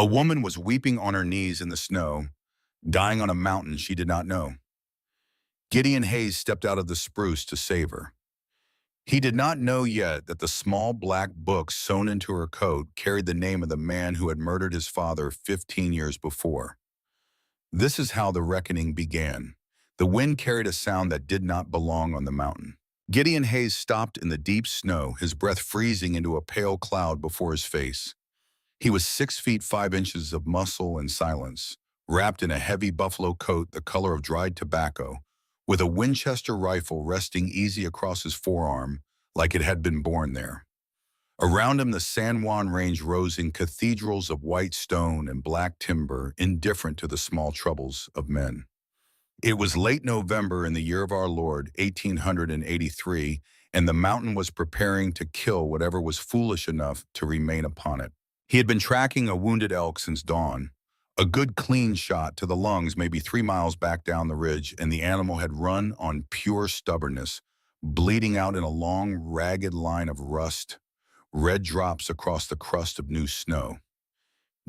A woman was weeping on her knees in the snow, dying on a mountain she did not know. Gideon Hayes stepped out of the spruce to save her. He did not know yet that the small black book sewn into her coat carried the name of the man who had murdered his father 15 years before. This is how the reckoning began. The wind carried a sound that did not belong on the mountain. Gideon Hayes stopped in the deep snow, his breath freezing into a pale cloud before his face. He was 6 feet 5 inches of muscle and silence, wrapped in a heavy buffalo coat the color of dried tobacco, with a Winchester rifle resting easy across his forearm like it had been born there. Around him, the San Juan Range rose in cathedrals of white stone and black timber, indifferent to the small troubles of men. It was late November in the year of our Lord, 1883, and the mountain was preparing to kill whatever was foolish enough to remain upon it. He had been tracking a wounded elk since dawn. A good clean shot to the lungs maybe 3 miles back down the ridge, and the animal had run on pure stubbornness, bleeding out in a long, ragged line of rust, red drops across the crust of new snow.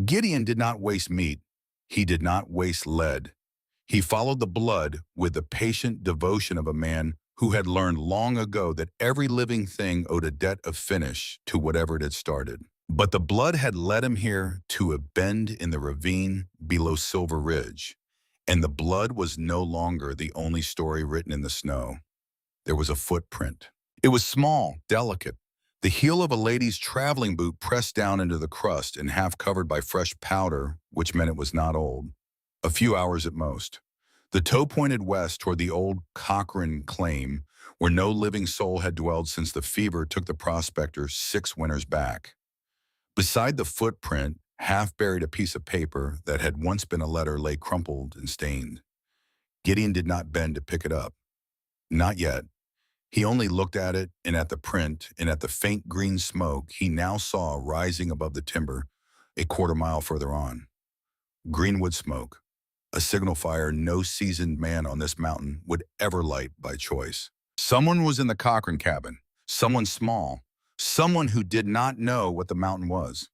Gideon did not waste meat. He did not waste lead. He followed the blood with the patient devotion of a man who had learned long ago that every living thing owed a debt of finish to whatever it had started. But the blood had led him here to a bend in the ravine below Silver Ridge, and the blood was no longer the only story written in the snow. There was a footprint. It was small, delicate, the heel of a lady's traveling boot pressed down into the crust and half covered by fresh powder, which meant it was not old. A few hours at most. The toe pointed west toward the old Cochrane claim, where no living soul had dwelled since the fever took the prospector 6 winters back. Beside the footprint, half-buried a piece of paper that had once been a letter lay crumpled and stained. Gideon did not bend to pick it up. Not yet. He only looked at it and at the print and at the faint green smoke he now saw rising above the timber a quarter-mile further on. Greenwood smoke, a signal fire no seasoned man on this mountain would ever light by choice. Someone was in the Cochrane cabin, someone small, someone who did not know what the mountain was.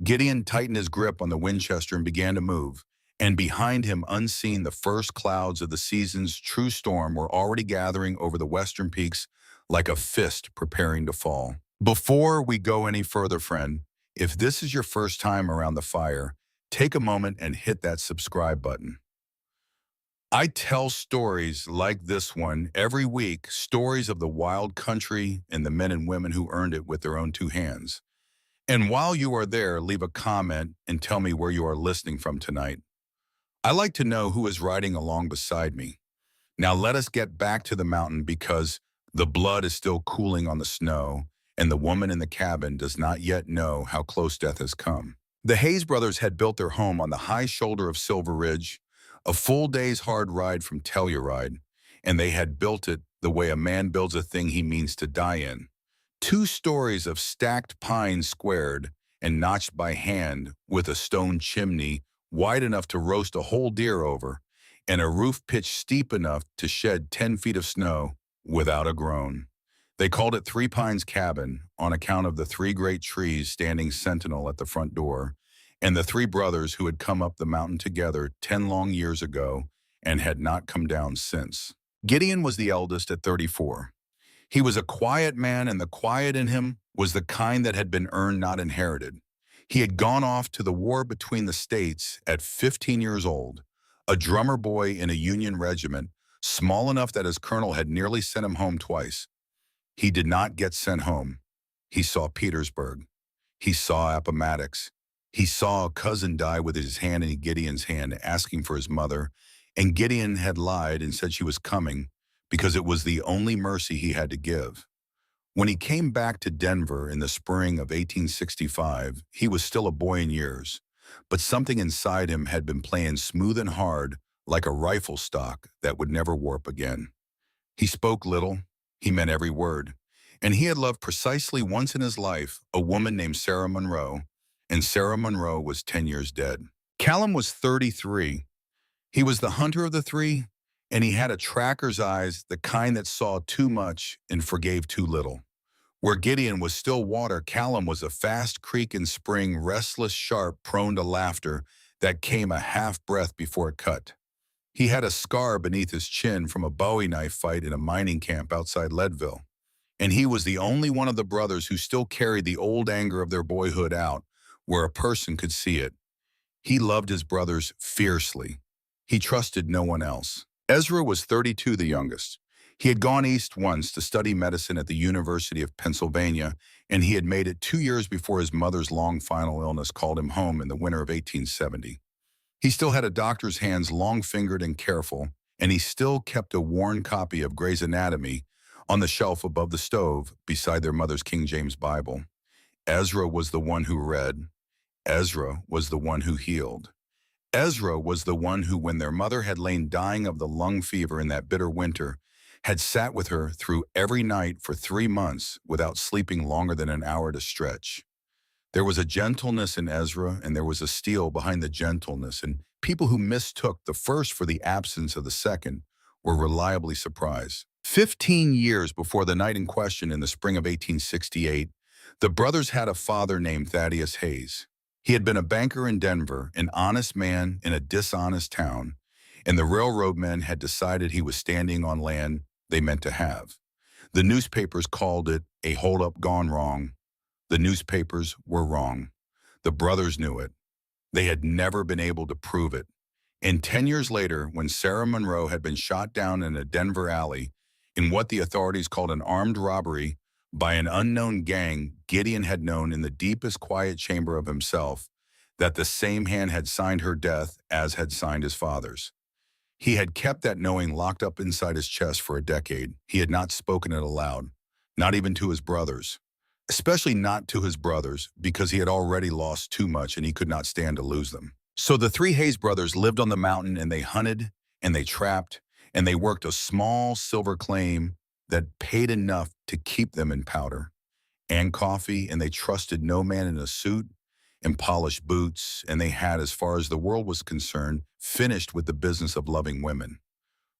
Gideon tightened his grip on the Winchester and began to move, and behind him, unseen, the first clouds of the season's true storm were already gathering over the western peaks like a fist preparing to fall. Before we go any further, friend, if this is your first time around the fire, take a moment and hit that subscribe button. I tell stories like this one every week, stories of the wild country and the men and women who earned it with their own 2 hands. And while you are there, leave a comment and tell me where you are listening from tonight. I like to know who is riding along beside me. Now let us get back to the mountain because the blood is still cooling on the snow, and the woman in the cabin does not yet know how close death has come. The Hayes brothers had built their home on the high shoulder of Silver Ridge, a full day's hard ride from Telluride, and they had built it the way a man builds a thing he means to die in. 2 stories of stacked pines squared and notched by hand with a stone chimney wide enough to roast a whole deer over, and a roof pitched steep enough to shed 10 feet of snow without a groan. They called it 3 Pines Cabin on account of the 3 great trees standing sentinel at the front door, and the 3 brothers who had come up the mountain together 10 long years ago and had not come down since. Gideon was the eldest at 34. He was a quiet man, and the quiet in him was the kind that had been earned, not inherited. He had gone off to the war between the states at 15 years old, a drummer boy in a Union regiment, small enough that his colonel had nearly sent him home twice. He did not get sent home. He saw Petersburg. He saw Appomattox. He saw a cousin die with his hand in Gideon's hand, asking for his mother, and Gideon had lied and said she was coming because it was the only mercy he had to give. When he came back to Denver in the spring of 1865, he was still a boy in years, but something inside him had been playing smooth and hard like a rifle stock that would never warp again. He spoke little, he meant every word, and he had loved precisely once in his life a woman named Sarah Monroe, and Sarah Monroe was 10 years dead. Callum was 33. He was the hunter of the 3, and he had a tracker's eyes, the kind that saw too much and forgave too little. Where Gideon was still water, Callum was a fast creek and spring, restless, sharp, prone to laughter that came a half-breath before it cut. He had a scar beneath his chin from a Bowie knife fight in a mining camp outside Leadville, and he was the only one of the brothers who still carried the old anger of their boyhood out where a person could see it. He loved his brothers fiercely. He trusted no one else. Ezra was 32, the youngest. He had gone east once to study medicine at the University of Pennsylvania, and he had made it 2 years before his mother's long final illness called him home in the winter of 1870. He still had a doctor's hands long-fingered and careful, and he still kept a worn copy of Gray's Anatomy on the shelf above the stove beside their mother's King James Bible. Ezra was the one who read. Ezra was the one who healed. Ezra was the one who, when their mother had lain dying of the lung fever in that bitter winter, had sat with her through every night for 3 months without sleeping longer than an hour at a stretch. There was a gentleness in Ezra, and there was a steel behind the gentleness, and people who mistook the first for the absence of the second were reliably surprised. 15 years before the night in question in the spring of 1868, the brothers had a father named Thaddeus Hayes. He had been a banker in Denver, an honest man in a dishonest town, and the railroad men had decided he was standing on land they meant to have. The newspapers called it a holdup gone wrong. The newspapers were wrong. The brothers knew it. They had never been able to prove it. And 10 years later, when Sarah Monroe had been shot down in a Denver alley in what the authorities called an armed robbery by an unknown gang, Gideon had known in the deepest quiet chamber of himself that the same hand had signed her death as had signed his father's. He had kept that knowing locked up inside his chest for a decade. He had not spoken it aloud, not even to his brothers. Especially not to his brothers, because he had already lost too much and he could not stand to lose them. So the three Hayes brothers lived on the mountain, and they hunted and they trapped and they worked a small silver claim that paid enough to keep them in powder and coffee, and they trusted no man in a suit and polished boots, and they had, as far as the world was concerned, finished with the business of loving women.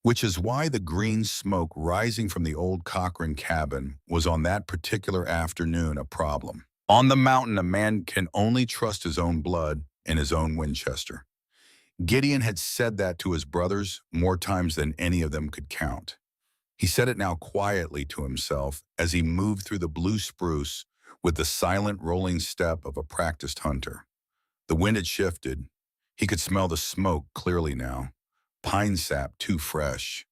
Which is why the green smoke rising from the old Cochrane cabin was on that particular afternoon a problem. On the mountain, a man can only trust his own blood and his own Winchester. Gideon had said that to his brothers more times than any of them could count. He said it now quietly to himself as he moved through the blue spruce with the silent rolling step of a practiced hunter. The wind had shifted. He could smell the smoke clearly now. Pine sap too fresh.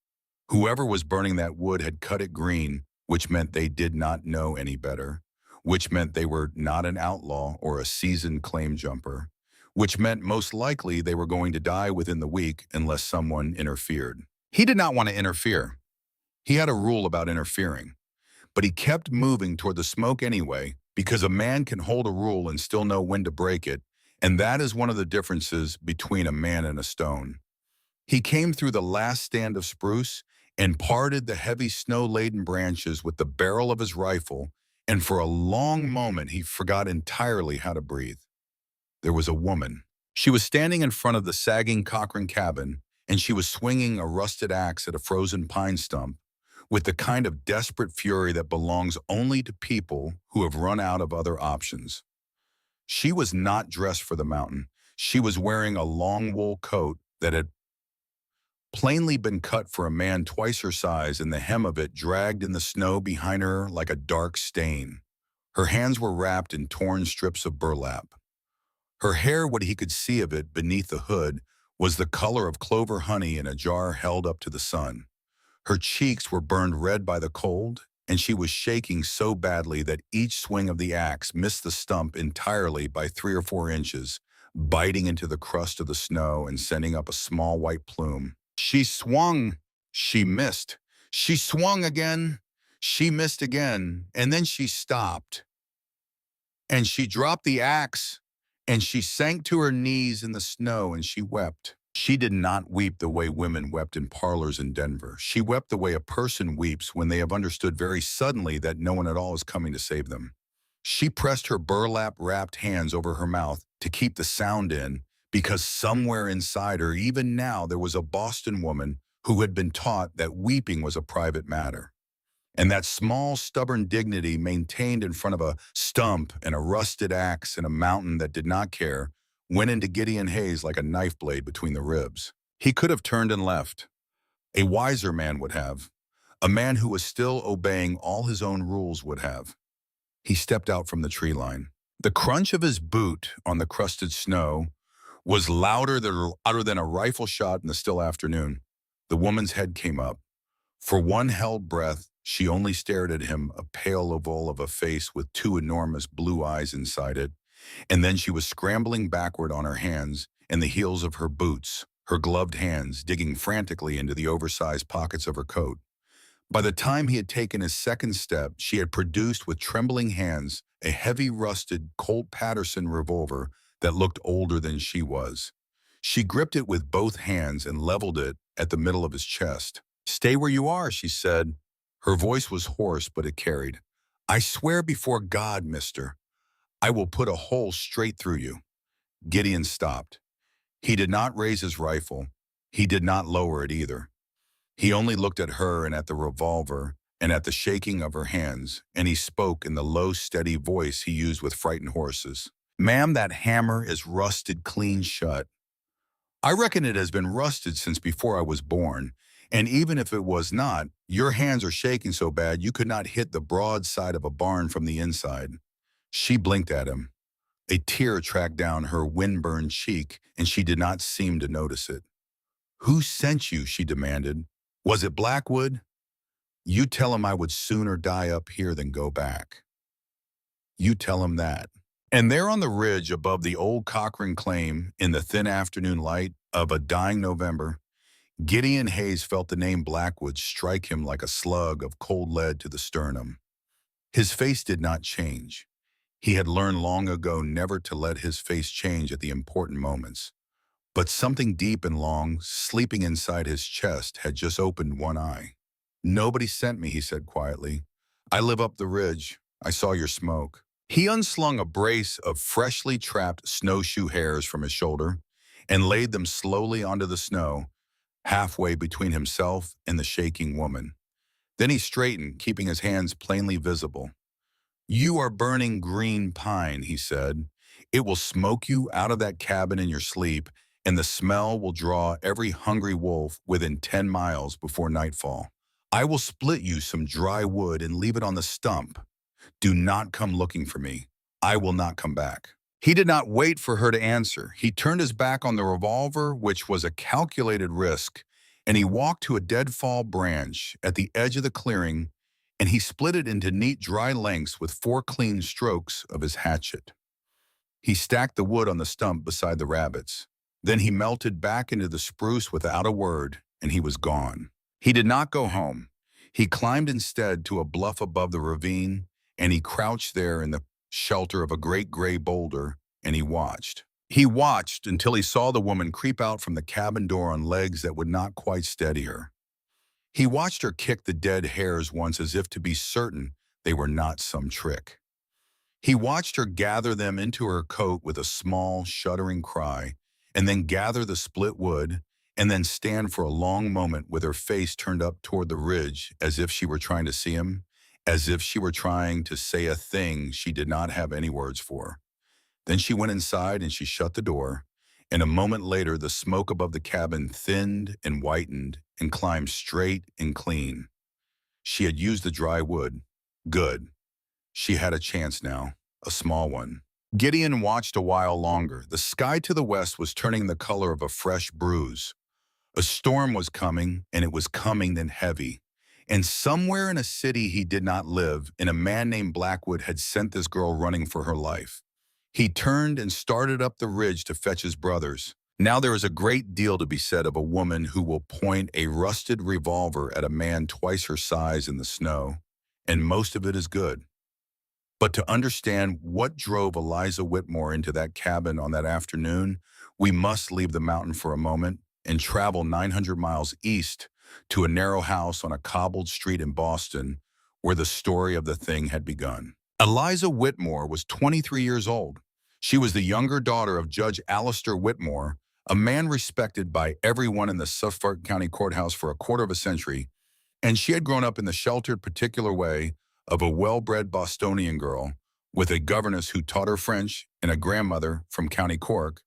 Whoever was burning that wood had cut it green, which meant they did not know any better, which meant they were not an outlaw or a seasoned claim jumper, which meant most likely they were going to die within the week unless someone interfered. He did not want to interfere. He had a rule about interfering, but he kept moving toward the smoke anyway, because a man can hold a rule and still know when to break it, and that is one of the differences between a man and a stone. He came through the last stand of spruce and parted the heavy snow-laden branches with the barrel of his rifle, and for a long moment he forgot entirely how to breathe. There was a woman. She was standing in front of the sagging Cochrane cabin, and she was swinging a rusted axe at a frozen pine stump with the kind of desperate fury that belongs only to people who have run out of other options. She was not dressed for the mountain. She was wearing a long wool coat that had plainly been cut for a man twice her size, and the hem of it dragged in the snow behind her like a dark stain. Her hands were wrapped in torn strips of burlap. Her hair, what he could see of it beneath the hood, was the color of clover honey in a jar held up to the sun. Her cheeks were burned red by the cold, and she was shaking so badly that each swing of the axe missed the stump entirely by 3 or 4 inches, biting into the crust of the snow and sending up a small white plume. She swung. She missed. She swung again. She missed again. And then she stopped. And she dropped the axe, and she sank to her knees in the snow, and she wept. She did not weep the way women wept in parlors in Denver. She wept the way a person weeps when they have understood very suddenly that no one at all is coming to save them. She pressed her burlap-wrapped hands over her mouth to keep the sound in, because somewhere inside her, even now, there was a Boston woman who had been taught that weeping was a private matter. And that small, stubborn dignity maintained in front of a stump and a rusted axe in a mountain that did not care went into Gideon Hayes like a knife blade between the ribs. He could have turned and left. A wiser man would have. A man who was still obeying all his own rules would have. He stepped out from the tree line. The crunch of his boot on the crusted snow was louder than a rifle shot in the still afternoon. The woman's head came up. For one held breath, she only stared at him, a pale oval of a face with two enormous blue eyes inside it, and then she was scrambling backward on her hands and the heels of her boots, her gloved hands digging frantically into the oversized pockets of her coat. By the time he had taken his second step, she had produced with trembling hands a heavy rusted Colt Patterson revolver that looked older than she was. She gripped it with both hands and leveled it at the middle of his chest. "Stay where you are," she said. Her voice was hoarse, but it carried. "I swear before God, mister, I will put a hole straight through you." Gideon stopped. He did not raise his rifle. He did not lower it either. He only looked at her and at the revolver and at the shaking of her hands, and he spoke in the low, steady voice he used with frightened horses. "Ma'am, that hammer is rusted clean shut. I reckon it has been rusted since before I was born, and even if it was not, your hands are shaking so bad you could not hit the broad side of a barn from the inside." She blinked at him. A tear tracked down her wind-burned cheek, and she did not seem to notice it. "Who sent you?" she demanded. "Was it Blackwood? You tell him I would sooner die up here than go back. You tell him that." And there on the ridge above the old Cochrane claim, in the thin afternoon light of a dying November, Gideon Hayes felt the name Blackwood strike him like a slug of cold lead to the sternum. His face did not change. He had learned long ago never to let his face change at the important moments. But something deep and long, sleeping inside his chest, had just opened one eye. "Nobody sent me," he said quietly. "I live up the ridge. I saw your smoke." He unslung a brace of freshly trapped snowshoe hairs from his shoulder and laid them slowly onto the snow, halfway between himself and the shaking woman. Then he straightened, keeping his hands plainly visible. "You are burning green pine," he said. "It will smoke you out of that cabin in your sleep, and the smell will draw every hungry wolf within 10 miles before nightfall. I will split you some dry wood and leave it on the stump. Do not come looking for me. I will not come back." He did not wait for her to answer. He turned his back on the revolver, which was a calculated risk, and he walked to a deadfall branch at the edge of the clearing, and he split it into neat dry lengths with 4 clean strokes of his hatchet. He stacked the wood on the stump beside the rabbits. Then he melted back into the spruce without a word, and he was gone. He did not go home. He climbed instead to a bluff above the ravine, and he crouched there in the shelter of a great gray boulder, and he watched. He watched until he saw the woman creep out from the cabin door on legs that would not quite steady her. He watched her kick the dead hares once as if to be certain they were not some trick. He watched her gather them into her coat with a small, shuddering cry, and then gather the split wood, and then stand for a long moment with her face turned up toward the ridge as if she were trying to see him, as if she were trying to say a thing she did not have any words for. Then she went inside and she shut the door, and a moment later the smoke above the cabin thinned and whitened and climbed straight and clean. She had used the dry wood. Good. She had a chance now, a small one. Gideon watched a while longer. The sky to the west was turning the color of a fresh bruise. A storm was coming, and it was coming then heavy. And somewhere in a city he did not live, and a man named Blackwood had sent this girl running for her life. He turned and started up the ridge to fetch his brothers. Now there is a great deal to be said of a woman who will point a rusted revolver at a man twice her size in the snow, and most of it is good. But to understand what drove Eliza Whitmore into that cabin on that afternoon, we must leave the mountain for a moment and travel 900 miles east to a narrow house on a cobbled street in Boston where the story of the thing had begun. Eliza Whitmore was 23 years old. She was the younger daughter of Judge Alistair Whitmore, a man respected by everyone in the Suffolk County Courthouse for a quarter of a century, And she had grown up in the sheltered, particular way of a well-bred Bostonian girl with a governess who taught her French and a grandmother from County Cork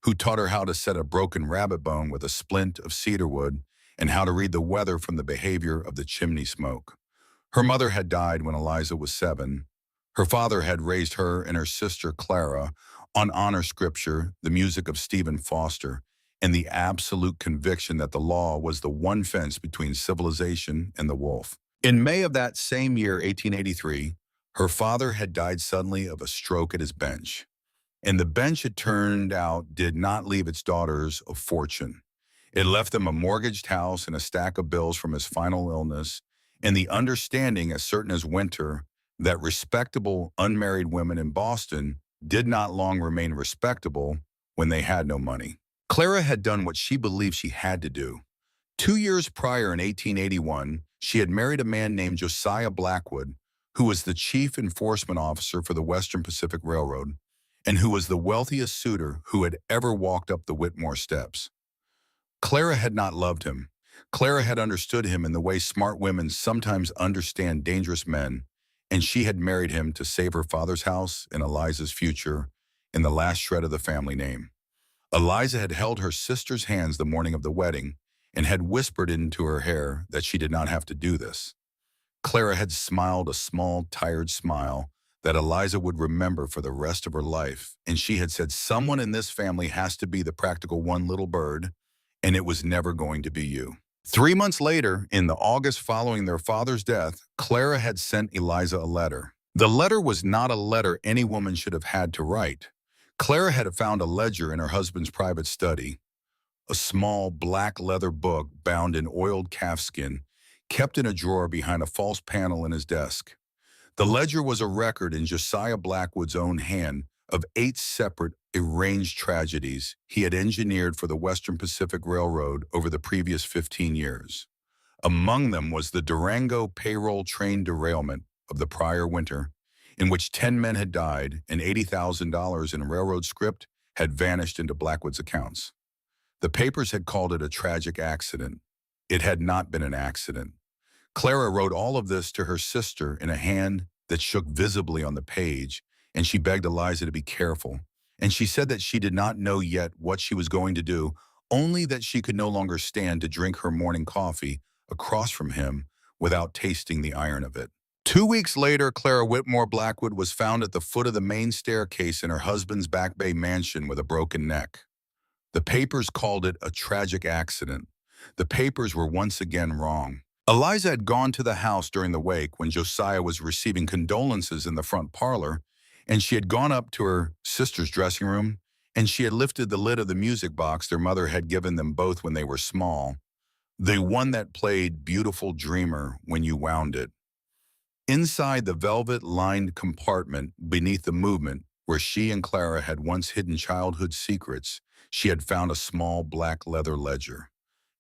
who taught her how to set a broken rabbit bone with a splint of cedar wood and how to read the weather from the behavior of the chimney smoke. Her mother had died when Eliza was 7. Her father had raised her and her sister Clara on honor scripture, the music of Stephen Foster, and the absolute conviction that the law was the one fence between civilization and the wolf. In May of that same year, 1883, her father had died suddenly of a stroke at his bench. And the bench, it turned out, did not leave its daughters a fortune. It left them a mortgaged house and a stack of bills from his final illness, and the understanding, as certain as winter, that respectable unmarried women in Boston did not long remain respectable when they had no money. Clara had done what she believed she had to do. 2 years prior, in 1881, she had married a man named Josiah Blackwood, who was the chief enforcement officer for the Western Pacific Railroad, and who was the wealthiest suitor who had ever walked up the Whitmore steps. Clara had not loved him. Clara had understood him in the way smart women sometimes understand dangerous men, and she had married him to save her father's house and Eliza's future in the last shred of the family name. Eliza had held her sister's hands the morning of the wedding and had whispered into her hair that she did not have to do this. Clara had smiled a small, tired smile that Eliza would remember for the rest of her life, and she had said, "Someone in this family has to be the practical one, little bird, and it was never going to be you." 3 months later, in the August following their father's death, Clara had sent Eliza a letter. The letter was not a letter any woman should have had to write. Clara had found a ledger in her husband's private study, a small black leather book bound in oiled calfskin, kept in a drawer behind a false panel in his desk. The ledger was a record in Josiah Blackwood's own hand of 8 separate, arranged tragedies he had engineered for the Western Pacific Railroad over the previous 15 years. Among them was the Durango payroll train derailment of the prior winter, in which 10 men had died and $80,000 in railroad script had vanished into Blackwood's accounts. The papers had called it a tragic accident. It had not been an accident. Clara wrote all of this to her sister in a hand that shook visibly on the page, and she begged Eliza to be careful. And she said that she did not know yet what she was going to do, only that she could no longer stand to drink her morning coffee across from him without tasting the iron of it. 2 weeks later, Clara Whitmore Blackwood was found at the foot of the main staircase in her husband's Back Bay mansion with a broken neck. The papers called it a tragic accident. The papers were once again wrong. Eliza had gone to the house during the wake when Josiah was receiving condolences in the front parlor, and she had gone up to her sister's dressing room, and she had lifted the lid of the music box their mother had given them both when they were small, the one that played Beautiful Dreamer when you wound it. Inside the velvet-lined compartment beneath the movement, where she and Clara had once hidden childhood secrets, she had found a small black leather ledger.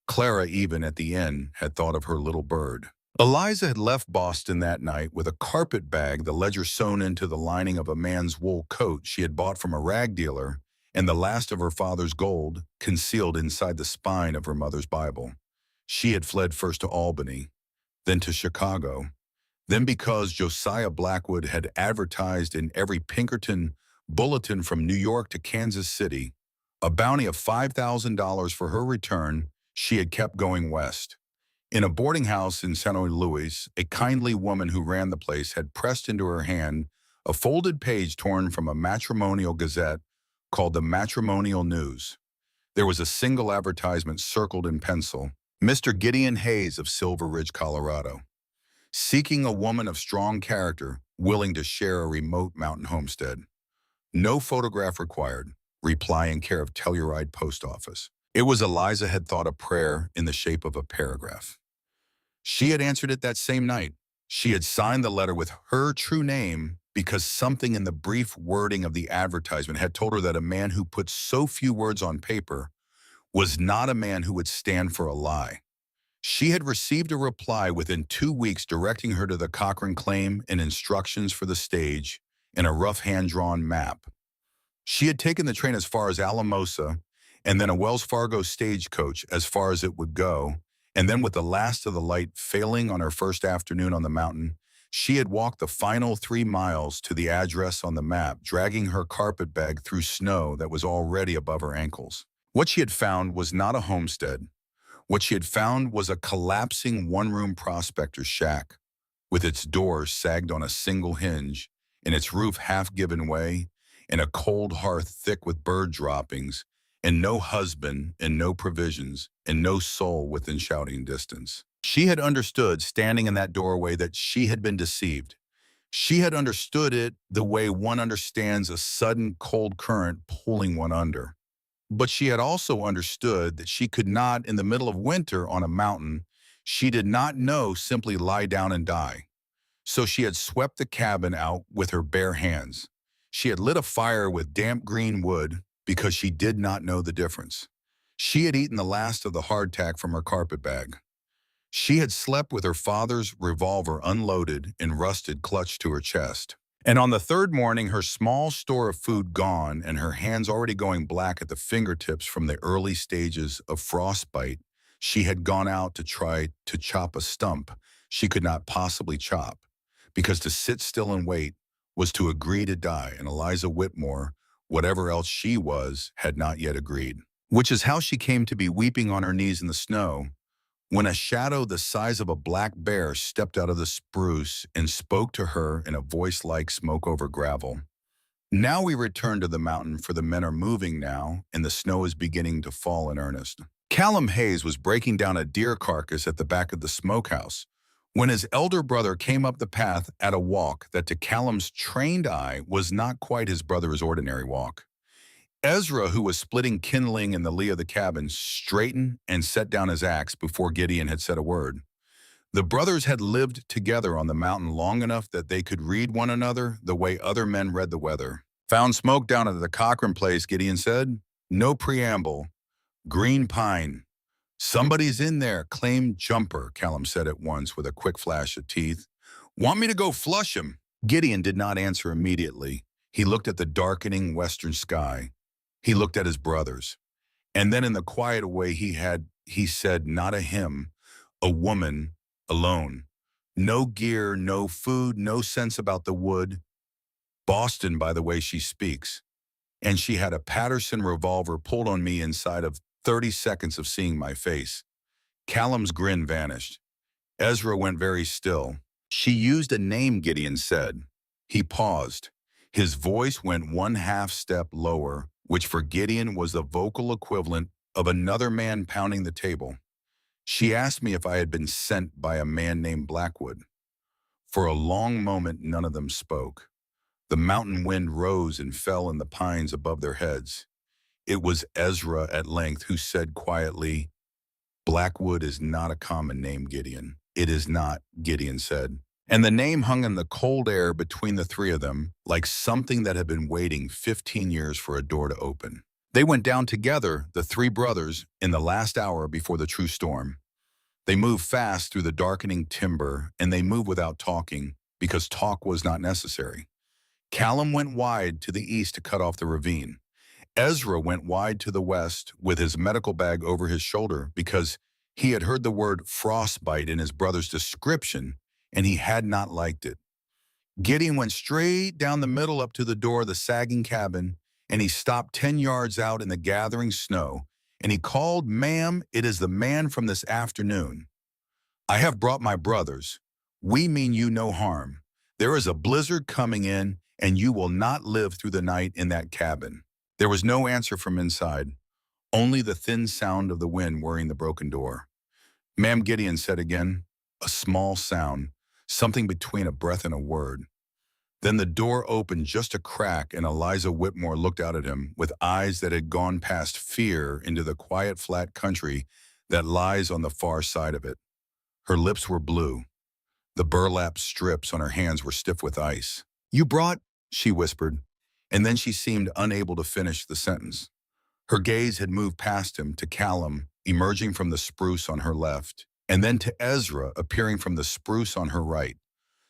Clara, even at the end, had thought of her little bird. Eliza had left Boston that night with a carpet bag, the ledger sewn into the lining of a man's wool coat she had bought from a rag dealer, and the last of her father's gold concealed inside the spine of her mother's Bible. She had fled first to Albany, then to Chicago. Then, because Josiah Blackwood had advertised in every Pinkerton bulletin from New York to Kansas City a bounty of $5,000 for her return, she had kept going west. In a boarding house in St. Louis, a kindly woman who ran the place had pressed into her hand a folded page torn from a matrimonial gazette called the Matrimonial News. There was a single advertisement circled in pencil: Mr. Gideon Hayes of Silver Ridge, Colorado, seeking a woman of strong character, willing to share a remote mountain homestead. No photograph required. Reply in care of Telluride Post Office. It was Eliza had thought a prayer in the shape of a paragraph. She had answered it that same night. She had signed the letter with her true name because something in the brief wording of the advertisement had told her that a man who put so few words on paper was not a man who would stand for a lie. She had received a reply within 2 weeks directing her to the Cochrane claim and instructions for the stage and a rough hand-drawn map. She had taken the train as far as Alamosa and then a Wells Fargo stagecoach as far as it would go, And then with the last of the light failing on her first afternoon on the mountain, she had walked the final 3 miles to the address on the map, dragging her carpet bag through snow that was already above her ankles. What she had found was not a homestead. What she had found was a collapsing one-room prospector's shack, with its doors sagged on a single hinge, and its roof half given way, and a cold hearth thick with bird droppings, and no husband, and no provisions, and no soul within shouting distance. She had understood, standing in that doorway, that she had been deceived. She had understood it the way one understands a sudden cold current pulling one under. But she had also understood that she could not, in the middle of winter on a mountain, she did not know, simply lie down and die. So she had swept the cabin out with her bare hands. She had lit a fire with damp green wood because she did not know the difference. She had eaten the last of the hardtack from her carpet bag. She had slept with her father's revolver unloaded and rusted clutched to her chest. And on the third morning, her small store of food gone and her hands already going black at the fingertips from the early stages of frostbite, she had gone out to try to chop a stump she could not possibly chop, because to sit still and wait was to agree to die, and Eliza Whitmore, whatever else she was, had not yet agreed. Which is how she came to be weeping on her knees in the snow, when a shadow the size of a black bear stepped out of the spruce and spoke to her in a voice like smoke over gravel. Now we return to the mountain, for the men are moving now, and the snow is beginning to fall in earnest. Callum Hayes was breaking down a deer carcass at the back of the smokehouse when his elder brother came up the path at a walk that to Callum's trained eye was not quite his brother's ordinary walk. Ezra, who was splitting kindling in the lee of the cabin, straightened and set down his axe before Gideon had said a word. The brothers had lived together on the mountain long enough that they could read one another the way other men read the weather. "Found smoke down at the Cochran place," Gideon said. "No preamble. Green pine. Somebody's in there," claimed Jumper, Callum said at once with a quick flash of teeth. "Want me to go flush him?" Gideon did not answer immediately. He looked at the darkening western sky. He looked at his brothers. And then in the quiet way he said, not a him, a woman, alone. No gear, no food, no sense about the wood. Boston, by the way she speaks. And she had a Patterson revolver pulled on me inside of 30 seconds of seeing my face. Callum's grin vanished. Ezra went very still. "She used a name," Gideon said. He paused. His voice went one half step lower, which for Gideon was the vocal equivalent of another man pounding the table. "She asked me if I had been sent by a man named Blackwood." For a long moment, none of them spoke. The mountain wind rose and fell in the pines above their heads. It was Ezra at length who said quietly, "Blackwood is not a common name, Gideon." "It is not," Gideon said. And the name hung in the cold air between the three of them, like something that had been waiting 15 years for a door to open. They went down together, the three brothers, in the last hour before the true storm. They moved fast through the darkening timber, and they moved without talking, because talk was not necessary. Callum went wide to the east to cut off the ravine. Ezra went wide to the west with his medical bag over his shoulder because he had heard the word frostbite in his brother's description, and he had not liked it. Gideon went straight down the middle up to the door of the sagging cabin, and he stopped 10 yards out in the gathering snow, and he called, "Ma'am, it is the man from this afternoon. I have brought my brothers. We mean you no harm. There is a blizzard coming in, and you will not live through the night in that cabin." There was no answer from inside, only the thin sound of the wind whirring the broken door. "Ma'am," Gideon said again, a small sound, something between a breath and a word. Then the door opened just a crack, and Eliza Whitmore looked out at him with eyes that had gone past fear into the quiet, flat country that lies on the far side of it. Her lips were blue. The burlap strips on her hands were stiff with ice. "You brought," she whispered, and then she seemed unable to finish the sentence. Her gaze had moved past him to Callum, emerging from the spruce on her left, and then to Ezra, appearing from the spruce on her right.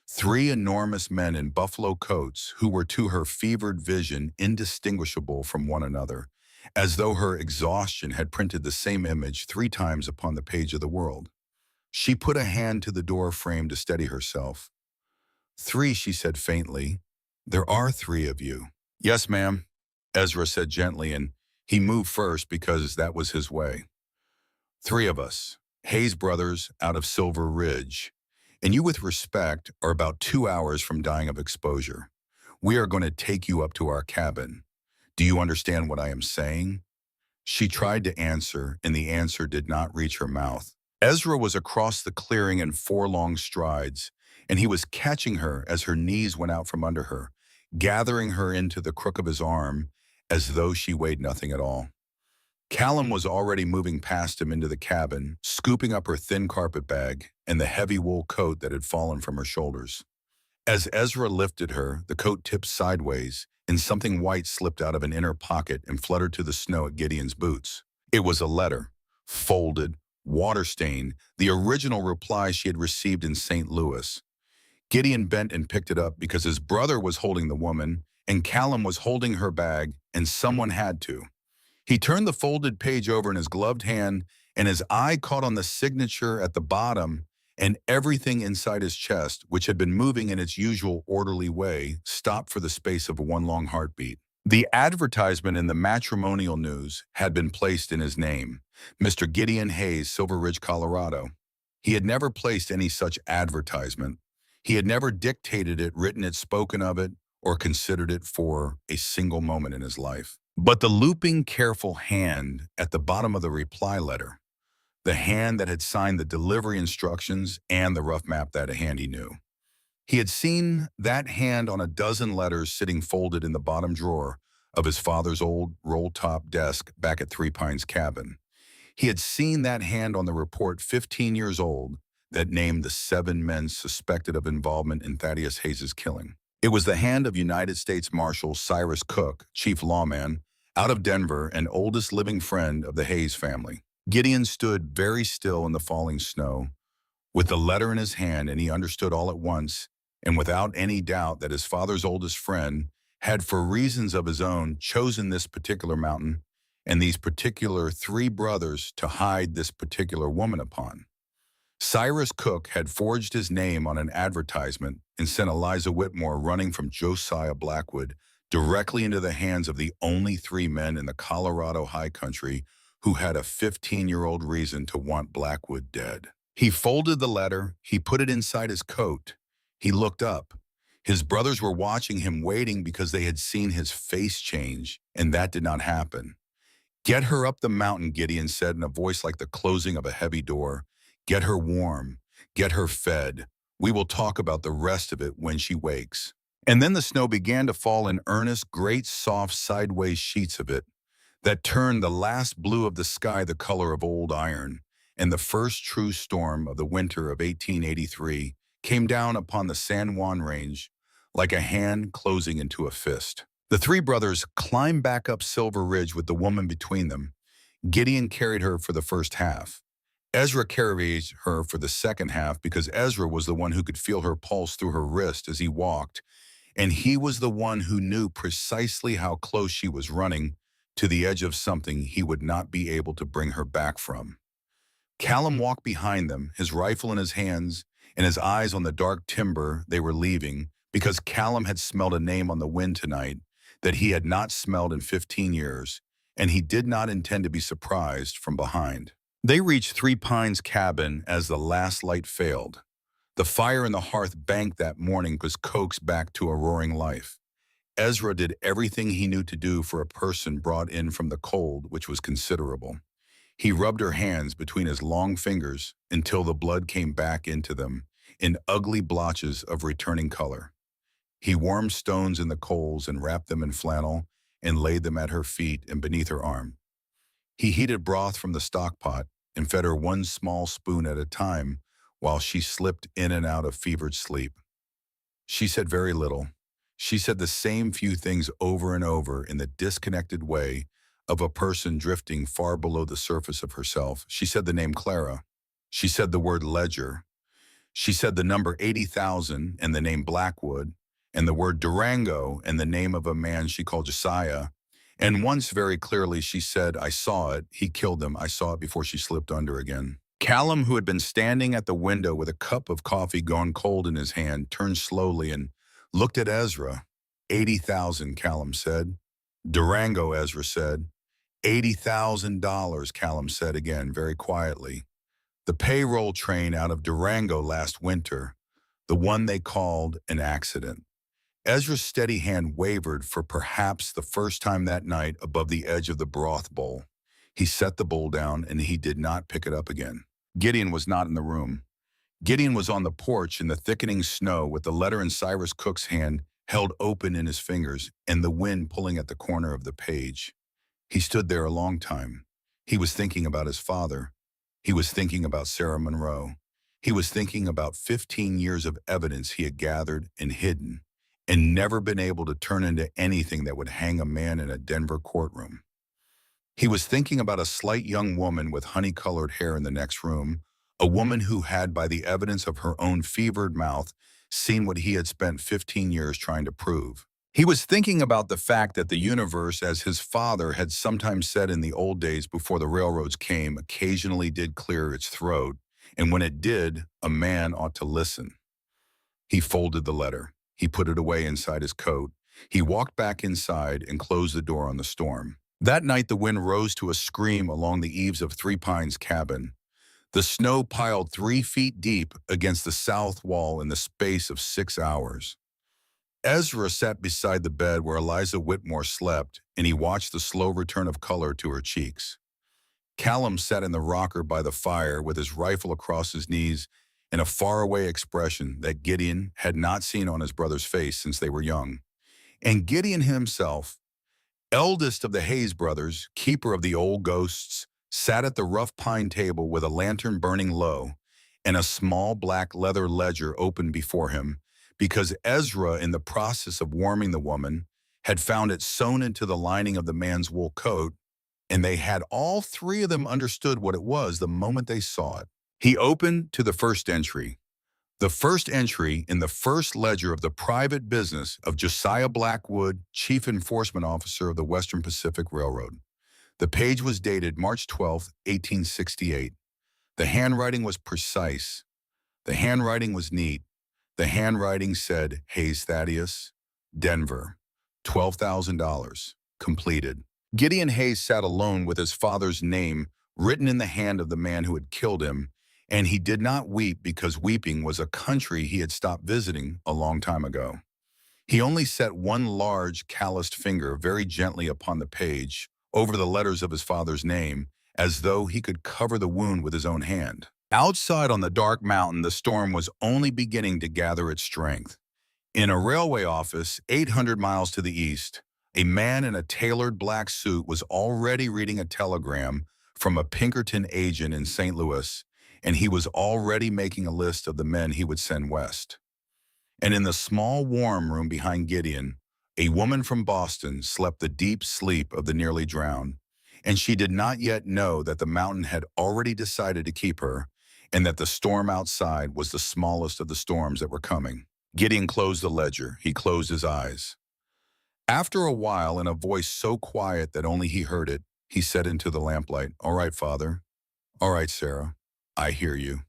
Three enormous men in buffalo coats who were to her fevered vision indistinguishable from one another, as though her exhaustion had printed the same image 3 times upon the page of the world. She put a hand to the door frame to steady herself. "Three," she said faintly. "There are three of you." "Yes, ma'am," Ezra said gently, and he moved first because that was his way. "Three of us, Hayes brothers out of Silver Ridge, and you with respect are about 2 hours from dying of exposure. We are going to take you up to our cabin. Do you understand what I am saying?" She tried to answer, and the answer did not reach her mouth. Ezra was across the clearing in 4 long strides, and he was catching her as her knees went out from under her, gathering her into the crook of his arm as though she weighed nothing at all. Callum was already moving past him into the cabin, scooping up her thin carpet bag and the heavy wool coat that had fallen from her shoulders. As Ezra lifted her, the coat tipped sideways, and something white slipped out of an inner pocket and fluttered to the snow at Gideon's boots. It was a letter, folded, water-stained, the original reply she had received in St. Louis. Gideon bent and picked it up because his brother was holding the woman, and Callum was holding her bag, and someone had to. He turned the folded page over in his gloved hand, and his eye caught on the signature at the bottom, and everything inside his chest, which had been moving in its usual orderly way, stopped for the space of one long heartbeat. The advertisement in the matrimonial news had been placed in his name, Mr. Gideon Hayes, Silver Ridge, Colorado. He had never placed any such advertisement. He had never dictated it, written it, spoken of it, or considered it for a single moment in his life. But the looping, careful hand at the bottom of the reply letter, the hand that had signed the delivery instructions and the rough map, that hand he knew. He had seen that hand on a dozen letters sitting folded in the bottom drawer of his father's old roll-top desk back at Three Pines cabin. He had seen that hand on the report 15 years old that named the 7 men suspected of involvement in Thaddeus Hayes' killing. It was the hand of United States Marshal Cyrus Cook, chief lawman, out of Denver and oldest living friend of the Hayes family. Gideon stood very still in the falling snow, with the letter in his hand, and he understood all at once, and without any doubt, that his father's oldest friend had, for reasons of his own, chosen this particular mountain and these particular 3 brothers to hide this particular woman upon. Cyrus Cook had forged his name on an advertisement and sent Eliza Whitmore running from Josiah Blackwood directly into the hands of the only 3 men in the Colorado high country who had a 15-year-old reason to want Blackwood dead. He folded the letter, he put it inside his coat. He looked up. His brothers were watching him, waiting because they had seen his face change, and that did not happen. "Get her up the mountain," Gideon said in a voice like the closing of a heavy door. "Get her warm. Get her fed. We will talk about the rest of it when she wakes." And then the snow began to fall in earnest, great soft sideways sheets of it that turned the last blue of the sky the color of old iron, and the first true storm of the winter of 1883 came down upon the San Juan Range like a hand closing into a fist. The 3 brothers climbed back up Silver Ridge with the woman between them. Gideon carried her for the first half. Ezra carried her for the second half because Ezra was the one who could feel her pulse through her wrist as he walked, and he was the one who knew precisely how close she was running to the edge of something he would not be able to bring her back from. Callum walked behind them, his rifle in his hands and his eyes on the dark timber they were leaving, because Callum had smelled a name on the wind tonight that he had not smelled in 15 years, and he did not intend to be surprised from behind. They reached Three Pines cabin as the last light failed. The fire in the hearth banked that morning was coaxed back to a roaring life. Ezra did everything he knew to do for a person brought in from the cold, which was considerable. He rubbed her hands between his long fingers until the blood came back into them in ugly blotches of returning color. He warmed stones in the coals and wrapped them in flannel and laid them at her feet and beneath her arm. He heated broth from the stock pot and fed her 1 small spoon at a time while she slipped in and out of fevered sleep. She said very little. She said the same few things over and over in the disconnected way of a person drifting far below the surface of herself. She said the name Clara. She said the word ledger. She said the number 80,000 and the name Blackwood, and the word Durango and the name of a man she called Josiah. And once very clearly she said, "I saw it. He killed him. I saw it," before she slipped under again. Callum, who had been standing at the window with a cup of coffee gone cold in his hand, turned slowly and looked at Ezra. 80,000, Callum said. Durango, Ezra said. $80,000, Callum said again, very quietly. The payroll train out of Durango last winter, the one they called an accident. Ezra's steady hand wavered for perhaps the first time that night above the edge of the broth bowl. He set the bowl down and he did not pick it up again. Gideon was not in the room. Gideon was on the porch in the thickening snow with the letter in Cyrus Cook's hand held open in his fingers and the wind pulling at the corner of the page. He stood there a long time. He was thinking about his father. He was thinking about Sarah Monroe. He was thinking about 15 years of evidence he had gathered and hidden and never been able to turn into anything that would hang a man in a Denver courtroom. He was thinking about a slight young woman with honey-colored hair in the next room, a woman who had, by the evidence of her own fevered mouth, seen what he had spent 15 years trying to prove. He was thinking about the fact that the universe, as his father had sometimes said in the old days before the railroads came, occasionally did clear its throat, and when it did, a man ought to listen. He folded the letter. He put it away inside his coat. He walked back inside and closed the door on the storm. That night the wind rose to a scream along the eaves of Three Pines' cabin. The snow piled 3 feet deep against the south wall in the space of 6 hours. Ezra sat beside the bed where Eliza Whitmore slept, and he watched the slow return of color to her cheeks. Callum sat in the rocker by the fire with his rifle across his knees and a faraway expression that Gideon had not seen on his brother's face since they were young. And Gideon himself, eldest of the Hayes brothers, keeper of the old ghosts, sat at the rough pine table with a lantern burning low and a small black leather ledger open before him, because Ezra, in the process of warming the woman, had found it sewn into the lining of the man's wool coat, and they had all 3 of them understood what it was the moment they saw it. He opened to the first entry. The first entry in the first ledger of the private business of Josiah Blackwood, Chief Enforcement Officer of the Western Pacific Railroad. The page was dated March 12, 1868. The handwriting was precise. The handwriting was neat. The handwriting said, Hayes Thaddeus, Denver, $12,000, completed. Gideon Hayes sat alone with his father's name written in the hand of the man who had killed him, and he did not weep because weeping was a country he had stopped visiting a long time ago. He only set one large, calloused finger very gently upon the page, over the letters of his father's name, as though he could cover the wound with his own hand. Outside on the dark mountain, the storm was only beginning to gather its strength. In a railway office 800 miles to the east, a man in a tailored black suit was already reading a telegram from a Pinkerton agent in St. Louis, and he was already making a list of the men he would send west. And in the small warm room behind Gideon, a woman from Boston slept the deep sleep of the nearly drowned, and she did not yet know that the mountain had already decided to keep her, and that the storm outside was the smallest of the storms that were coming. Gideon closed the ledger. He closed his eyes. After a while, in a voice so quiet that only he heard it, he said into the lamplight, "All right, Father. All right, Sarah. I hear you."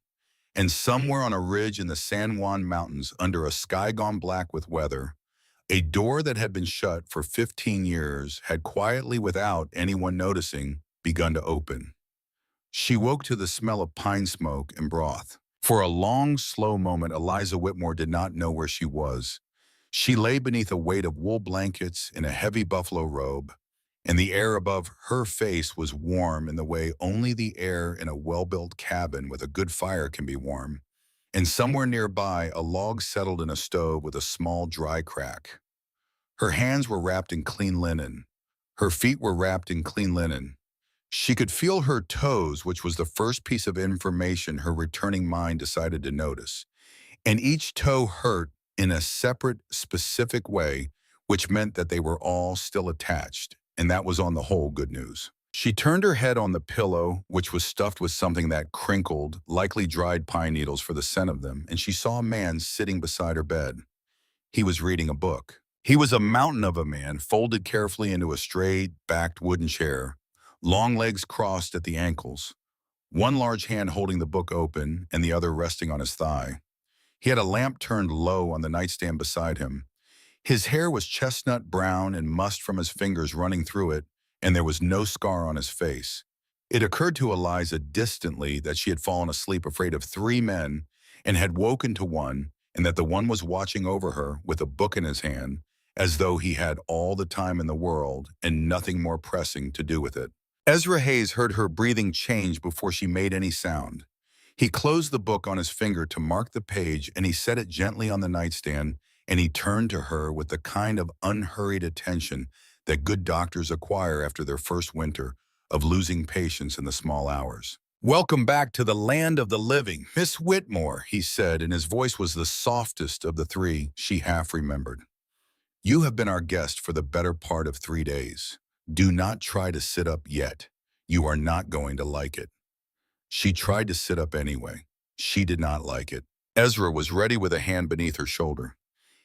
And somewhere on a ridge in the San Juan Mountains, under a sky gone black with weather, a door that had been shut for 15 years had quietly, without anyone noticing, begun to open. She woke to the smell of pine smoke and broth. For a long, slow moment, Eliza Whitmore did not know where she was. She lay beneath a weight of wool blankets in a heavy buffalo robe, and the air above her face was warm in the way only the air in a well-built cabin with a good fire can be warm. And somewhere nearby, a log settled in a stove with a small dry crack. Her hands were wrapped in clean linen. Her feet were wrapped in clean linen. She could feel her toes, which was the first piece of information her returning mind decided to notice. And each toe hurt in a separate, specific way, which meant that they were all still attached, and that was on the whole good news. She turned her head on the pillow, which was stuffed with something that crinkled, likely dried pine needles for the scent of them, and she saw a man sitting beside her bed. He was reading a book. He was a mountain of a man, folded carefully into a straight-backed wooden chair, long legs crossed at the ankles. one large hand holding the book open and the other resting on his thigh. He had a lamp turned low on the nightstand beside him. His hair was chestnut brown and must from his fingers running through it, and there was no scar on his face. It occurred to Eliza distantly that she had fallen asleep afraid of three men and had woken to one, and that the one was watching over her with a book in his hand, as though he had all the time in the world and nothing more pressing to do with it. Ezra Hayes heard her breathing change before she made any sound. He closed the book on his finger to mark the page, and he set it gently on the nightstand, and he turned to her with the kind of unhurried attention that good doctors acquire after their first winter of losing patience in the small hours. "Welcome back to the land of the living, Miss Whitmore," he said, and his voice was the softest of the three she half remembered. "You have been our guest for the better part of 3 days. Do not try to sit up yet. You are not going to like it." She tried to sit up anyway. She did not like it. Ezra was ready with a hand beneath her shoulder.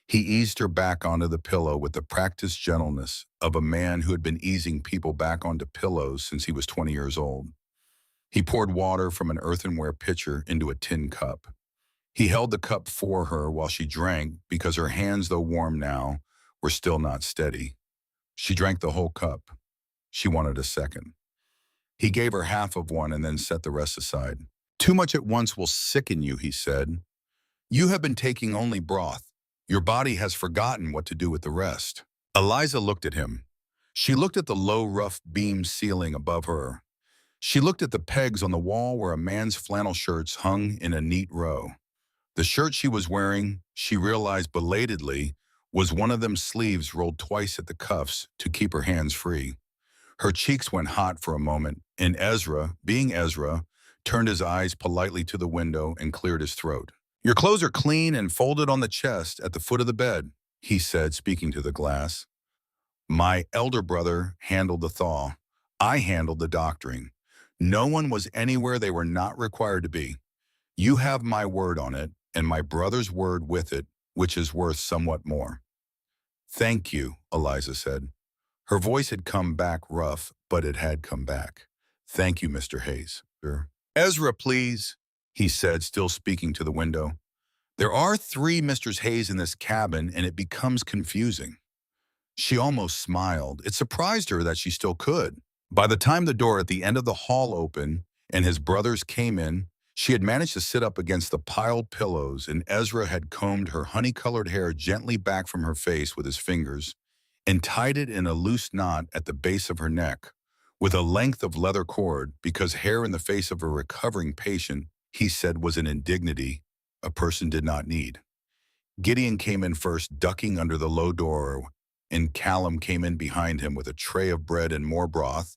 He eased her back onto the pillow with the practiced gentleness of a man who had been easing people back onto pillows since he was 20 years old. He poured water from an earthenware pitcher into a tin cup. He held the cup for her while she drank because her hands, though warm now, were still not steady. She drank the whole cup. She wanted a second. He gave her half of one and then set the rest aside. "Too much at once will sicken you," he said. "You have been taking only broth. Your body has forgotten what to do with the rest." Eliza looked at him. She looked at the low, rough beam ceiling above her. She looked at the pegs on the wall where a man's flannel shirts hung in a neat row. The shirt she was wearing, she realized belatedly, was one of them sleeves rolled twice at the cuffs to keep her hands free. Her cheeks went hot for a moment, and Ezra, being Ezra, turned his eyes politely to the window and cleared his throat. "Your clothes are clean and folded on the chest at the foot of the bed," he said, speaking to the glass. "My elder brother handled the thaw. I handled the doctoring. No one was anywhere they were not required to be. You have my word on it, and my brother's word with it, which is worth somewhat more." "Thank you," Eliza said. Her voice had come back rough, but it had come back. "Thank you, Mr. Hayes." "Sure." "Ezra, please," he said, still speaking to the window. "There are 3 Mr. Hayes in this cabin, and it becomes confusing." She almost smiled. It surprised her that she still could. By the time the door at the end of the hall opened and his brothers came in, she had managed to sit up against the piled pillows, and Ezra had combed her honey-colored hair gently back from her face with his fingers and tied it in a loose knot at the base of her neck with a length of leather cord, because hair in the face of a recovering patient, he said, was an indignity a person did not need. Gideon came in first, ducking under the low door, and Callum came in behind him with a tray of bread and more broth,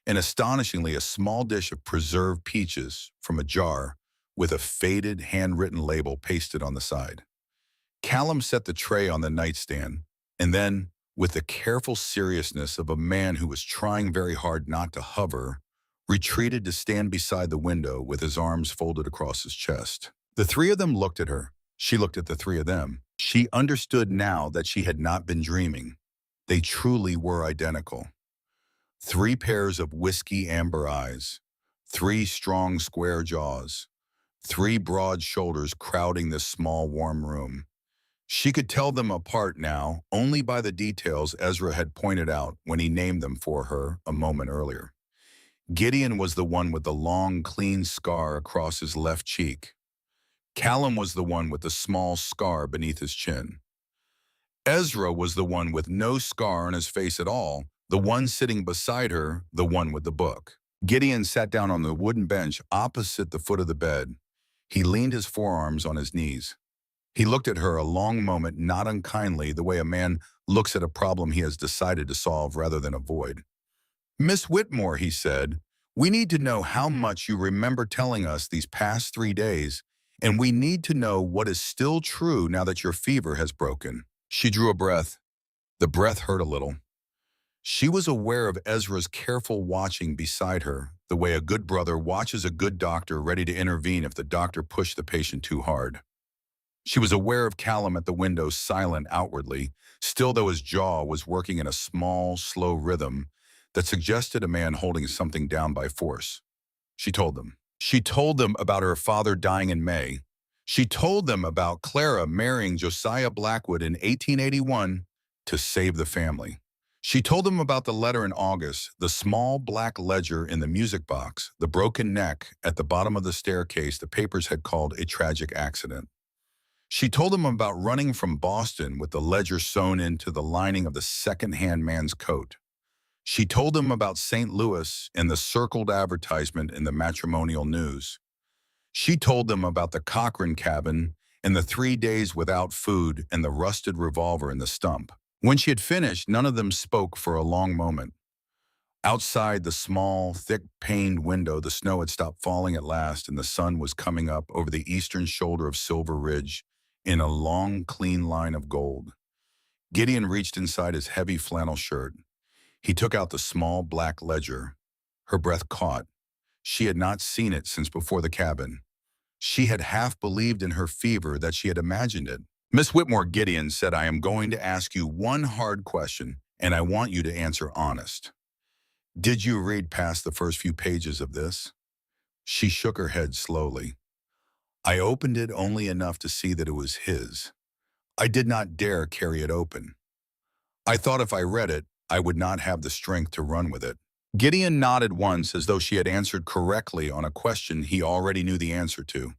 and astonishingly a small dish of preserved peaches from a jar with a faded handwritten label pasted on the side. Callum set the tray on the nightstand, and then, with the careful seriousness of a man who was trying very hard not to hover, retreated to stand beside the window with his arms folded across his chest. The 3 of them looked at her. She looked at the 3 of them. She understood now that she had not been dreaming. They truly were identical. 3 pairs of whiskey amber eyes, 3 strong square jaws, 3 broad shoulders crowding this small warm room. She could tell them apart now only by the details Ezra had pointed out when he named them for her a moment earlier. Gideon was the one with the long, clean scar across his left cheek. Callum was the one with the small scar beneath his chin. Ezra was the one with no scar on his face at all, the one sitting beside her, the one with the book. Gideon sat down on the wooden bench opposite the foot of the bed. He leaned his forearms on his knees. He looked at her a long moment, not unkindly, the way a man looks at a problem he has decided to solve rather than avoid. "Miss Whitmore," he said, "we need to know how much you remember telling us these past 3 days, and we need to know what is still true now that your fever has broken." She drew a breath. The breath hurt a little. She was aware of Ezra's careful watching beside her, the way a good brother watches a good doctor ready to intervene if the doctor pushed the patient too hard. She was aware of Callum at the window, silent outwardly, still though his jaw was working in a small, slow rhythm that suggested a man holding something down by force. She told them. She told them about her father dying in May. She told them about Clara marrying Josiah Blackwood in 1881 to save the family. She told them about the letter in August, the small black ledger in the music box, the broken neck at the bottom of the staircase the papers had called a tragic accident. She told them about running from Boston with the ledger sewn into the lining of the second-hand man's coat. She told them about St. Louis and the circled advertisement in the matrimonial news. She told them about the Cochrane cabin and the 3 days without food and the rusted revolver in the stump. When she had finished, none of them spoke for a long moment. Outside the small, thick-paned window, the snow had stopped falling at last, and the sun was coming up over the eastern shoulder of Silver Ridge in a long, clean line of gold. Gideon reached inside his heavy flannel shirt. He took out the small black ledger. Her breath caught. She had not seen it since before the cabin. She had half believed in her fever that she had imagined it. Miss Whitmore, Gideon said, I am going to ask you one hard question, and I want you to answer honest. Did you read past the first few pages of this? She shook her head slowly. I opened it only enough to see that it was his. I did not dare carry it open. I thought if I read it, I would not have the strength to run with it. Gideon nodded once as though she had answered correctly on a question he already knew the answer to.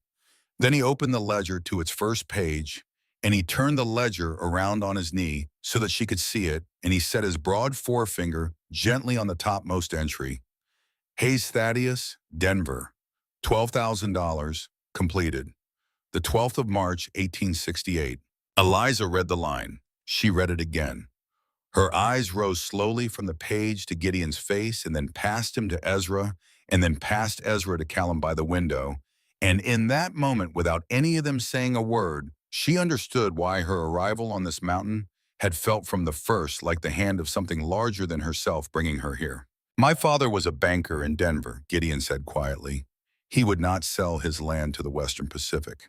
Then he opened the ledger to its first page, and he turned the ledger around on his knee so that she could see it, and he set his broad forefinger gently on the topmost entry. Hayes Thaddeus, Denver, $12,000, completed. The 12th of March, 1868. Eliza read the line. She read it again. Her eyes rose slowly from the page to Gideon's face and then past him to Ezra and then past Ezra to Callum by the window. And in that moment, without any of them saying a word, she understood why her arrival on this mountain had felt from the first like the hand of something larger than herself bringing her here. My father was a banker in Denver, Gideon said quietly. He would not sell his land to the Western Pacific.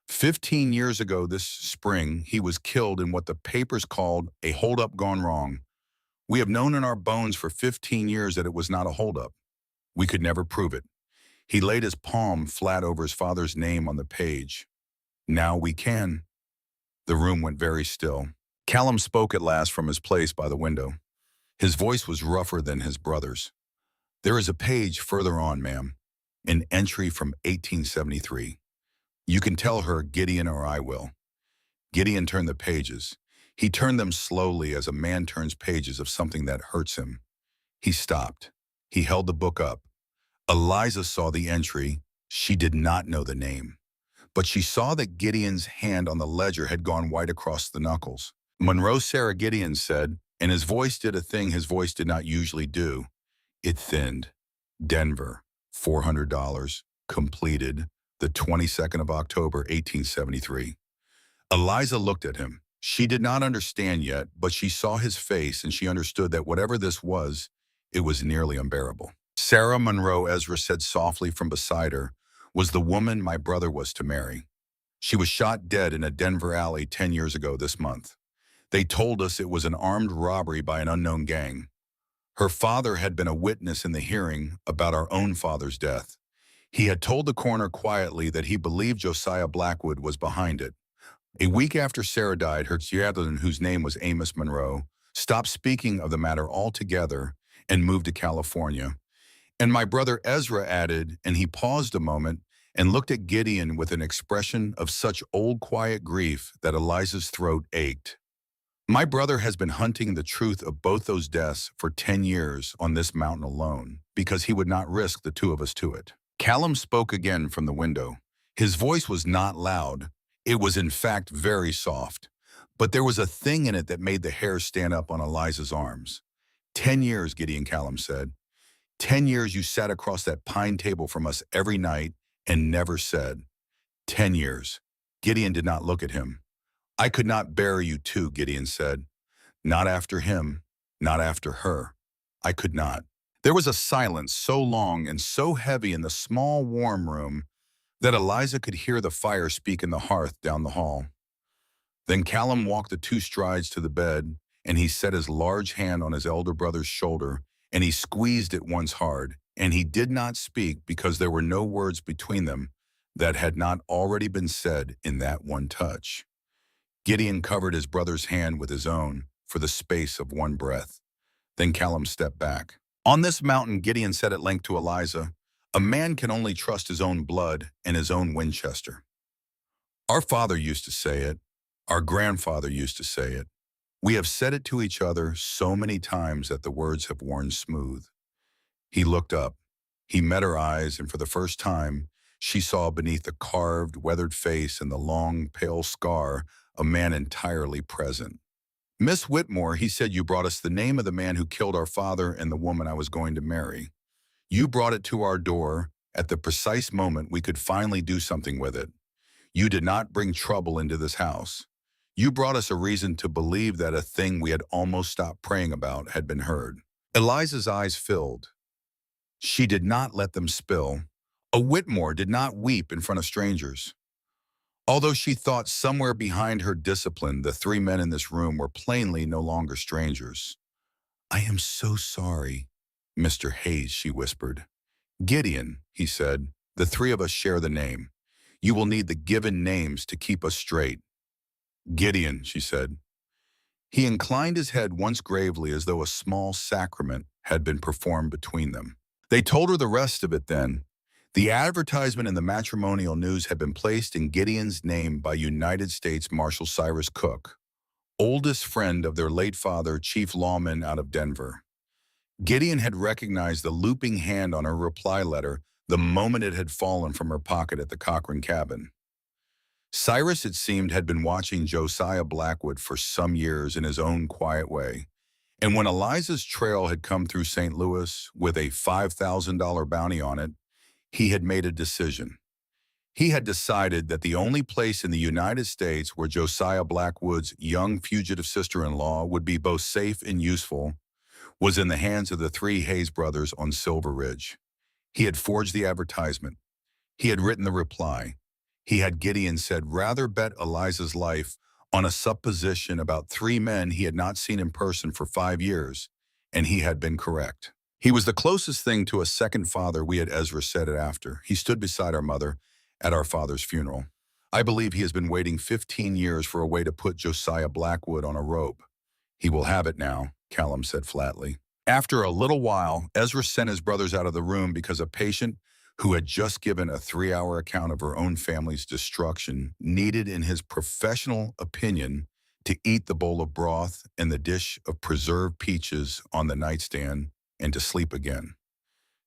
15 years ago this spring, he was killed in what the papers called a holdup gone wrong. We have known in our bones for 15 years that it was not a holdup. We could never prove it. He laid his palm flat over his father's name on the page. Now we can. The room went very still. Callum spoke at last from his place by the window. His voice was rougher than his brother's. There is a page further on, ma'am. An entry from 1873. You can tell her, Gideon, or I will. Gideon turned the pages. He turned them slowly as a man turns pages of something that hurts him. He stopped. He held the book up. Eliza saw the entry. She did not know the name. But she saw that Gideon's hand on the ledger had gone white across the knuckles. Monroe Sarah, Gideon said, and his voice did a thing his voice did not usually do. It thinned. Denver, $400, completed. The 22nd of October, 1873. Eliza looked at him. She did not understand yet, but she saw his face and she understood that whatever this was, it was nearly unbearable. Sarah Monroe, Ezra said softly from beside her, was the woman my brother was to marry. She was shot dead in a Denver alley 10 years ago this month. They told us it was an armed robbery by an unknown gang. Her father had been a witness in the hearing about our own father's death. He had told the coroner quietly that he believed Josiah Blackwood was behind it. A week after Sarah died, her chaplain, whose name was Amos Monroe, stopped speaking of the matter altogether and moved to California. And my brother Ezra added, and he paused a moment and looked at Gideon with an expression of such old quiet grief that Eliza's throat ached. My brother has been hunting the truth of both those deaths for 10 years on this mountain alone because he would not risk the two of us to it. Callum spoke again from the window. His voice was not loud. It was in fact very soft. But there was a thing in it that made the hair stand up on Eliza's arms. 10 years, Gideon, Callum said. 10 years you sat across that pine table from us every night and never said. 10 years. Gideon did not look at him. I could not bury you too, Gideon said. Not after him. Not after her. I could not. There was a silence so long and so heavy in the small, warm room that Eliza could hear the fire speak in the hearth down the hall. Then Callum walked the 2 strides to the bed, and he set his large hand on his elder brother's shoulder, and he squeezed it once hard. and he did not speak because there were no words between them that had not already been said in that one touch. Gideon covered his brother's hand with his own for the space of one breath. Then Callum stepped back. On this mountain, Gideon said at length to Eliza, a man can only trust his own blood and his own Winchester. Our father used to say it. Our grandfather used to say it. We have said it to each other so many times that the words have worn smooth. He looked up. He met her eyes, and for the first time, she saw beneath the carved, weathered face and the long, pale scar a man entirely present. Miss Whitmore, he said, you brought us the name of the man who killed our father and the woman I was going to marry. You brought it to our door at the precise moment we could finally do something with it. You did not bring trouble into this house. You brought us a reason to believe that a thing we had almost stopped praying about had been heard. Eliza's eyes filled. She did not let them spill. A Whitmore did not weep in front of strangers. Although she thought somewhere behind her discipline, the three men in this room were plainly no longer strangers. I am so sorry, Mr. Hayes, she whispered. Gideon, he said, the three of us share the name. You will need the given names to keep us straight. Gideon, she said. He inclined his head once gravely as though a small sacrament had been performed between them. They told her the rest of it then. The advertisement in the matrimonial news had been placed in Gideon's name by United States Marshal Cyrus Cook, oldest friend of their late father, chief lawman out of Denver. Gideon had recognized the looping hand on her reply letter the moment it had fallen from her pocket at the Cochran cabin. Cyrus, it seemed, had been watching Josiah Blackwood for some years in his own quiet way, and when Eliza's trail had come through St. Louis with a $5,000 bounty on it, he had made a decision. He had decided that the only place in the United States where Josiah Blackwood's young fugitive sister-in-law would be both safe and useful was in the hands of the three Hayes brothers on Silver Ridge. He had forged the advertisement. He had written the reply. He had, Gideon said, rather bet Eliza's life on a supposition about three men he had not seen in person for 5 years, and he had been correct. He was the closest thing to a second father, we had Ezra said it after. He stood beside our mother at our father's funeral. I believe he has been waiting 15 years for a way to put Josiah Blackwood on a rope. He will have it now, Callum said flatly. After a little while, Ezra sent his brothers out of the room because a patient who had just given a 3-hour account of her own family's destruction needed, in his professional opinion, to eat the bowl of broth and the dish of preserved peaches on the nightstand and to sleep again.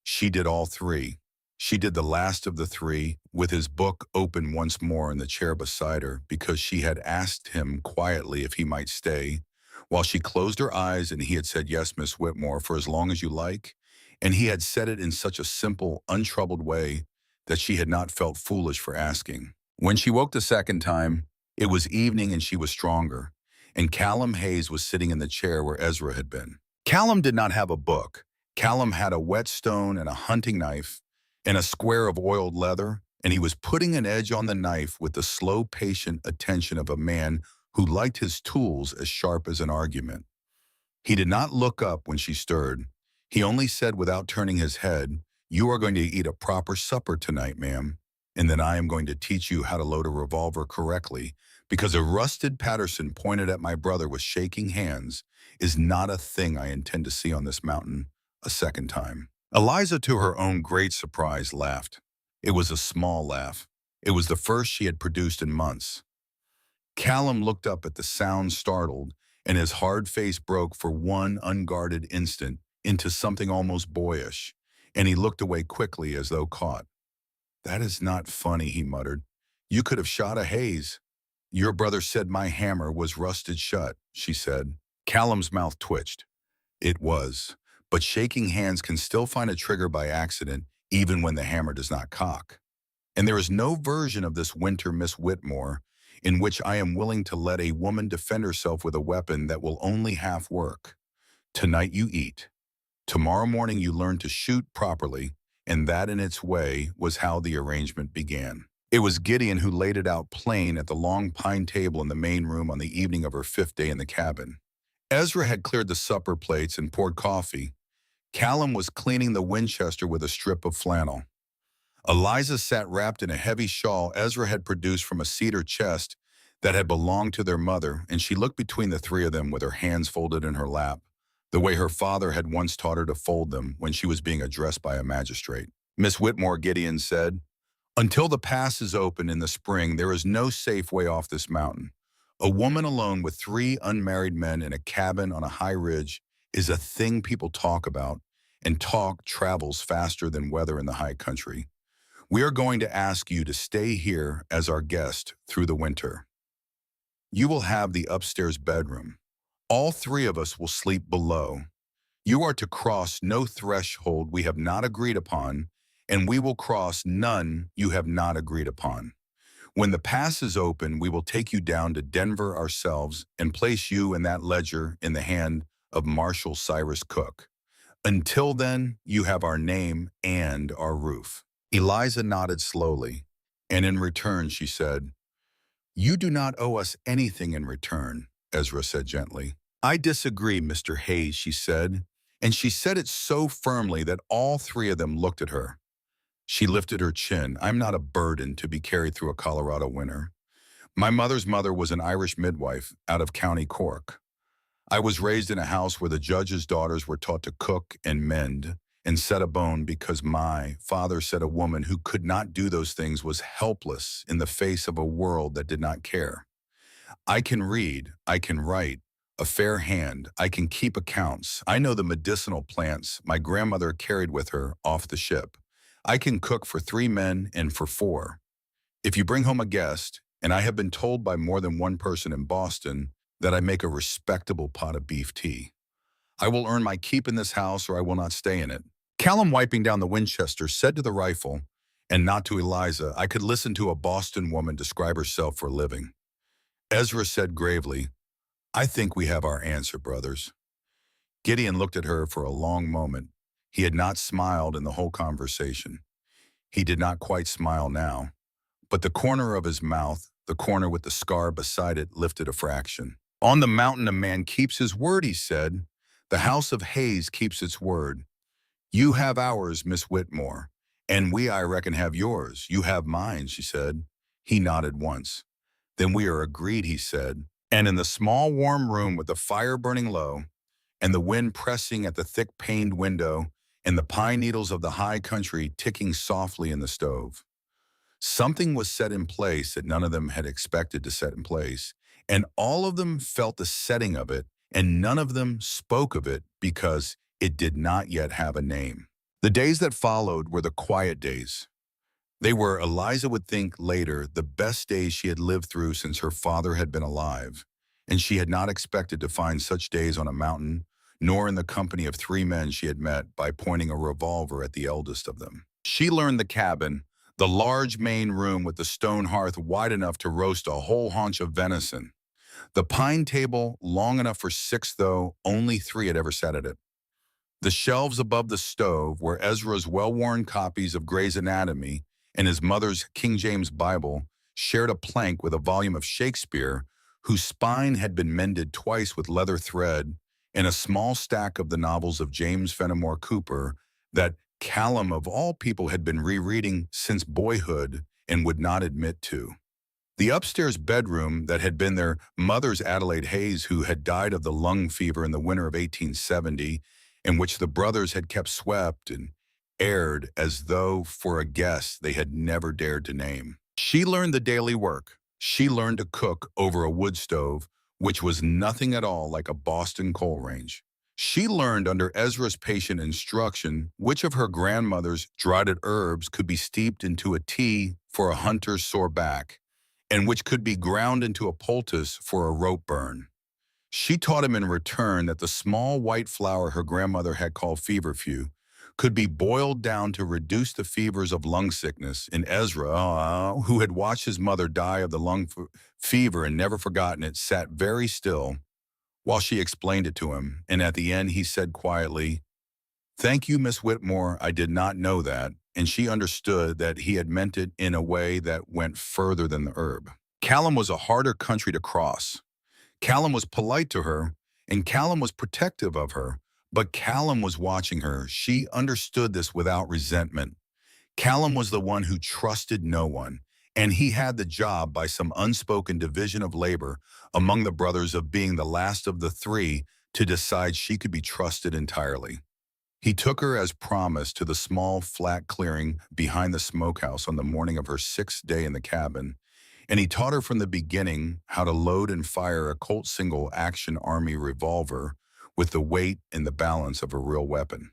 She did all three. She did the last of the three, with his book open once more in the chair beside her, because she had asked him quietly if he might stay, while she closed her eyes and he had said, yes, Miss Whitmore, for as long as you like, and he had said it in such a simple, untroubled way that she had not felt foolish for asking. When she woke the second time, it was evening and she was stronger, and Callum Hayes was sitting in the chair where Ezra had been. Callum did not have a book. Callum had a whetstone and a hunting knife and a square of oiled leather, and he was putting an edge on the knife with the slow, patient attention of a man who liked his tools as sharp as an argument. He did not look up when she stirred. He only said without turning his head, you are going to eat a proper supper tonight, ma'am, and then I am going to teach you how to load a revolver correctly, because a rusted Patterson pointed at my brother with shaking hands is not a thing I intend to see on this mountain a second time. Eliza, to her own great surprise, laughed. It was a small laugh. It was the first she had produced in months. Callum looked up at the sound, startled, and his hard face broke for one unguarded instant into something almost boyish, and he looked away quickly as though caught. That is not funny, he muttered. You could have shot a Hayes. Your brother said my hammer was rusted shut, she said. Callum's mouth twitched. It was, but shaking hands can still find a trigger by accident even when the hammer does not cock. And there is no version of this winter, Miss Whitmore, in which I am willing to let a woman defend herself with a weapon that will only half work. Tonight you eat. Tomorrow morning you learn to shoot properly, and that in its way was how the arrangement began. It was Gideon who laid it out plain at the long pine table in the main room on the evening of her 5th day in the cabin. Ezra had cleared the supper plates and poured coffee. Callum was cleaning the Winchester with a strip of flannel. Eliza sat wrapped in a heavy shawl Ezra had produced from a cedar chest that had belonged to their mother, and she looked between the three of them with her hands folded in her lap, the way her father had once taught her to fold them when she was being addressed by a magistrate. Miss Whitmore, Gideon said, until the pass is open in the spring, there is no safe way off this mountain. A woman alone with three unmarried men in a cabin on a high ridge is a thing people talk about, and talk travels faster than weather in the high country. We are going to ask you to stay here as our guest through the winter. You will have the upstairs bedroom. All three of us will sleep below. You are to cross no threshold we have not agreed upon, and we will cross none you have not agreed upon. When the pass is open, we will take you down to Denver ourselves and place you in that ledger in the hand of Marshal Cyrus Cook. Until then, you have our name and our roof. Eliza nodded slowly, and in return she said, you do not owe us anything in return, Ezra said gently. I disagree, Mr. Hayes, she said, and she said it so firmly that all three of them looked at her. She lifted her chin. I'm not a burden to be carried through a Colorado winter. My mother's mother was an Irish midwife out of County Cork. I was raised in a house where the judges' daughters were taught to cook and mend and set a bone because my father said a woman who could not do those things was helpless in the face of a world that did not care. I can read, I can write, a fair hand, I can keep accounts. I know the medicinal plants my grandmother carried with her off the ship. I can cook for 3 men and for 4. If you bring home a guest, and I have been told by more than one person in Boston that I make a respectable pot of beef tea. I will earn my keep in this house or I will not stay in it. Callum, wiping down the Winchester, said to the rifle, and not to Eliza, I could listen to a Boston woman describe herself for a living. Ezra said gravely, I think we have our answer, brothers. Gideon looked at her for a long moment. He had not smiled in the whole conversation. He did not quite smile now, but the corner of his mouth, the corner with the scar beside it, lifted a fraction. On the mountain a man keeps his word, he said. The house of Hayes keeps its word. You have ours, Miss Whitmore, and we, I reckon, have yours. You have mine, she said. He nodded once. Then we are agreed, he said. And in the small warm room with the fire burning low, and the wind pressing at the thick paned window, and the pine needles of the high country ticking softly in the stove, something was set in place that none of them had expected to set in place, and all of them felt the setting of it, and none of them spoke of it because it did not yet have a name. The days that followed were the quiet days. They were, Eliza would think later, the best days she had lived through since her father had been alive, and she had not expected to find such days on a mountain, nor in the company of 3 men she had met by pointing a revolver at the eldest of them. She learned the cabin, the large main room with the stone hearth wide enough to roast a whole haunch of venison. The pine table, long enough for 6, though only 3 had ever sat at it. The shelves above the stove, where Ezra's well-worn copies of Gray's Anatomy and his mother's King James Bible shared a plank with a volume of Shakespeare, whose spine had been mended twice with leather thread, and a small stack of the novels of James Fenimore Cooper that Callum, of all people, had been rereading since boyhood and would not admit to. The upstairs bedroom that had been their mother's, Adelaide Hayes, who had died of the lung fever in the winter of 1870, and which the brothers had kept swept and aired as though for a guest they had never dared to name. She learned the daily work. She learned to cook over a wood stove, which was nothing at all like a Boston coal range. She learned under Ezra's patient instruction which of her grandmother's dried herbs could be steeped into a tea for a hunter's sore back, and which could be ground into a poultice for a rope burn. She taught him in return that the small white flour her grandmother had called feverfew could be boiled down to reduce the fevers of lung sickness, and Ezra, who had watched his mother die of the lung fever and never forgotten it, sat very still while she explained it to him, and at the end he said quietly, "Thank you, Miss Whitmore, I did not know that," and she understood that he had meant it in a way that went further than the herb. Callum was a harder country to cross. Callum was polite to her, and Callum was protective of her, But Callum was watching her. She understood this without resentment. Callum was the one who trusted no one, and he had the job by some unspoken division of labor among the brothers of being the last of the three to decide she could be trusted entirely. He took her as promised to the small, flat clearing behind the smokehouse on the morning of her sixth day in the cabin, and he taught her from the beginning how to load and fire a Colt single-action Army revolver with the weight and the balance of a real weapon.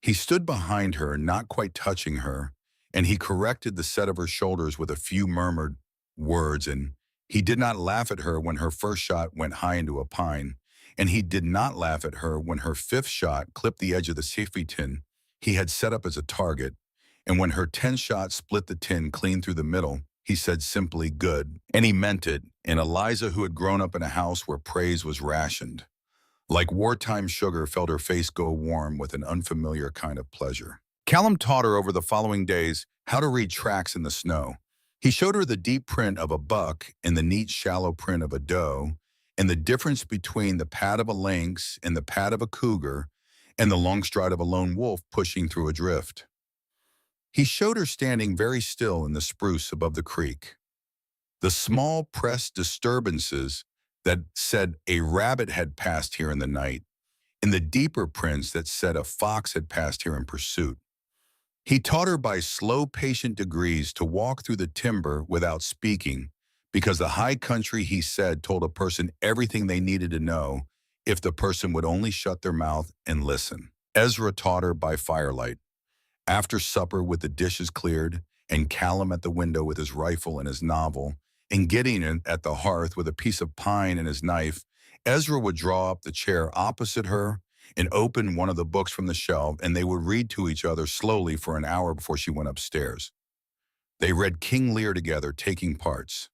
He stood behind her, not quite touching her, and he corrected the set of her shoulders with a few murmured words, and he did not laugh at her when her first shot went high into a pine, and he did not laugh at her when her fifth shot clipped the edge of the safety tin he had set up as a target, and when her 10th shot split the tin clean through the middle, he said simply, "Good," and he meant it, and Eliza, who had grown up in a house where praise was rationed, like wartime sugar, felt her face go warm with an unfamiliar kind of pleasure. Callum taught her over the following days how to read tracks in the snow. He showed her the deep print of a buck and the neat shallow print of a doe, and the difference between the pad of a lynx and the pad of a cougar, and the long stride of a lone wolf pushing through a drift. He showed her standing very still in the spruce above the creek. The small pressed disturbances that said a rabbit had passed here in the night, and the deeper prints that said a fox had passed here in pursuit. He taught her by slow, patient degrees to walk through the timber without speaking, because the high country, he said, told a person everything they needed to know if the person would only shut their mouth and listen. Ezra taught her by firelight. After supper, with the dishes cleared, and Callum at the window with his rifle and his novel, and Gideon at the hearth with a piece of pine and his knife, Ezra would draw up the chair opposite her and open one of the books from the shelf, and they would read to each other slowly for an hour before she went upstairs. They read King Lear together, taking parts.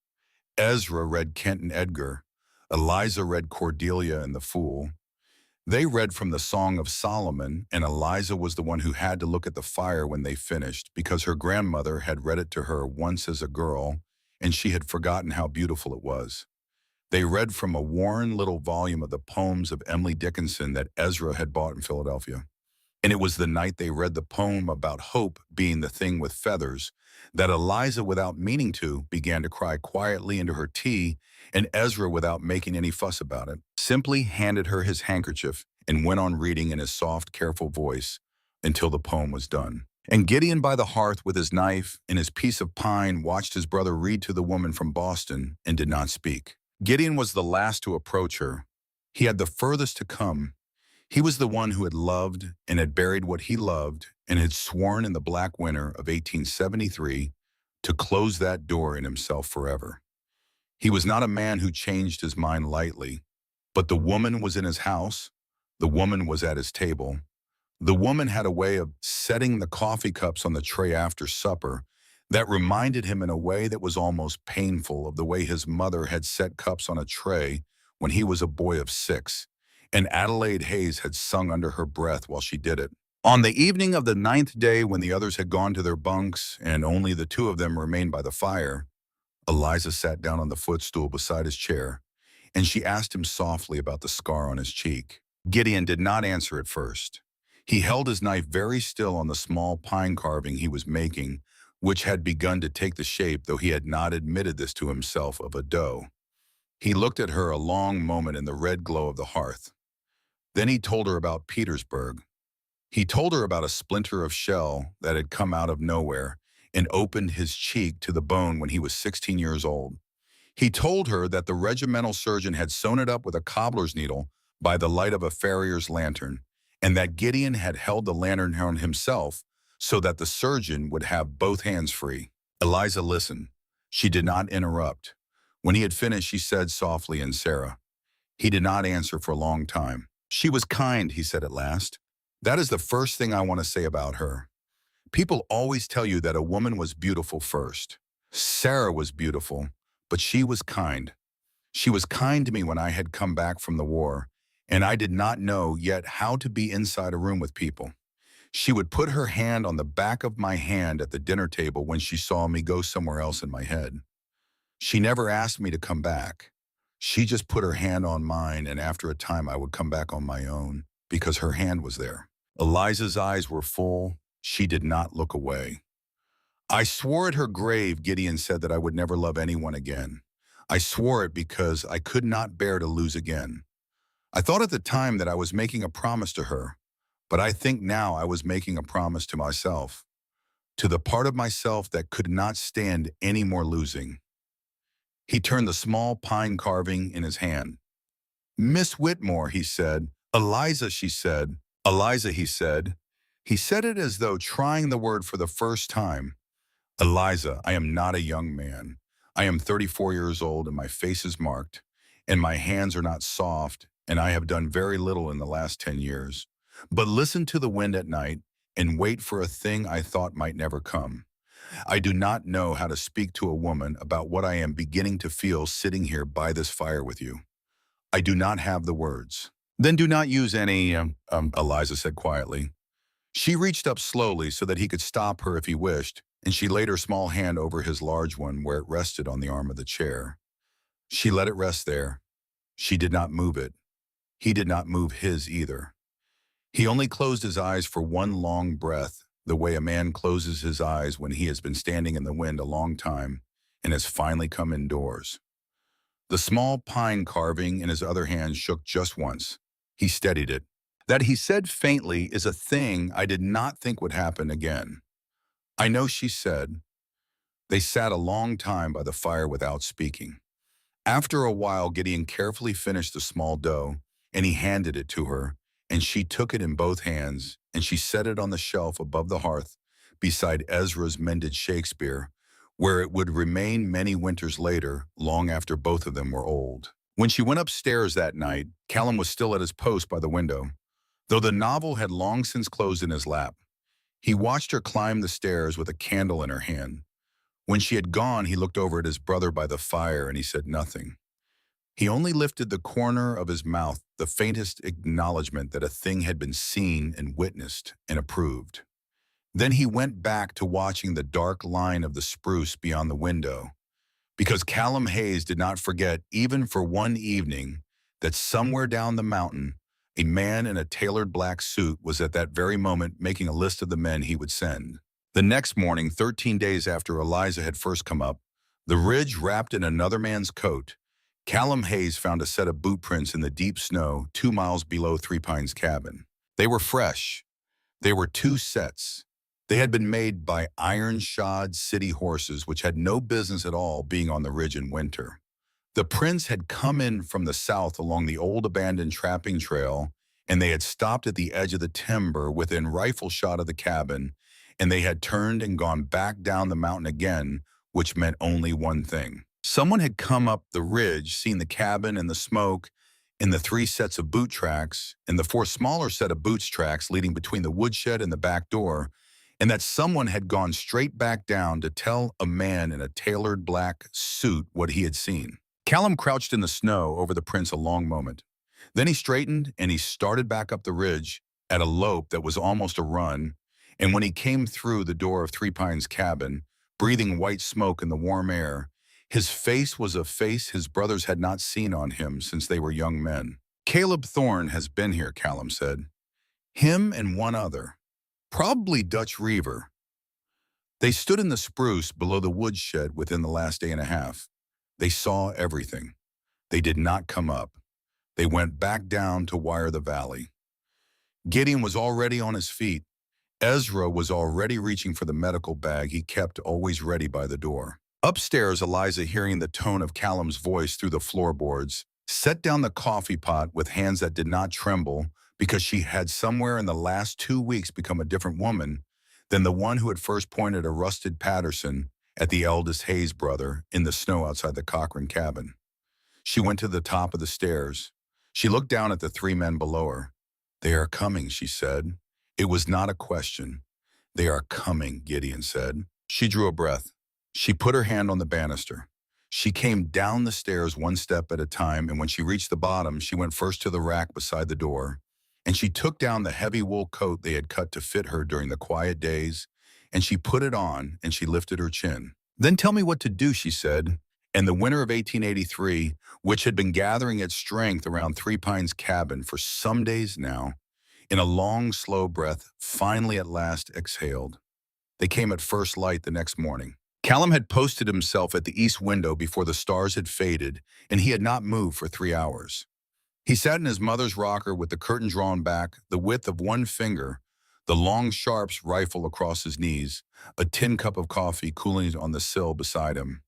Ezra read Kent and Edgar. Eliza read Cordelia and the Fool. They read from the Song of Solomon, and Eliza was the one who had to look at the fire when they finished, because her grandmother had read it to her once as a girl, and she had forgotten how beautiful it was. They read from a worn little volume of the poems of Emily Dickinson that Ezra had bought in Philadelphia. And it was the night they read the poem about hope being the thing with feathers that Eliza, without meaning to, began to cry quietly into her tea, and Ezra, without making any fuss about it, simply handed her his handkerchief and went on reading in his soft, careful voice until the poem was done. And Gideon, by the hearth with his knife and his piece of pine, watched his brother read to the woman from Boston and did not speak. Gideon was the last to approach her. He had the furthest to come. He was the one who had loved and had buried what he loved and had sworn in the black winter of 1873 to close that door in himself forever. He was not a man who changed his mind lightly, but the woman was in his house, the woman was at his table. The woman had a way of setting the coffee cups on the tray after supper that reminded him in a way that was almost painful of the way his mother had set cups on a tray when he was a boy of 6, and Adelaide Hayes had sung under her breath while she did it. On the evening of the 9th day, when the others had gone to their bunks and only the two of them remained by the fire, Eliza sat down on the footstool beside his chair, and she asked him softly about the scar on his cheek. Gideon did not answer at first. He held his knife very still on the small pine carving he was making, which had begun to take the shape, though he had not admitted this to himself, of a doe. He looked at her a long moment in the red glow of the hearth. Then he told her about Petersburg. He told her about a splinter of shell that had come out of nowhere and opened his cheek to the bone when he was 16 years old. He told her that the regimental surgeon had sewn it up with a cobbler's needle by the light of a farrier's lantern, and that Gideon had held the lantern on himself so that the surgeon would have both hands free. Eliza listened. She did not interrupt. When he had finished, she said softly, "And Sarah?" He did not answer for a long time. "She was kind," he said at last. "That is the first thing I want to say about her. People always tell you that a woman was beautiful first. Sarah was beautiful, but she was kind. She was kind to me when I had come back from the war, and I did not know yet how to be inside a room with people. She would put her hand on the back of my hand at the dinner table when she saw me go somewhere else in my head. She never asked me to come back. She just put her hand on mine, and after a time I would come back on my own. because her hand was there. Eliza's eyes were full. She did not look away. I swore at her grave, Gideon said, that I would never love anyone again. I swore it because I could not bear to lose again. I thought at the time that I was making a promise to her, but I think now I was making a promise to myself, to the part of myself that could not stand any more losing. He turned the small pine carving in his hand. Miss Whitmore, he said. Eliza, she said. Eliza, he said. He said it as though trying the word for the first time. Eliza, I am not a young man. I am 34 years old and my face is marked, and my hands are not soft, and I have done very little in the last 10 years. But listen to the wind at night and wait for a thing I thought might never come. I do not know how to speak to a woman about what I am beginning to feel sitting here by this fire with you. I do not have the words. Then do not use any, Eliza said quietly. She reached up slowly so that he could stop her if he wished, and she laid her small hand over his large one where it rested on the arm of the chair. She let it rest there. She did not move it. He did not move his either. He only closed his eyes for one long breath, the way a man closes his eyes when he has been standing in the wind a long time and has finally come indoors. The small pine carving in his other hand shook just once. He steadied it. That, he said faintly, is a thing I did not think would happen again. I know, she said. They sat a long time by the fire without speaking. After a while, Gideon carefully finished the small dough, and he handed it to her, and she took it in both hands, and she set it on the shelf above the hearth beside Ezra's mended Shakespeare, where it would remain many winters later, long after both of them were old. When she went upstairs that night, Callum was still at his post by the window, though the novel had long since closed in his lap. He watched her climb the stairs with a candle in her hand. When she had gone, he looked over at his brother by the fire and he said nothing. He only lifted the corner of his mouth, the faintest acknowledgement that a thing had been seen and witnessed and approved. Then he went back to watching the dark line of the spruce beyond the window, because Callum Hayes did not forget, even for one evening, that somewhere down the mountain, a man in a tailored black suit was at that very moment making a list of the men he would send. The next morning, 13 days after Eliza had first come up, the ridge wrapped in another man's coat, Callum Hayes found a set of boot prints in the deep snow 2 miles below Three Pines cabin. They were fresh. They were 2 sets. They had been made by iron-shod city horses which had no business at all being on the ridge in winter. The prints had come in from the south along the old abandoned trapping trail, and they had stopped at the edge of the timber within rifle shot of the cabin, and they had turned and gone back down the mountain again, which meant only one thing. Someone had come up the ridge, seen the cabin and the smoke, and the 3 sets of boot tracks, and the 4 smaller set of boots tracks leading between the woodshed and the back door, and that someone had gone straight back down to tell a man in a tailored black suit what he had seen. Callum crouched in the snow over the prints a long moment. Then he straightened and he started back up the ridge at a lope that was almost a run, and when he came through the door of Three Pines cabin, breathing white smoke in the warm air, his face was a face his brothers had not seen on him since they were young men. Caleb Thorne has been here, Callum said. Him and one other. Probably Dutch Reaver. They stood in the spruce below the woodshed within the last day and a half. They saw everything. They did not come up. They went back down to Wire the Valley. Gideon was already on his feet. Ezra was already reaching for the medical bag he kept always ready by the door. Upstairs, Eliza, hearing the tone of Callum's voice through the floorboards, set down the coffee pot with hands that did not tremble because she had somewhere in the last 2 weeks become a different woman than the one who had first pointed a rusted Patterson at the eldest Hayes brother in the snow outside the Cochran cabin. She went to the top of the stairs. She looked down at the 3 men below her. They are coming, she said. It was not a question. They are coming, Gideon said. She drew a breath. She put her hand on the banister. She came down the stairs 1 step at a time, and when she reached the bottom, she went first to the rack beside the door, and she took down the heavy wool coat they had cut to fit her during the quiet days, and she put it on, and she lifted her chin. Then tell me what to do, she said. And the winter of 1883, which had been gathering its strength around Three Pines cabin for some days now, In a long, slow breath, finally at last exhaled. They came at first light the next morning. Callum had posted himself at the east window before the stars had faded, and he had not moved for 3 hours. He sat in his mother's rocker with the curtain drawn back, the width of one finger, the long sharps rifle across his knees, a tin cup of coffee cooling on the sill beside him.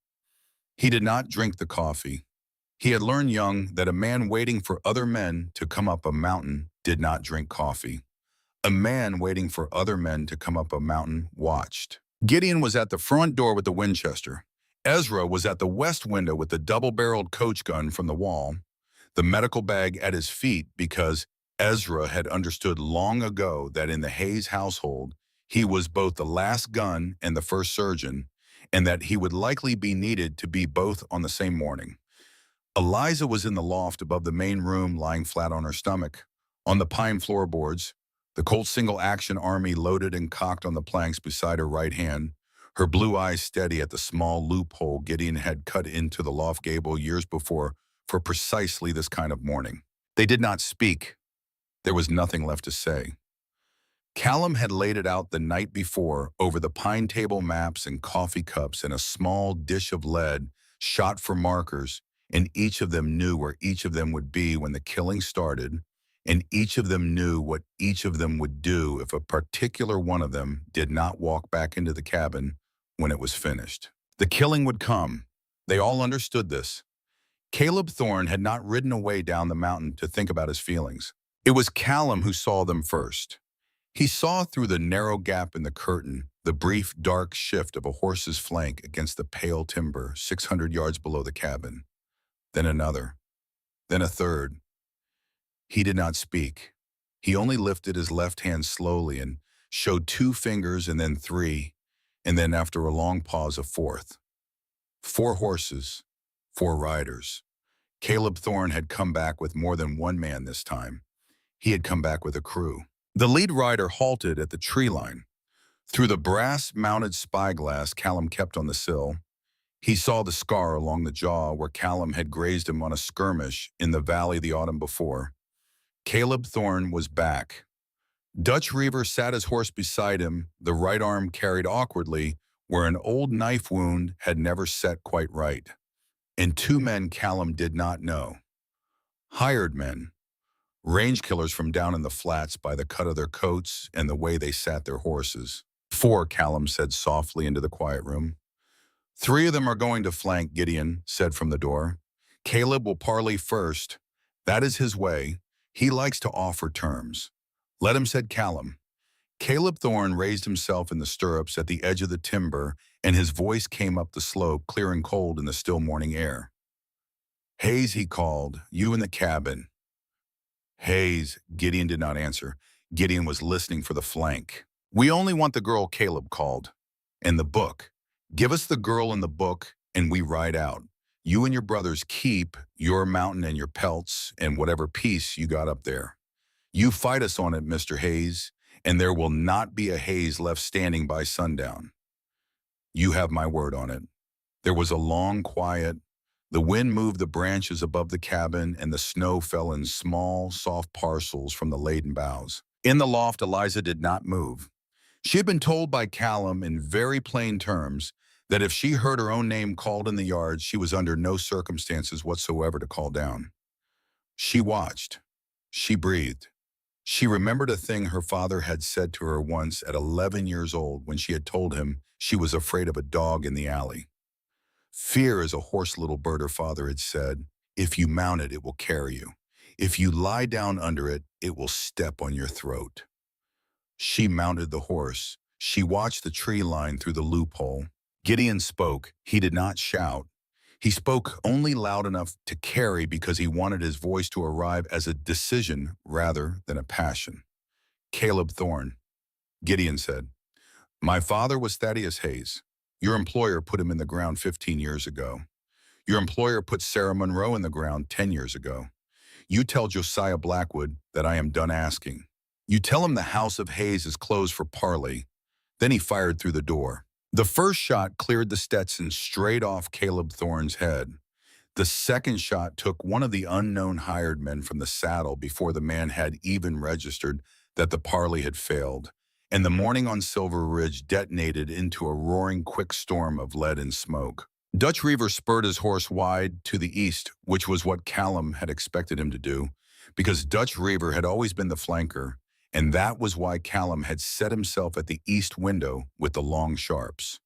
He did not drink the coffee. He had learned young that a man waiting for other men to come up a mountain did not drink coffee. A man waiting for other men to come up a mountain watched. Gideon was at the front door with the Winchester. Ezra was at the west window with the double-barreled coach gun from the wall, the medical bag at his feet because Ezra had understood long ago that in the Hayes household, he was both the last gun and the first surgeon, and that he would likely be needed to be both on the same morning. Eliza was in the loft above the main room lying flat on her stomach. On the pine floorboards, the Colt single-action army loaded and cocked on the planks beside her right hand, her blue eyes steady at the small loophole Gideon had cut into the loft gable years before for precisely this kind of morning. They did not speak. There was nothing left to say. Callum had laid it out the night before over the pine table maps and coffee cups and a small dish of lead shot for markers, and each of them knew where each of them would be when the killing started, and each of them knew what each of them would do if a particular one of them did not walk back into the cabin when it was finished. The killing would come. They all understood this. Caleb Thorne had not ridden away down the mountain to think about his feelings. It was Callum who saw them first. He saw through the narrow gap in the curtain the brief, dark shift of a horse's flank against the pale timber 600 yards below the cabin. Then another. Then a third. He did not speak. He only lifted his left hand slowly and showed 2 fingers and then 3, and then after a long pause a fourth. 4 horses, 4 riders. Caleb Thorne had come back with more than one man this time. He had come back with a crew. The lead rider halted at the tree line. Through the brass-mounted spyglass Callum kept on the sill, he saw the scar along the jaw where Callum had grazed him on a skirmish in the valley the autumn before. Caleb Thorne was back. Dutch Reaver sat his horse beside him, the right arm carried awkwardly where an old knife wound had never set quite right. And 2 men Callum did not know. Hired men. Range killers from down in the flats by the cut of their coats and the way they sat their horses. 4, Callum said softly into the quiet room. 3 of them are going to flank, Gideon said from the door. Caleb will parley first. That is his way. He likes to offer terms. Let him, said Callum. Caleb Thorne raised himself in the stirrups at the edge of the timber, and his voice came up the slope, clear and cold in the still morning air. Hayes, he called, you in the cabin. Hayes, Gideon did not answer. Gideon was listening for the flank. We only want the girl, Caleb called. And the book. Give us the girl and the book, and we ride out. You and your brothers keep your mountain and your pelts and whatever piece you got up there. You fight us on it, Mr. Hayes, and there will not be a Hayes left standing by sundown. You have my word on it. There was a long quiet. The wind moved the branches above the cabin, and the snow fell in small, soft parcels from the laden boughs. In the loft, Eliza did not move. She had been told by Callum in very plain terms that if she heard her own name called in the yard, she was under no circumstances whatsoever to call down. She watched. She breathed. She remembered a thing her father had said to her once at 11 years old when she had told him she was afraid of a dog in the alley. Fear is a hoarse little bird, her father had said. If you mount it, it will carry you. If you lie down under it, it will step on your throat. She mounted the horse. She watched the tree line through the loophole. Gideon spoke. He did not shout. He spoke only loud enough to carry because he wanted his voice to arrive as a decision rather than a passion. Caleb Thorne, Gideon said, my father was Thaddeus Hayes. Your employer put him in the ground 15 years ago. Your employer put Sarah Monroe in the ground 10 years ago. You tell Josiah Blackwood that I am done asking. You tell him the house of Hayes is closed for parley. Then he fired through the door. The first shot cleared the Stetson straight off Caleb Thorne's head. The second shot took one of the unknown hired men from the saddle before the man had even registered that the parley had failed, and the morning on Silver Ridge detonated into a roaring quick storm of lead and smoke. Dutch Reaver spurred his horse wide to the east, which was what Callum had expected him to do, because Dutch Reaver had always been the flanker, and that was why Callum had set himself at the east window with the long sharps.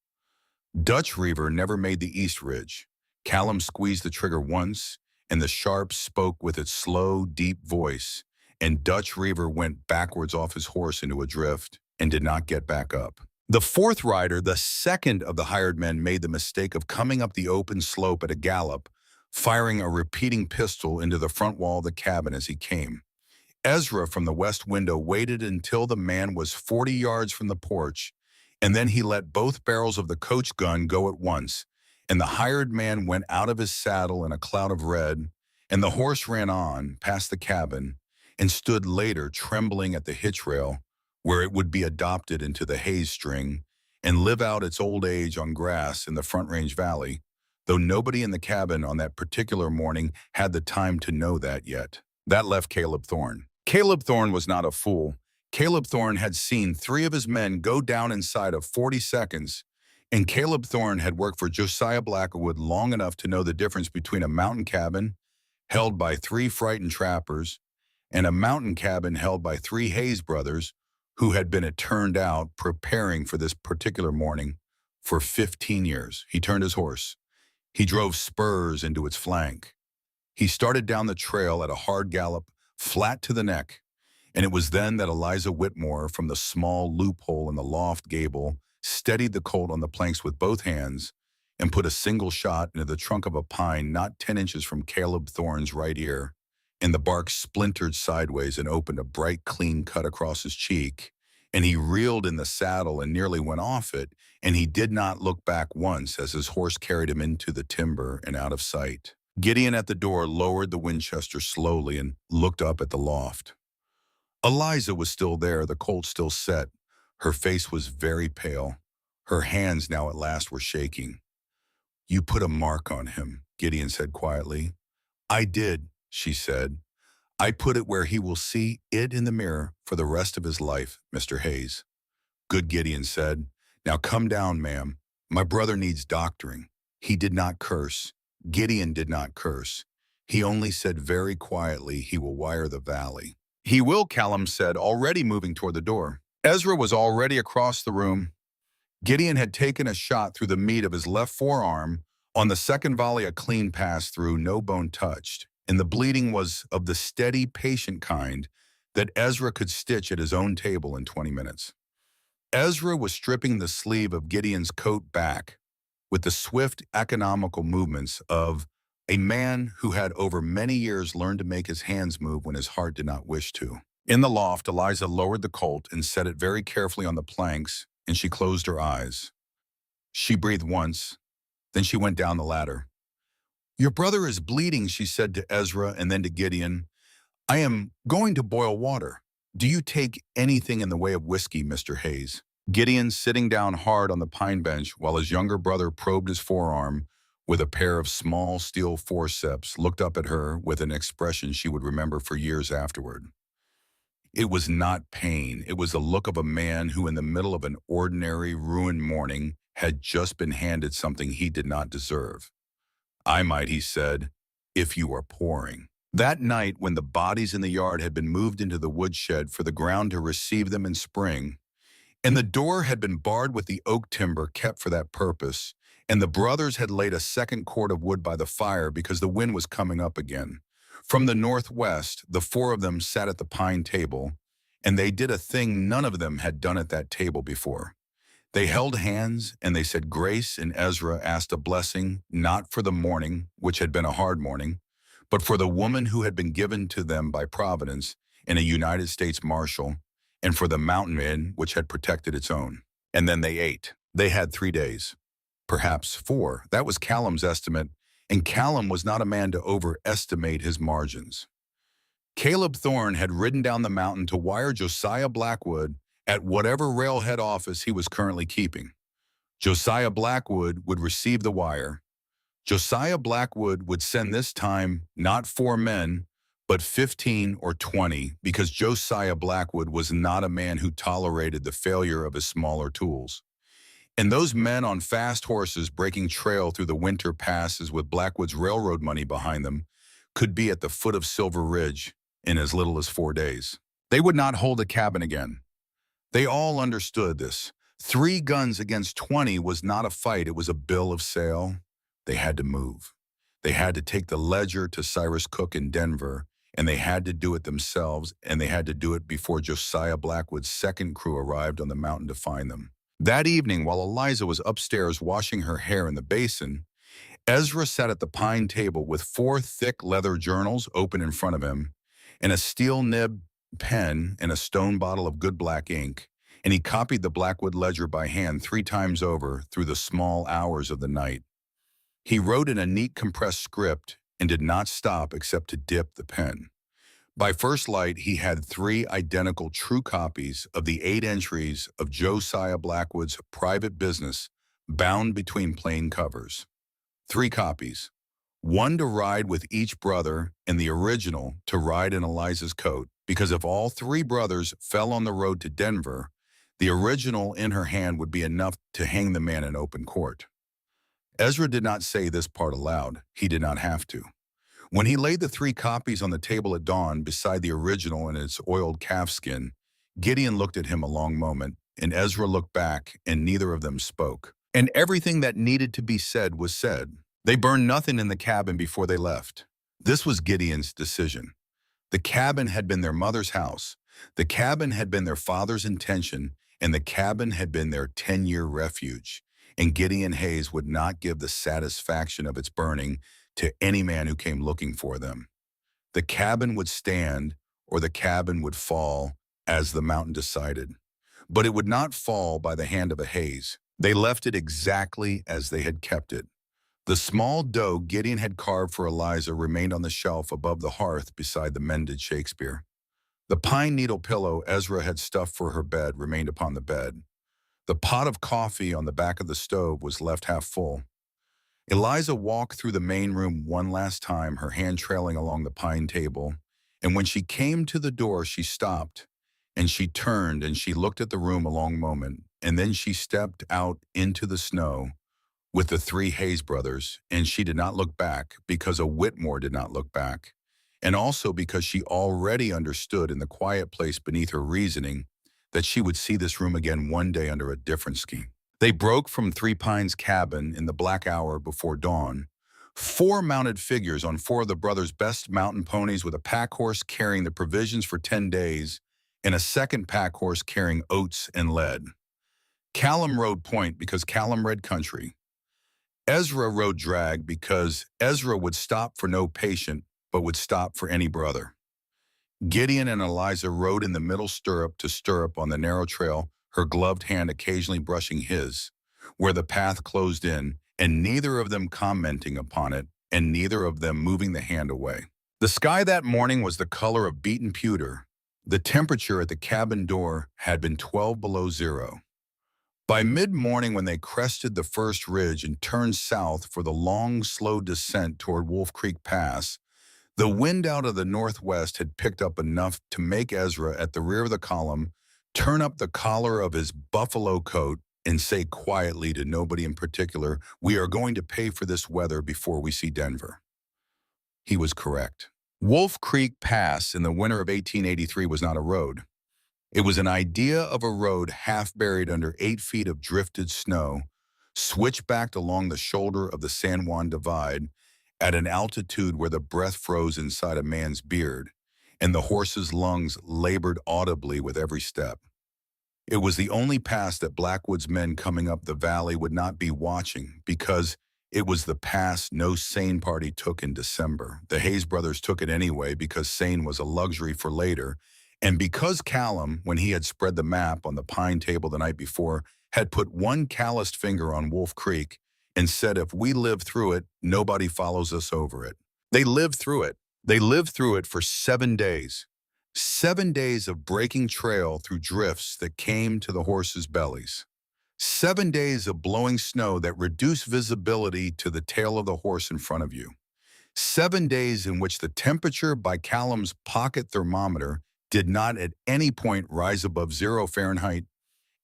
Dutch Reaver never made the east ridge. Callum squeezed the trigger once, and the sharp spoke with its slow, deep voice, and Dutch Reaver went backwards off his horse into a drift and did not get back up. The fourth rider, the second of the hired men, made the mistake of coming up the open slope at a gallop, firing a repeating pistol into the front wall of the cabin as he came. Ezra from the west window waited until the man was 40 yards from the porch, and then he let both barrels of the coach gun go at once, and the hired man went out of his saddle in a cloud of red, and the horse ran on past the cabin and stood later trembling at the hitch rail where it would be adopted into the haze string and live out its old age on grass in the Front Range Valley, though nobody in the cabin on that particular morning had the time to know that yet. That left Caleb Thorne. Caleb Thorne was not a fool. Caleb Thorne had seen 3 of his men go down inside of 40 seconds, and Caleb Thorne had worked for Josiah Blackwood long enough to know the difference between a mountain cabin held by 3 frightened trappers and a mountain cabin held by 3 Hayes brothers who had been, it turned out, preparing for this particular morning for 15 years. He turned his horse. He drove spurs into its flank. He started down the trail at a hard gallop, flat to the neck, and it was then that Eliza Whitmore, from the small loophole in the loft gable, steadied the colt on the planks with both hands and put a single shot into the trunk of a pine not 10 inches from Caleb Thorne's right ear, and the bark splintered sideways and opened a bright, clean cut across his cheek, and he reeled in the saddle and nearly went off it, and he did not look back once as his horse carried him into the timber and out of sight. Gideon at the door lowered the Winchester slowly and looked up at the loft. Eliza was still there, the colt still set. Her face was very pale. Her hands now at last were shaking. "You put a mark on him," Gideon said quietly. "I did," she said. "I put it where he will see it in the mirror for the rest of his life, Mr. Hayes." "Good," Gideon said. "Now come down, ma'am. My brother needs doctoring." He did not curse. Gideon did not curse. He only said very quietly he will wire the valley. "He will," Callum said, already moving toward the door. Ezra was already across the room. Gideon had taken a shot through the meat of his left forearm. On the second volley, a clean pass through, no bone touched, and the bleeding was of the steady, patient kind that Ezra could stitch at his own table in 20 minutes. Ezra was stripping the sleeve of Gideon's coat back with the swift, economical movements of a man who had over many years learned to make his hands move when his heart did not wish to. In the loft, Eliza lowered the colt and set it very carefully on the planks, and she closed her eyes. She breathed once, then she went down the ladder. "Your brother is bleeding," she said to Ezra and then to Gideon. "I am going to boil water. Do you take anything in the way of whiskey, Mr. Hayes?" Gideon, sitting down hard on the pine bench while his younger brother probed his forearm with a pair of small steel forceps, looked up at her with an expression she would remember for years afterward. It was not pain. It was the look of a man who, in the middle of an ordinary, ruined morning, had just been handed something he did not deserve. "I might," he said, "if you are pouring." That night, when the bodies in the yard had been moved into the woodshed for the ground to receive them in spring, and the door had been barred with the oak timber kept for that purpose, and the brothers had laid a second cord of wood by the fire because the wind was coming up again. From the northwest, the 4 of them sat at the pine table, and they did a thing none of them had done at that table before. They held hands, and they said grace, and Ezra asked a blessing, not for the morning, which had been a hard morning, but for the woman who had been given to them by Providence and a United States Marshal, and for the mountain inn which had protected its own. And then they ate. They had 3 days. Perhaps 4. That was Callum's estimate, and Callum was not a man to overestimate his margins. Caleb Thorne had ridden down the mountain to wire Josiah Blackwood at whatever railhead office he was currently keeping. Josiah Blackwood would receive the wire. Josiah Blackwood would send this time not 4 men, but 15 or 20 because Josiah Blackwood was not a man who tolerated the failure of his smaller tools. And those men on fast horses breaking trail through the winter passes with Blackwood's railroad money behind them could be at the foot of Silver Ridge in as little as 4 days. They would not hold a cabin again. They all understood this. 3 guns against 20 was not a fight, it was a bill of sale. They had to move. They had to take the ledger to Cyrus Cook in Denver, and they had to do it themselves, and they had to do it before Josiah Blackwood's second crew arrived on the mountain to find them. That evening, while Eliza was upstairs washing her hair in the basin, Ezra sat at the pine table with 4 thick leather journals open in front of him, and a steel nib pen and a stone bottle of good black ink, and he copied the Blackwood ledger by hand 3 times over through the small hours of the night. He wrote in a neat compressed script and did not stop except to dip the pen. By first light, he had 3 identical true copies of the 8 entries of Josiah Blackwood's private business bound between plain covers. 3 copies. One to ride with each brother and the original to ride in Eliza's coat, because if all 3 brothers fell on the road to Denver, the original in her hand would be enough to hang the man in open court. Ezra did not say this part aloud. He did not have to. When he laid the 3 copies on the table at dawn beside the original in its oiled calfskin, Gideon looked at him a long moment, and Ezra looked back, and neither of them spoke. And everything that needed to be said was said. They burned nothing in the cabin before they left. This was Gideon's decision. The cabin had been their mother's house. The cabin had been their father's intention, and the cabin had been their 10-year refuge. And Gideon Hayes would not give the satisfaction of its burning to any man who came looking for them. The cabin would stand, or the cabin would fall, as the mountain decided. But it would not fall by the hand of a Hayes. They left it exactly as they had kept it. The small dough Gideon had carved for Eliza remained on the shelf above the hearth beside the mended Shakespeare. The pine needle pillow Ezra had stuffed for her bed remained upon the bed. The pot of coffee on the back of the stove was left half full. Eliza walked through the main room one last time, her hand trailing along the pine table, and when she came to the door, she stopped, and she turned and she looked at the room a long moment, and then she stepped out into the snow with the 3 Hayes brothers, and she did not look back because a Whitmore did not look back, and also because she already understood in the quiet place beneath her reasoning that she would see this room again one day under a different scheme. They broke from 3 Pines cabin in the black hour before dawn. 4 mounted figures on 4 of the brothers' best mountain ponies with a pack horse carrying the provisions for 10 days and a second pack horse carrying oats and lead. Callum rode point because Callum read country. Ezra rode drag because Ezra would stop for no patient but would stop for any brother. Gideon and Eliza rode in the middle stirrup to stirrup on the narrow trail, her gloved hand occasionally brushing his, where the path closed in, and neither of them commenting upon it, and neither of them moving the hand away. The sky that morning was the color of beaten pewter. The temperature at the cabin door had been 12 below zero. By mid-morning, when they crested the first ridge and turned south for the long, slow descent toward Wolf Creek Pass, the wind out of the northwest had picked up enough to make Ezra, at the rear of the column, turn up the collar of his buffalo coat and say quietly to nobody in particular, "We are going to pay for this weather before we see Denver." He was correct. Wolf Creek Pass in the winter of 1883 was not a road. It was an idea of a road half buried under 8 feet of drifted snow, switchbacked along the shoulder of the San Juan Divide at an altitude where the breath froze inside a man's beard, and the horse's lungs labored audibly with every step. It was the only pass that Blackwood's men coming up the valley would not be watching, because it was the pass no sane party took in December. The Hayes brothers took it anyway because sane was a luxury for later, and because Callum, when he had spread the map on the pine table the night before, had put one calloused finger on Wolf Creek and said, "If we live through it, nobody follows us over it." They lived through it. They lived through it for 7 days. 7 days of breaking trail through drifts that came to the horses' bellies. 7 days of blowing snow that reduced visibility to the tail of the horse in front of you. 7 days in which the temperature by Callum's pocket thermometer did not at any point rise above 0 Fahrenheit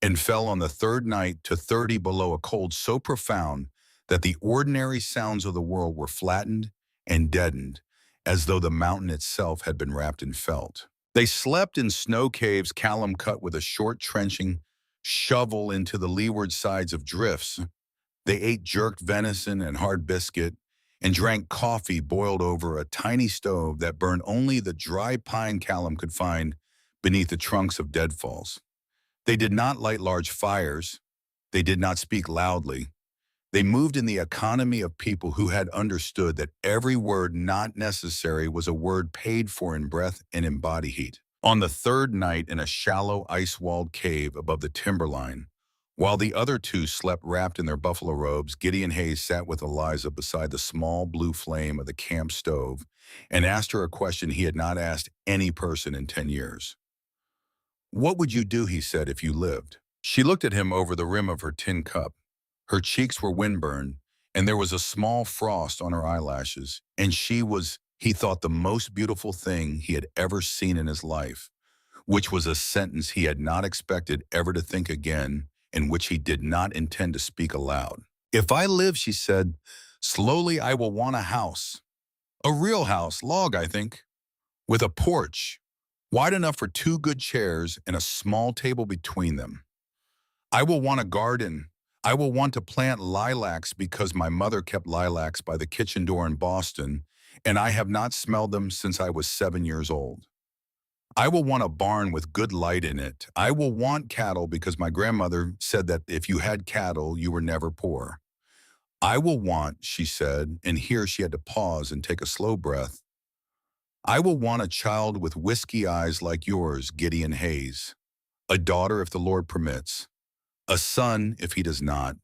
and fell on the third night to 30 below, a cold so profound that the ordinary sounds of the world were flattened and deadened, as though the mountain itself had been wrapped in felt. They slept in snow caves Callum cut with a short trenching shovel into the leeward sides of drifts. They ate jerked venison and hard biscuit and drank coffee boiled over a tiny stove that burned only the dry pine Callum could find beneath the trunks of deadfalls. They did not light large fires. They did not speak loudly. They moved in the economy of people who had understood that every word not necessary was a word paid for in breath and in body heat. On the third night, in a shallow, ice-walled cave above the timberline, while the other two slept wrapped in their buffalo robes, Gideon Hayes sat with Eliza beside the small blue flame of the camp stove and asked her a question he had not asked any person in 10 years. "What would you do," he said, "if you lived?" She looked at him over the rim of her tin cup. Her cheeks were windburned, and there was a small frost on her eyelashes, and she was, he thought, the most beautiful thing he had ever seen in his life, which was a sentence he had not expected ever to think again, and which he did not intend to speak aloud. "If I live," she said, "slowly I will want a house. A real house, log, I think, with a porch, wide enough for 2 good chairs and a small table between them. I will want a garden. I will want to plant lilacs because my mother kept lilacs by the kitchen door in Boston, and I have not smelled them since I was 7 years old. I will want a barn with good light in it. I will want cattle because my grandmother said that if you had cattle, you were never poor. I will want," she said, and here she had to pause and take a slow breath, "I will want a child with whiskey eyes like yours, Gideon Hayes. A daughter if the Lord permits. A son if he does not.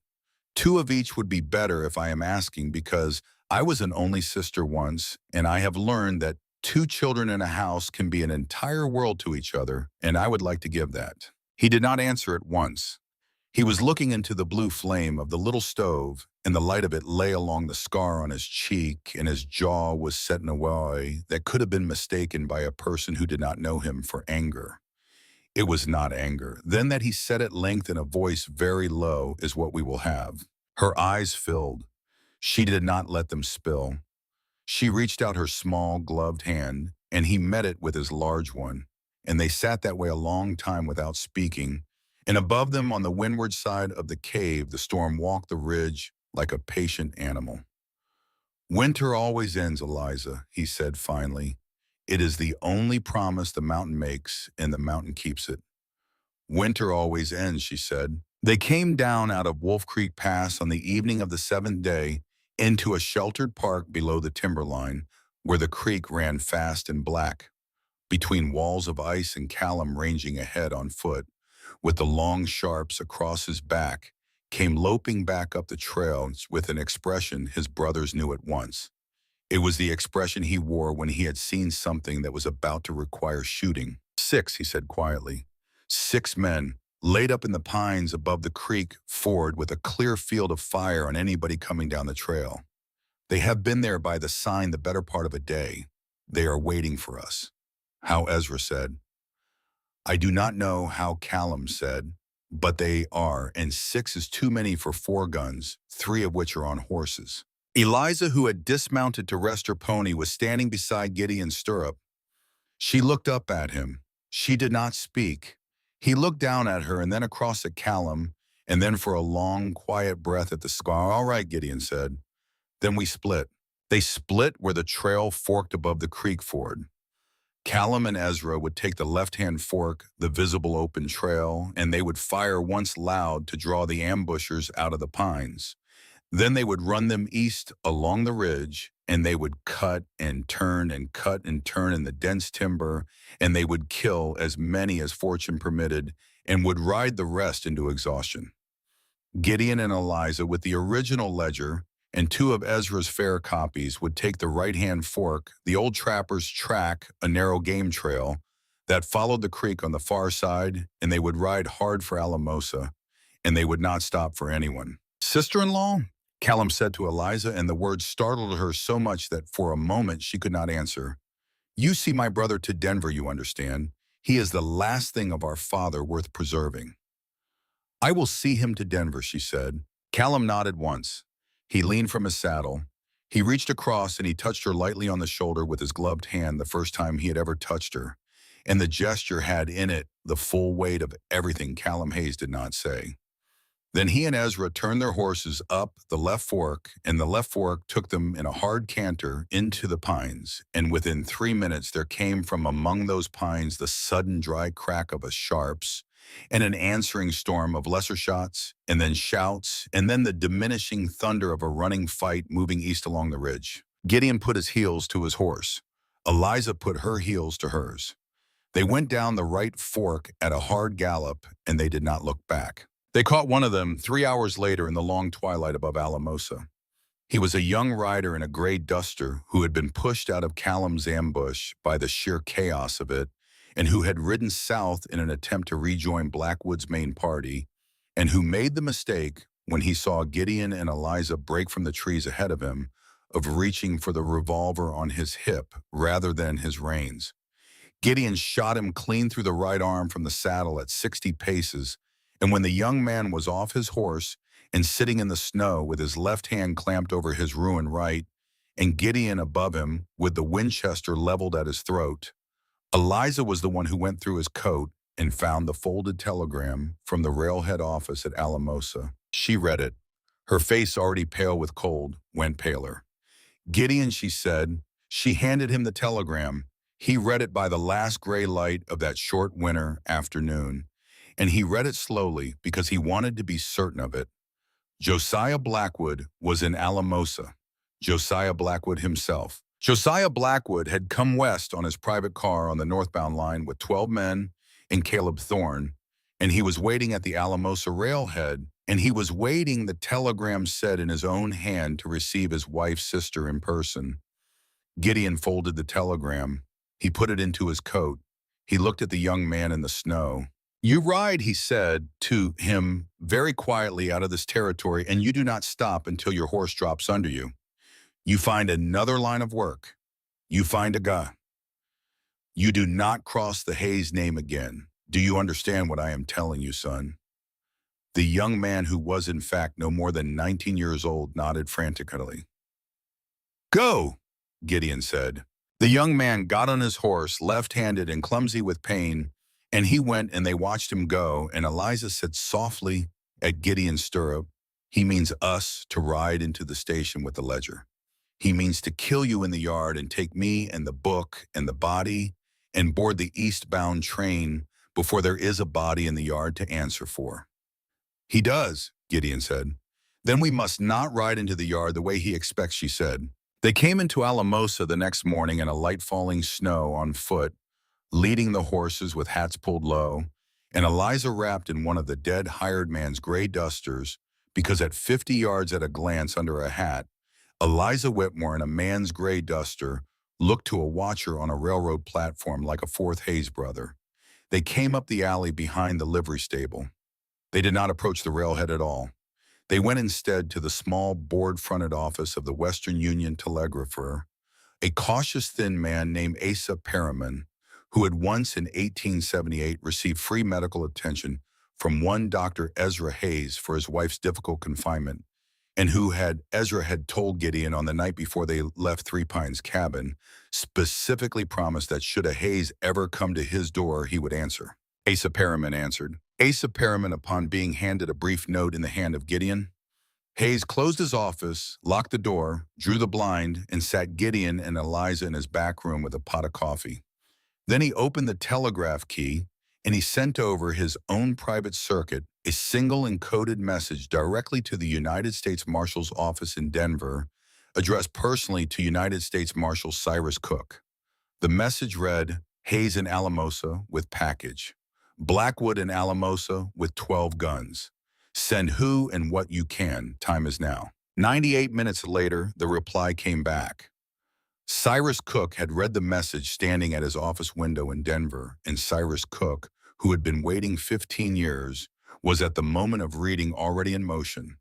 2 of each would be better if I am asking, because I was an only sister once, and I have learned that 2 children in a house can be an entire world to each other, and I would like to give that." He did not answer at once. He was looking into the blue flame of the little stove, and the light of it lay along the scar on his cheek, and his jaw was set in a way that could have been mistaken by a person who did not know him for anger. It was not anger. Then that he said at length in a voice very low, "Is what we will have." Her eyes filled. She did not let them spill. She reached out her small, gloved hand, and he met it with his large one, and they sat that way a long time without speaking, and above them on the windward side of the cave the storm walked the ridge like a patient animal. "Winter always ends, Eliza," he said finally. "It is the only promise the mountain makes, and the mountain keeps it." "Winter always ends," she said. They came down out of Wolf Creek Pass on the evening of the 7th day into a sheltered park below the timberline, where the creek ran fast and black, between walls of ice, and Callum ranging ahead on foot, with the long sharps across his back, came loping back up the trail with an expression his brothers knew at once. It was the expression he wore when he had seen something that was about to require shooting. "6," he said quietly. "6 men, laid up in the pines above the creek ford with a clear field of fire on anybody coming down the trail. They have been there by the sign the better part of a day. They are waiting for us." How Ezra said. "I do not know how Callum said, but they are, and 6 is too many for 4 guns, 3 of which are on horses." Eliza, who had dismounted to rest her pony, was standing beside Gideon's stirrup. She looked up at him. She did not speak. He looked down at her and then across at Callum, and then for a long, quiet breath at the scar. "All right," Gideon said. "Then we split." They split where the trail forked above the creek ford. Callum and Ezra would take the left-hand fork, the visible open trail, and they would fire once loud to draw the ambushers out of the pines. Then they would run them east along the ridge, and they would cut and turn and cut and turn in the dense timber, and they would kill as many as fortune permitted, and would ride the rest into exhaustion. Gideon and Eliza, with the original ledger and 2 of Ezra's fair copies, would take the right-hand fork, the old trapper's track, a narrow game trail, that followed the creek on the far side, and they would ride hard for Alamosa, and they would not stop for anyone. "Sister-in-law?" Callum said to Eliza, and the words startled her so much that for a moment she could not answer. You see my brother to Denver, you understand. He is the last thing of our father worth preserving. I will see him to Denver, she said. Callum nodded once. He leaned from his saddle. He reached across and he touched her lightly on the shoulder with his gloved hand the first time he had ever touched her. And the gesture had in it the full weight of everything Callum Hayes did not say. Then he and Ezra turned their horses up the left fork, and the left fork took them in a hard canter into the pines, and within 3 minutes there came from among those pines the sudden dry crack of a sharps, and an answering storm of lesser shots, and then shouts, and then the diminishing thunder of a running fight moving east along the ridge. Gideon put his heels to his horse. Eliza put her heels to hers. They went down the right fork at a hard gallop, and they did not look back. They caught one of them 3 hours later in the long twilight above Alamosa. He was a young rider in a gray duster who had been pushed out of Callum's ambush by the sheer chaos of it, and who had ridden south in an attempt to rejoin Blackwood's main party, and who made the mistake, when he saw Gideon and Eliza break from the trees ahead of him, of reaching for the revolver on his hip rather than his reins. Gideon shot him clean through the right arm from the saddle at 60 paces, and when the young man was off his horse and sitting in the snow with his left hand clamped over his ruined right, and Gideon above him with the Winchester leveled at his throat, Eliza was the one who went through his coat and found the folded telegram from the railhead office at Alamosa. She read it. Her face, already pale with cold, went paler. Gideon, she said. She handed him the telegram. He read it by the last gray light of that short winter afternoon, and he read it slowly because he wanted to be certain of it. Josiah Blackwood was in Alamosa. Josiah Blackwood himself. Josiah Blackwood had come west on his private car on the northbound line with 12 men and Caleb Thorne, and he was waiting at the Alamosa railhead, and he was waiting, the telegram said, in his own hand to receive his wife's sister in person. Gideon folded the telegram. He put it into his coat. He looked at the young man in the snow. You ride, he said to him very quietly, out of this territory, and you do not stop until your horse drops under you. You find another line of work. You find a guy. You do not cross the Hayes name again. Do you understand what I am telling you, son? The young man, who was in fact no more than 19 years old, nodded frantically. Go, Gideon said. The young man got on his horse, left-handed and clumsy with pain, and he went, and they watched him go, and Eliza said softly at Gideon's stirrup, he means us to ride into the station with the ledger. He means to kill you in the yard and take me and the book and the body and board the eastbound train before there is a body in the yard to answer for. He does, Gideon said. Then we must not ride into the yard the way he expects, she said. They came into Alamosa the next morning in a light falling snow on foot, leading the horses with hats pulled low, and Eliza wrapped in one of the dead hired man's gray dusters, because at 50 yards at a glance under a hat, Eliza Whitmore in a man's gray duster looked to a watcher on a railroad platform like a fourth Hayes brother. They came up the alley behind the livery stable. They did not approach the railhead at all. They went instead to the small board-fronted office of the Western Union telegrapher, a cautious thin man named Asa Perriman, who had once in 1878 received free medical attention from one Dr. Ezra Hayes for his wife's difficult confinement, and who Ezra had told Gideon on the night before they left Three Pines cabin, specifically promised that should a Hayes ever come to his door, he would answer. Asa Perriman answered. Asa Perriman, upon being handed a brief note in the hand of Gideon, Hayes closed his office, locked the door, drew the blind, and sat Gideon and Eliza in his back room with a pot of coffee. Then he opened the telegraph key, and he sent over his own private circuit a single encoded message directly to the United States Marshal's office in Denver, addressed personally to United States Marshal Cyrus Cook. The message read, Hayes in Alamosa with package. Blackwood in Alamosa with 12 guns. Send who and what you can. Time is now. 98 minutes later, the reply came back. Cyrus Cook had read the message standing at his office window in Denver, and Cyrus Cook, who had been waiting 15 years, was at the moment of reading already in motion.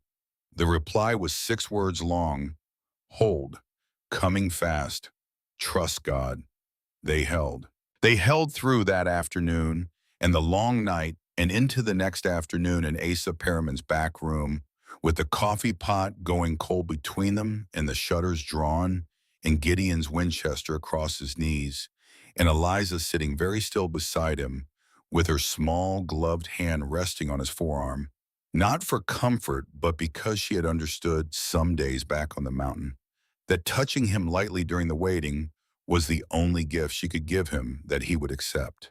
The reply was 6 words long. Hold. Coming fast. Trust God. They held. They held through that afternoon and the long night and into the next afternoon in Asa Perriman's back room, with the coffee pot going cold between them and the shutters drawn, and Gideon's Winchester across his knees, and Eliza sitting very still beside him, with her small gloved hand resting on his forearm, not for comfort, but because she had understood some days back on the mountain that touching him lightly during the waiting was the only gift she could give him that he would accept.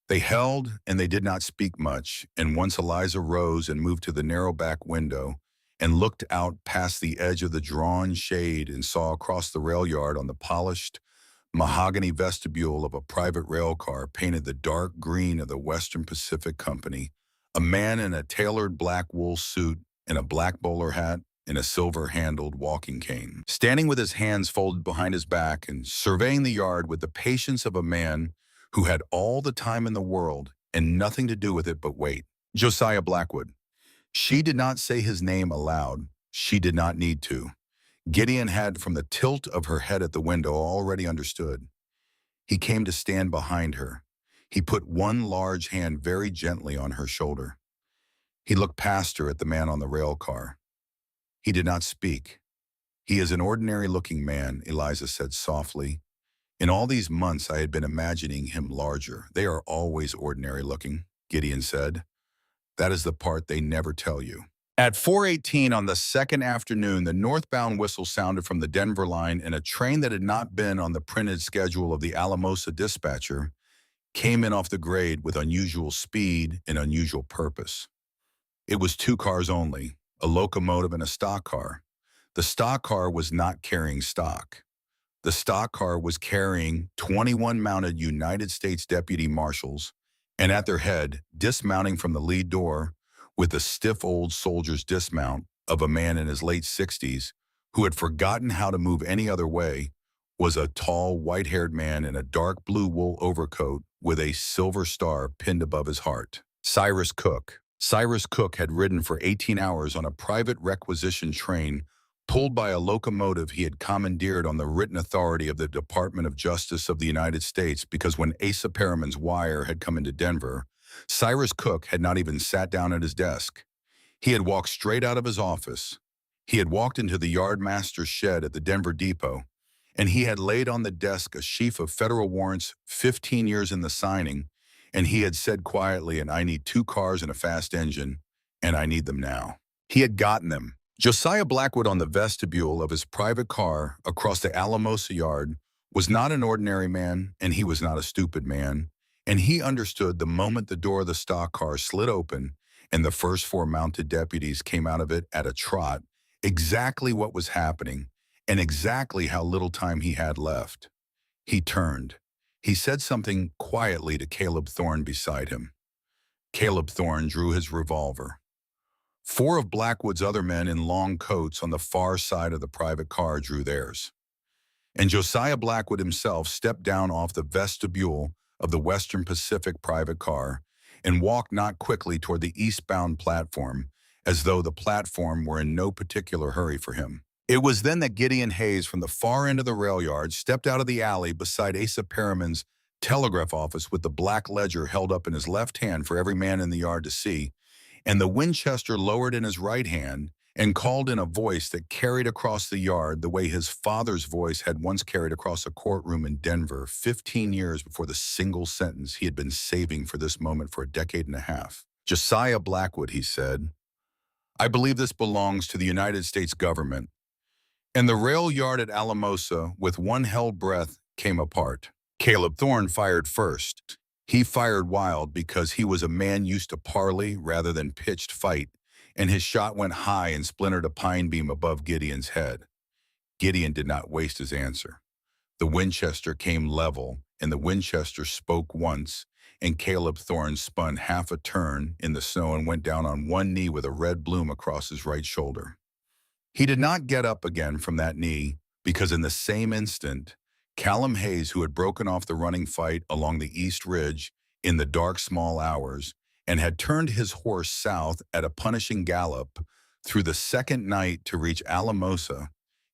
They held, and they did not speak much, and once Eliza rose and moved to the narrow back window and looked out past the edge of the drawn shade and saw across the rail yard on the polished mahogany vestibule of a private rail car painted the dark green of the Western Pacific Company, a man in a tailored black wool suit and a black bowler hat and a silver-handled walking cane, standing with his hands folded behind his back and surveying the yard with the patience of a man who had all the time in the world and nothing to do with it but wait. Josiah Blackwood. She did not say his name aloud. She did not need to. Gideon had, from the tilt of her head at the window, already understood. He came to stand behind her. He put one large hand very gently on her shoulder. He looked past her at the man on the rail car. He did not speak. He is an ordinary-looking man, Eliza said softly. In all these months I had been imagining him larger. They are always ordinary-looking, Gideon said. That is the part they never tell you. At 4:18 on the second afternoon, the northbound whistle sounded from the Denver line, and a train that had not been on the printed schedule of the Alamosa dispatcher came in off the grade with unusual speed and unusual purpose. It was 2 cars only, a locomotive and a stock car. The stock car was not carrying stock. The stock car was carrying 21 mounted United States deputy marshals, and at their head, dismounting from the lead door, with the stiff old soldier's dismount of a man in his late 60s who had forgotten how to move any other way, was a tall, white-haired man in a dark blue wool overcoat with a silver star pinned above his heart. Cyrus Cook. Cyrus Cook had ridden for 18 hours on a private requisition train pulled by a locomotive he had commandeered on the written authority of the Department of Justice of the United States, because when Asa Perriman's wire had come into Denver, Cyrus Cook had not even sat down at his desk. He had walked straight out of his office. He had walked into the yardmaster's shed at the Denver depot, and he had laid on the desk a sheaf of federal warrants, 15 years in the signing, and he had said quietly, "And I need 2 cars and a fast engine, and I need them now." He had gotten them. Josiah Blackwood, on the vestibule of his private car across the Alamosa yard, was not an ordinary man, and he was not a stupid man, and he understood the moment the door of the stock car slid open and the first 4 mounted deputies came out of it at a trot, exactly what was happening and exactly how little time he had left. He turned. He said something quietly to Caleb Thorne beside him. Caleb Thorne drew his revolver. 4 of Blackwood's other men in long coats on the far side of the private car drew theirs. And Josiah Blackwood himself stepped down off the vestibule of the Western Pacific private car and walked not quickly toward the eastbound platform, as though the platform were in no particular hurry for him. It was then that Gideon Hayes, from the far end of the rail yard, stepped out of the alley beside Asa Perriman's telegraph office with the black ledger held up in his left hand for every man in the yard to see, and the Winchester lowered in his right hand, and called in a voice that carried across the yard the way his father's voice had once carried across a courtroom in Denver 15 years before the single sentence he had been saving for this moment for a decade and a half. "Josiah Blackwood," he said, "I believe this belongs to the United States government." And the rail yard at Alamosa, with one held breath, came apart. Caleb Thorne fired first. He fired wild because he was a man used to parley rather than pitched fight, and his shot went high and splintered a pine beam above Gideon's head. Gideon did not waste his answer. The Winchester came level, and the Winchester spoke once, and Caleb Thorne spun half a turn in the snow and went down on one knee with a red bloom across his right shoulder. He did not get up again from that knee, because in the same instant, Callum Hayes, who had broken off the running fight along the East Ridge in the dark small hours and had turned his horse south at a punishing gallop through the second night to reach Alamosa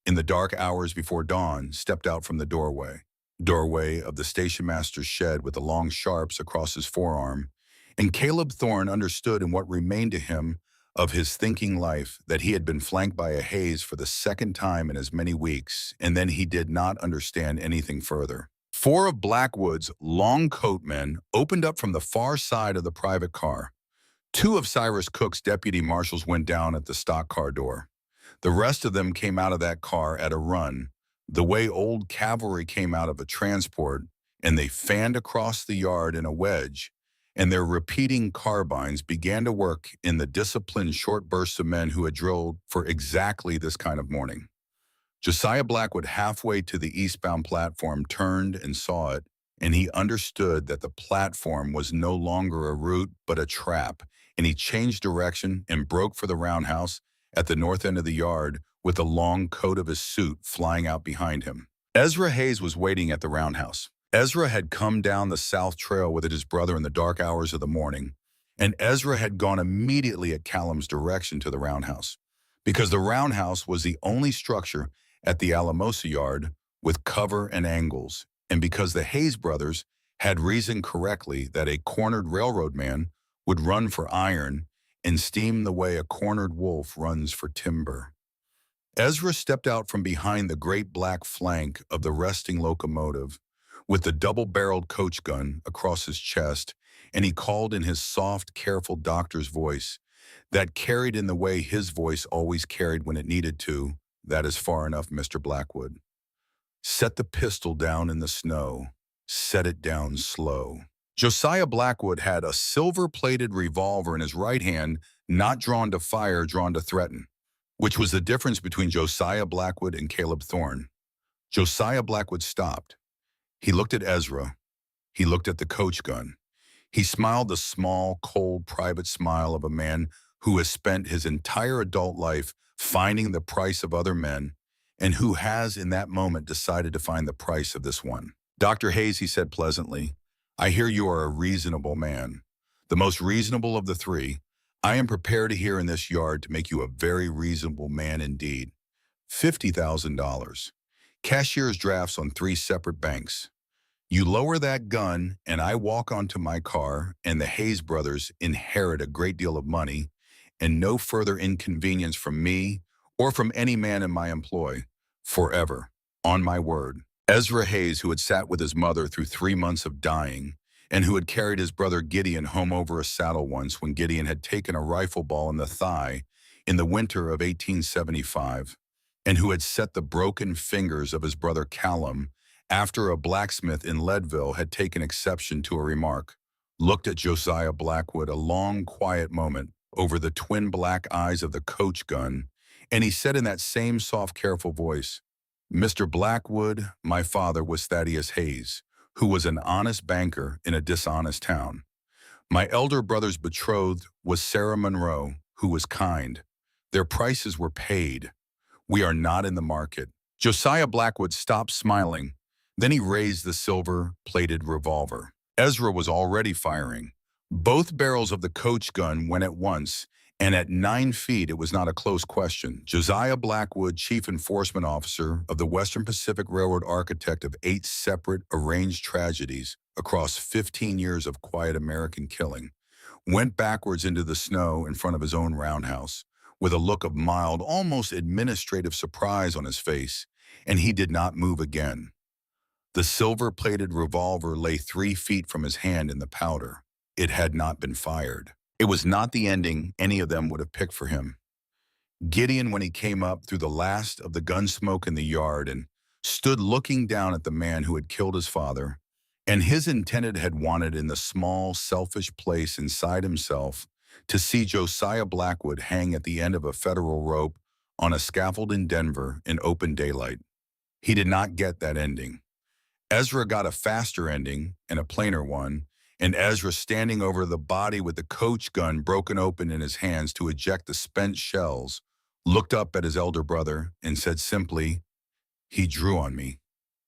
in the dark hours before dawn, stepped out from the doorway of the station master's shed with the long sharps across his forearm, and Caleb Thorne understood in what remained to him of his thinking life that he had been flanked by a haze for the second time in as many weeks, and then he did not understand anything further. Four of Blackwood's long coat men opened up from the far side of the private car. Two of Cyrus Cook's deputy marshals went down at the stock car door. The rest of them came out of that car at a run, the way old cavalry came out of a transport, and they fanned across the yard in a wedge, and their repeating carbines began to work in the disciplined short bursts of men who had drilled for exactly this kind of morning. Josiah Blackwood, halfway to the eastbound platform, turned and saw it, and he understood that the platform was no longer a route but a trap, and he changed direction and broke for the roundhouse at the north end of the yard with the long coat of his suit flying out behind him. Ezra Hayes was waiting at the roundhouse. Ezra had come down the south trail with his brother in the dark hours of the morning, and Ezra had gone immediately at Callum's direction to the roundhouse, because the roundhouse was the only structure at the Alamosa yard with cover and angles, and because the Hayes brothers had reasoned correctly that a cornered railroad man would run for iron and steam the way a cornered wolf runs for timber. Ezra stepped out from behind the great black flank of the resting locomotive with the double-barreled coach gun across his chest, and he called in his soft, careful doctor's voice that carried in the way his voice always carried when it needed to. "That is far enough, Mr. Blackwood. Set the pistol down in the snow. Set it down slow." Josiah Blackwood had a silver-plated revolver in his right hand, not drawn to fire, drawn to threaten, which was the difference between Josiah Blackwood and Caleb Thorne. Josiah Blackwood stopped. He looked at Ezra. He looked at the coach gun. He smiled the small, cold, private smile of a man who has spent his entire adult life finding the price of other men, and who has in that moment decided to find the price of this one. "Dr. Hayes," he said pleasantly, "I hear you are a reasonable man, the most reasonable of the three. I am prepared to hear in this yard to make you a very reasonable man indeed. $50,000. Cashier's drafts on 3 separate banks. You lower that gun, and I walk onto my car, and the Hayes brothers inherit a great deal of money, and no further inconvenience from me or from any man in my employ, forever, on my word." Ezra Hayes, who had sat with his mother through 3 months of dying, and who had carried his brother Gideon home over a saddle once when Gideon had taken a rifle ball in the thigh in the winter of 1875, and who had set the broken fingers of his brother Callum after a blacksmith in Leadville had taken exception to a remark, looked at Josiah Blackwood a long, quiet moment over the twin black eyes of the coach gun, and he said in that same soft, careful voice, "Mr. Blackwood, my father was Thaddeus Hayes, who was an honest banker in a dishonest town. My elder brother's betrothed was Sarah Monroe, who was kind. Their prices were paid. We are not in the market." Josiah Blackwood stopped smiling. Then he raised the silver-plated revolver. Ezra was already firing. Both barrels of the coach gun went at once, and at 9 feet it was not a close question. Josiah Blackwood, Chief Enforcement Officer of the Western Pacific Railroad, architect of 8 separate arranged tragedies across 15 years of quiet American killing, went backwards into the snow in front of his own roundhouse, with a look of mild, almost administrative surprise on his face, and he did not move again. The silver-plated revolver lay 3 feet from his hand in the powder. It had not been fired. It was not the ending any of them would have picked for him. Gideon, when he came up through the last of the gun smoke in the yard and stood looking down at the man who had killed his father, and his intended had wanted in the small, selfish place inside himself to see Josiah Blackwood hang at the end of a federal rope on a scaffold in Denver in open daylight. He did not get that ending. Ezra got a faster ending and a plainer one, and Ezra, standing over the body with the coach gun broken open in his hands to eject the spent shells, looked up at his elder brother and said simply, "He drew on me,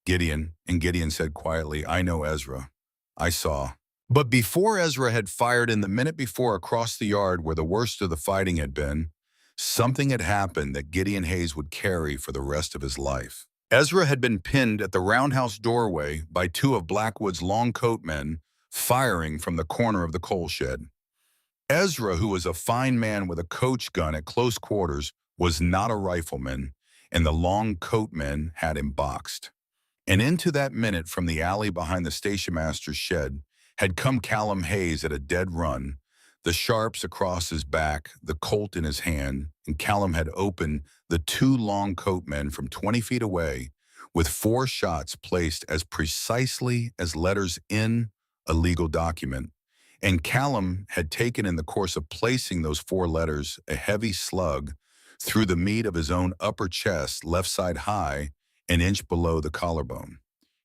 Gideon." And Gideon said quietly, "I know, Ezra. I saw." But before Ezra had fired in the minute before across the yard where the worst of the fighting had been, Something had happened that Gideon Hayes would carry for the rest of his life. Ezra had been pinned at the roundhouse doorway by two of Blackwood's long coat men firing from the corner of the coal shed. Ezra, who was a fine man with a coach gun at close quarters, was not a rifleman, and the long coat men had him boxed. And into that minute from the alley behind the station master's shed had come Callum Hayes at a dead run, the sharps across his back, the Colt in his hand, and Callum had opened the two long coat men from 20 feet away with four shots placed as precisely as letters in a legal document. And Callum had taken in the course of placing those four letters a heavy slug through the meat of his own upper chest, left side high, an inch below the collarbone.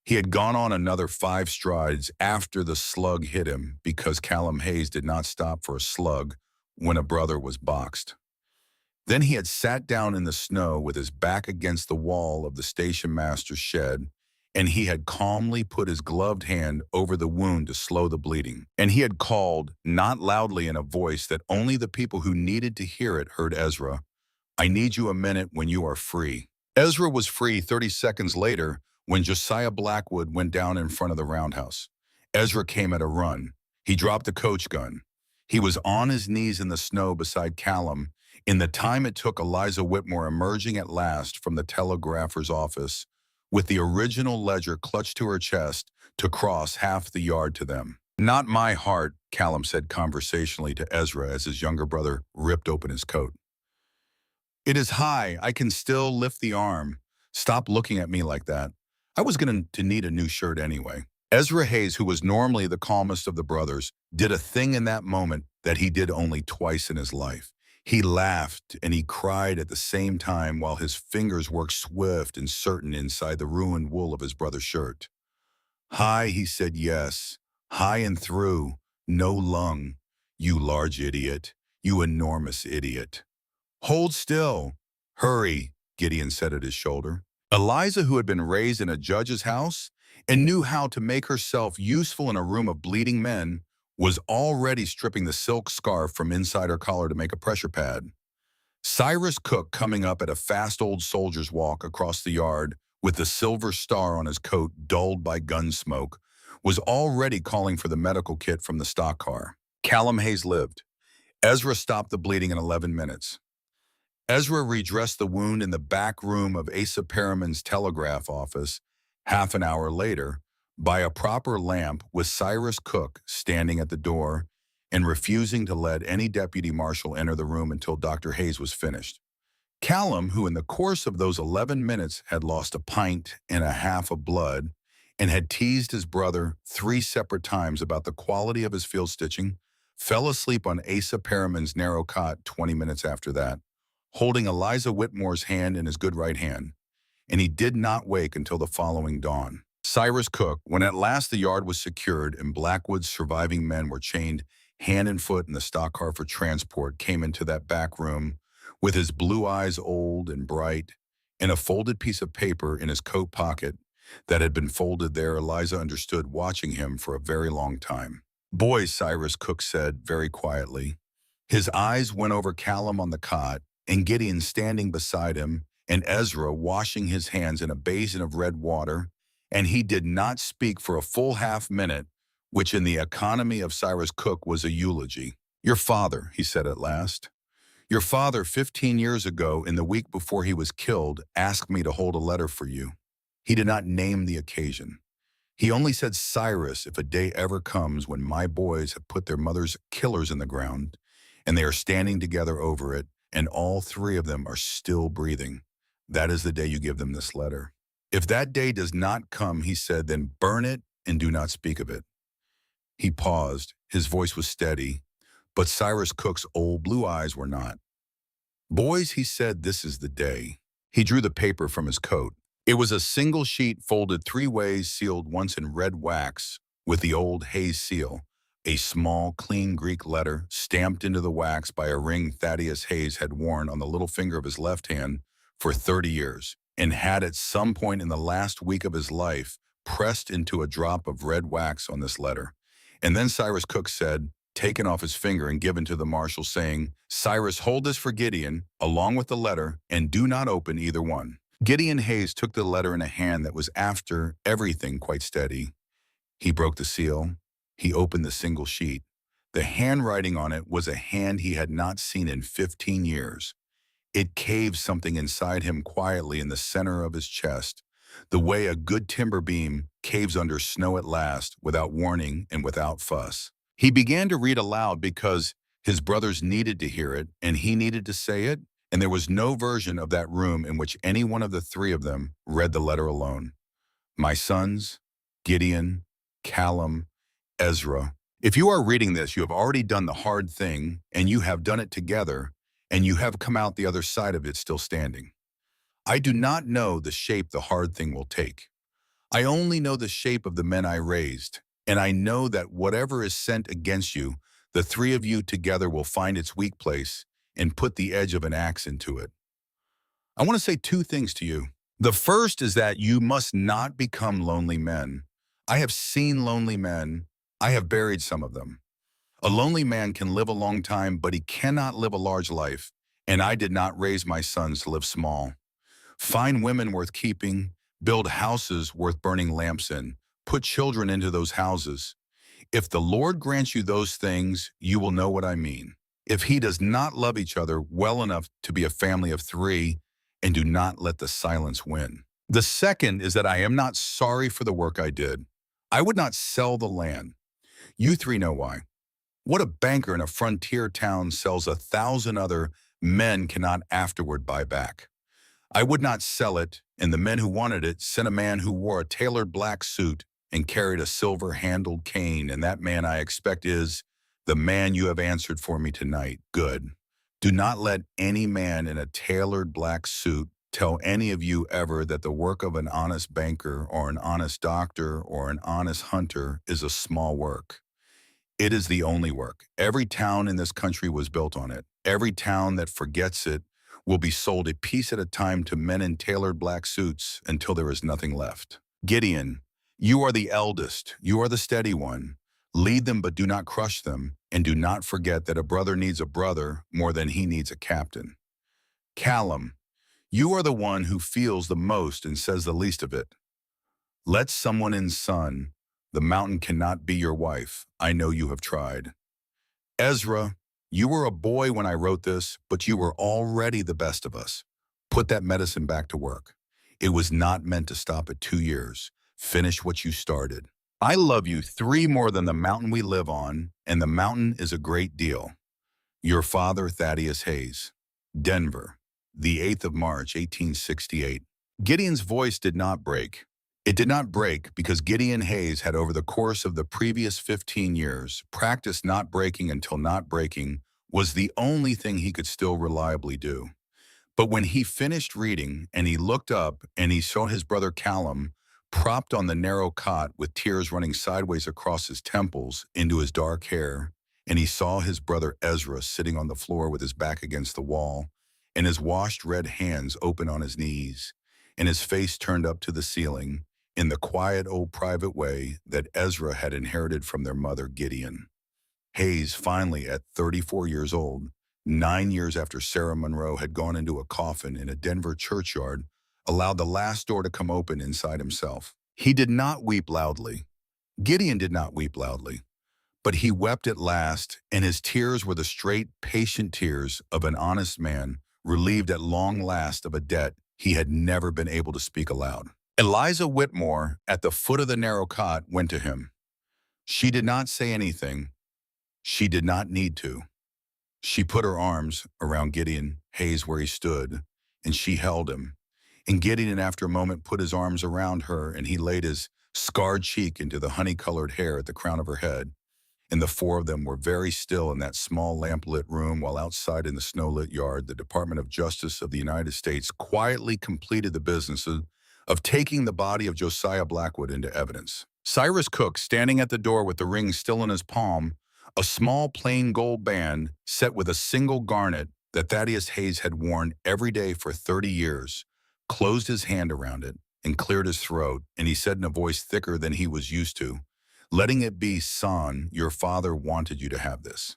He had gone on another 5 strides after the slug hit him because Callum Hayes did not stop for a slug when a brother was boxed. Then he had sat down in the snow with his back against the wall of the station master's shed, and he had calmly put his gloved hand over the wound to slow the bleeding. And he had called, not loudly in a voice that only the people who needed to hear it heard Ezra, "I need you a minute when you are free." Ezra was free 30 seconds later when Josiah Blackwood went down in front of the roundhouse. Ezra came at a run. He dropped the coach gun. He was on his knees in the snow beside Callum in the time it took Eliza Whitmore emerging at last from the telegrapher's office with the original ledger clutched to her chest to cross half the yard to them. "Not my heart," Callum said conversationally to Ezra as his younger brother ripped open his coat. "It is high. I can still lift the arm. Stop looking at me like that. I was going to need a new shirt anyway." Ezra Hayes, who was normally the calmest of the brothers, did a thing in that moment that he did only twice in his life. He laughed and he cried at the same time while his fingers worked swift and certain inside the ruined wool of his brother's shirt. "High," he said, "yes. High and through. No lung. You large idiot. You enormous idiot." "Hold still. Hurry," Gideon said at his shoulder. Eliza, who had been raised in a judge's house and knew how to make herself useful in a room of bleeding men, was already stripping the silk scarf from inside her collar to make a pressure pad. Cyrus Cook, coming up at a fast old soldier's walk across the yard with the silver star on his coat dulled by gun smoke, was already calling for the medical kit from the stock car. Callum Hayes lived. Ezra stopped the bleeding in 11 minutes. Ezra redressed the wound in the back room of Asa Perriman's telegraph office half an hour later by a proper lamp with Cyrus Cook standing at the door and refusing to let any deputy marshal enter the room until Dr. Hayes was finished. Callum, who in the course of those 11 minutes had lost 1.5 pints of blood and had teased his brother 3 separate times about the quality of his field stitching, fell asleep on Asa Perriman's narrow cot 20 minutes after that, holding Eliza Whitmore's hand in his good right hand, and he did not wake until the following dawn. Cyrus Cook, when at last the yard was secured and Blackwood's surviving men were chained hand and foot in the stock car for transport, came into that back room with his blue eyes old and bright and a folded piece of paper in his coat pocket that had been folded there. Eliza understood, watching him for a very long time. "Boys," Cyrus Cook said very quietly. His eyes went over Callum on the cot and Gideon standing beside him, and Ezra washing his hands in a basin of red water, and he did not speak for a full half-minute, which in the economy of Cyrus Cook was a eulogy. "Your father," he said at last. "Your father 15 years ago, in the week before he was killed, asked me to hold a letter for you. He did not name the occasion. He only said, 'Cyrus, if a day ever comes when my boys have put their mother's killers in the ground, and they are standing together over it, and all 3 of them are still breathing, that is the day you give them this letter. If that day does not come,' he said, 'then burn it and do not speak of it.'" He paused. His voice was steady, but Cyrus Cook's old blue eyes were not. "Boys," he said, "this is the day." He drew the paper from his coat. It was a single sheet folded 3 ways, sealed once in red wax with the old Hayes seal, a small, clean Greek letter stamped into the wax by a ring Thaddeus Hayes had worn on the little finger of his left hand for 30 years, and had at some point in the last week of his life pressed into a drop of red wax on this letter. And then Cyrus Cook said, taken off his finger and given to the marshal, saying, "Cyrus, hold this for Gideon, along with the letter, and do not open either one." Gideon Hayes took the letter in a hand that was after everything quite steady. He broke the seal. He opened the single sheet. The handwriting on it was a hand he had not seen in 15 years. It caved something inside him quietly in the center of his chest, the way a good timber beam caves under snow at last, without warning and without fuss. He began to read aloud because his brothers needed to hear it and he needed to say it, and there was no version of that room in which any one of the three of them read the letter alone. My sons, Gideon, Callum, Ezra. If you are reading this, you have already done the hard thing, and you have done it together, and you have come out the other side of it still standing. I do not know the shape the hard thing will take. I only know the shape of the men I raised, and I know that whatever is sent against you, the three of you together will find its weak place and put the edge of an axe into it. I want to say two things to you. The first is that you must not become lonely men. I have seen lonely men. I have buried some of them. A lonely man can live a long time, but he cannot live a large life, and I did not raise my sons to live small. Find women worth keeping, build houses worth burning lamps in, put children into those houses. If the Lord grants you those things, you will know what I mean. If he does not love each other well enough to be a family of three, and do not let the silence win. The second is that I am not sorry for the work I did. I would not sell the land. You three know why. What a banker in a frontier town sells 1,000 other men cannot afterward buy back. I would not sell it, and the men who wanted it sent a man who wore a tailored black suit and carried a silver-handled cane, and that man I expect is the man you have answered for me tonight. Good. Do not let any man in a tailored black suit tell any of you ever that the work of an honest banker or an honest doctor or an honest hunter is a small work. It is the only work. Every town in this country was built on it. Every town that forgets it will be sold a piece at a time to men in tailored black suits until there is nothing left. Gideon, you are the eldest. You are the steady one. Lead them, but do not crush them, and do not forget that a brother needs a brother more than he needs a captain. Callum, you are the one who feels the most and says the least of it. Let someone in, son. The mountain cannot be your wife. I know you have tried. Ezra, you were a boy when I wrote this, but you were already the best of us. Put that medicine back to work. It was not meant to stop at 2 years. Finish what you started. I love you three more than the mountain we live on, and the mountain is a great deal. Your father, Thaddeus Hayes. Denver, the 8th of March, 1868. Gideon's voice did not break. It did not break because Gideon Hayes had, over the course of the previous 15 years, practiced not breaking until not breaking was the only thing he could still reliably do. But when he finished reading and he looked up and he saw his brother Callum propped on the narrow cot with tears running sideways across his temples into his dark hair, and he saw his brother Ezra sitting on the floor with his back against the wall and his washed red hands open on his knees and his face turned up to the ceiling in the quiet old private way that Ezra had inherited from their mother Gideon. Hayes finally, at 34 years old, 9 years after Sarah Monroe had gone into a coffin in a Denver churchyard, allowed the last door to come open inside himself. He did not weep loudly. Gideon did not weep loudly, but he wept at last, and his tears were the straight, patient tears of an honest man, relieved at long last of a debt he had never been able to speak aloud. Eliza Whitmore, at the foot of the narrow cot, went to him. She did not say anything. She did not need to. She put her arms around Gideon Hayes where he stood, and she held him. And Gideon, after a moment, put his arms around her, and he laid his scarred cheek into the honey-colored hair at the crown of her head. And the four of them were very still in that small lamp-lit room, while outside in the snow-lit yard, the Department of Justice of the United States quietly completed the business of taking the body of Josiah Blackwood into evidence. Cyrus Cook, standing at the door with the ring still in his palm, a small plain gold band set with a single garnet that Thaddeus Hayes had worn every day for 30 years, closed his hand around it and cleared his throat, and he said in a voice thicker than he was used to, letting it be, son, your father wanted you to have this.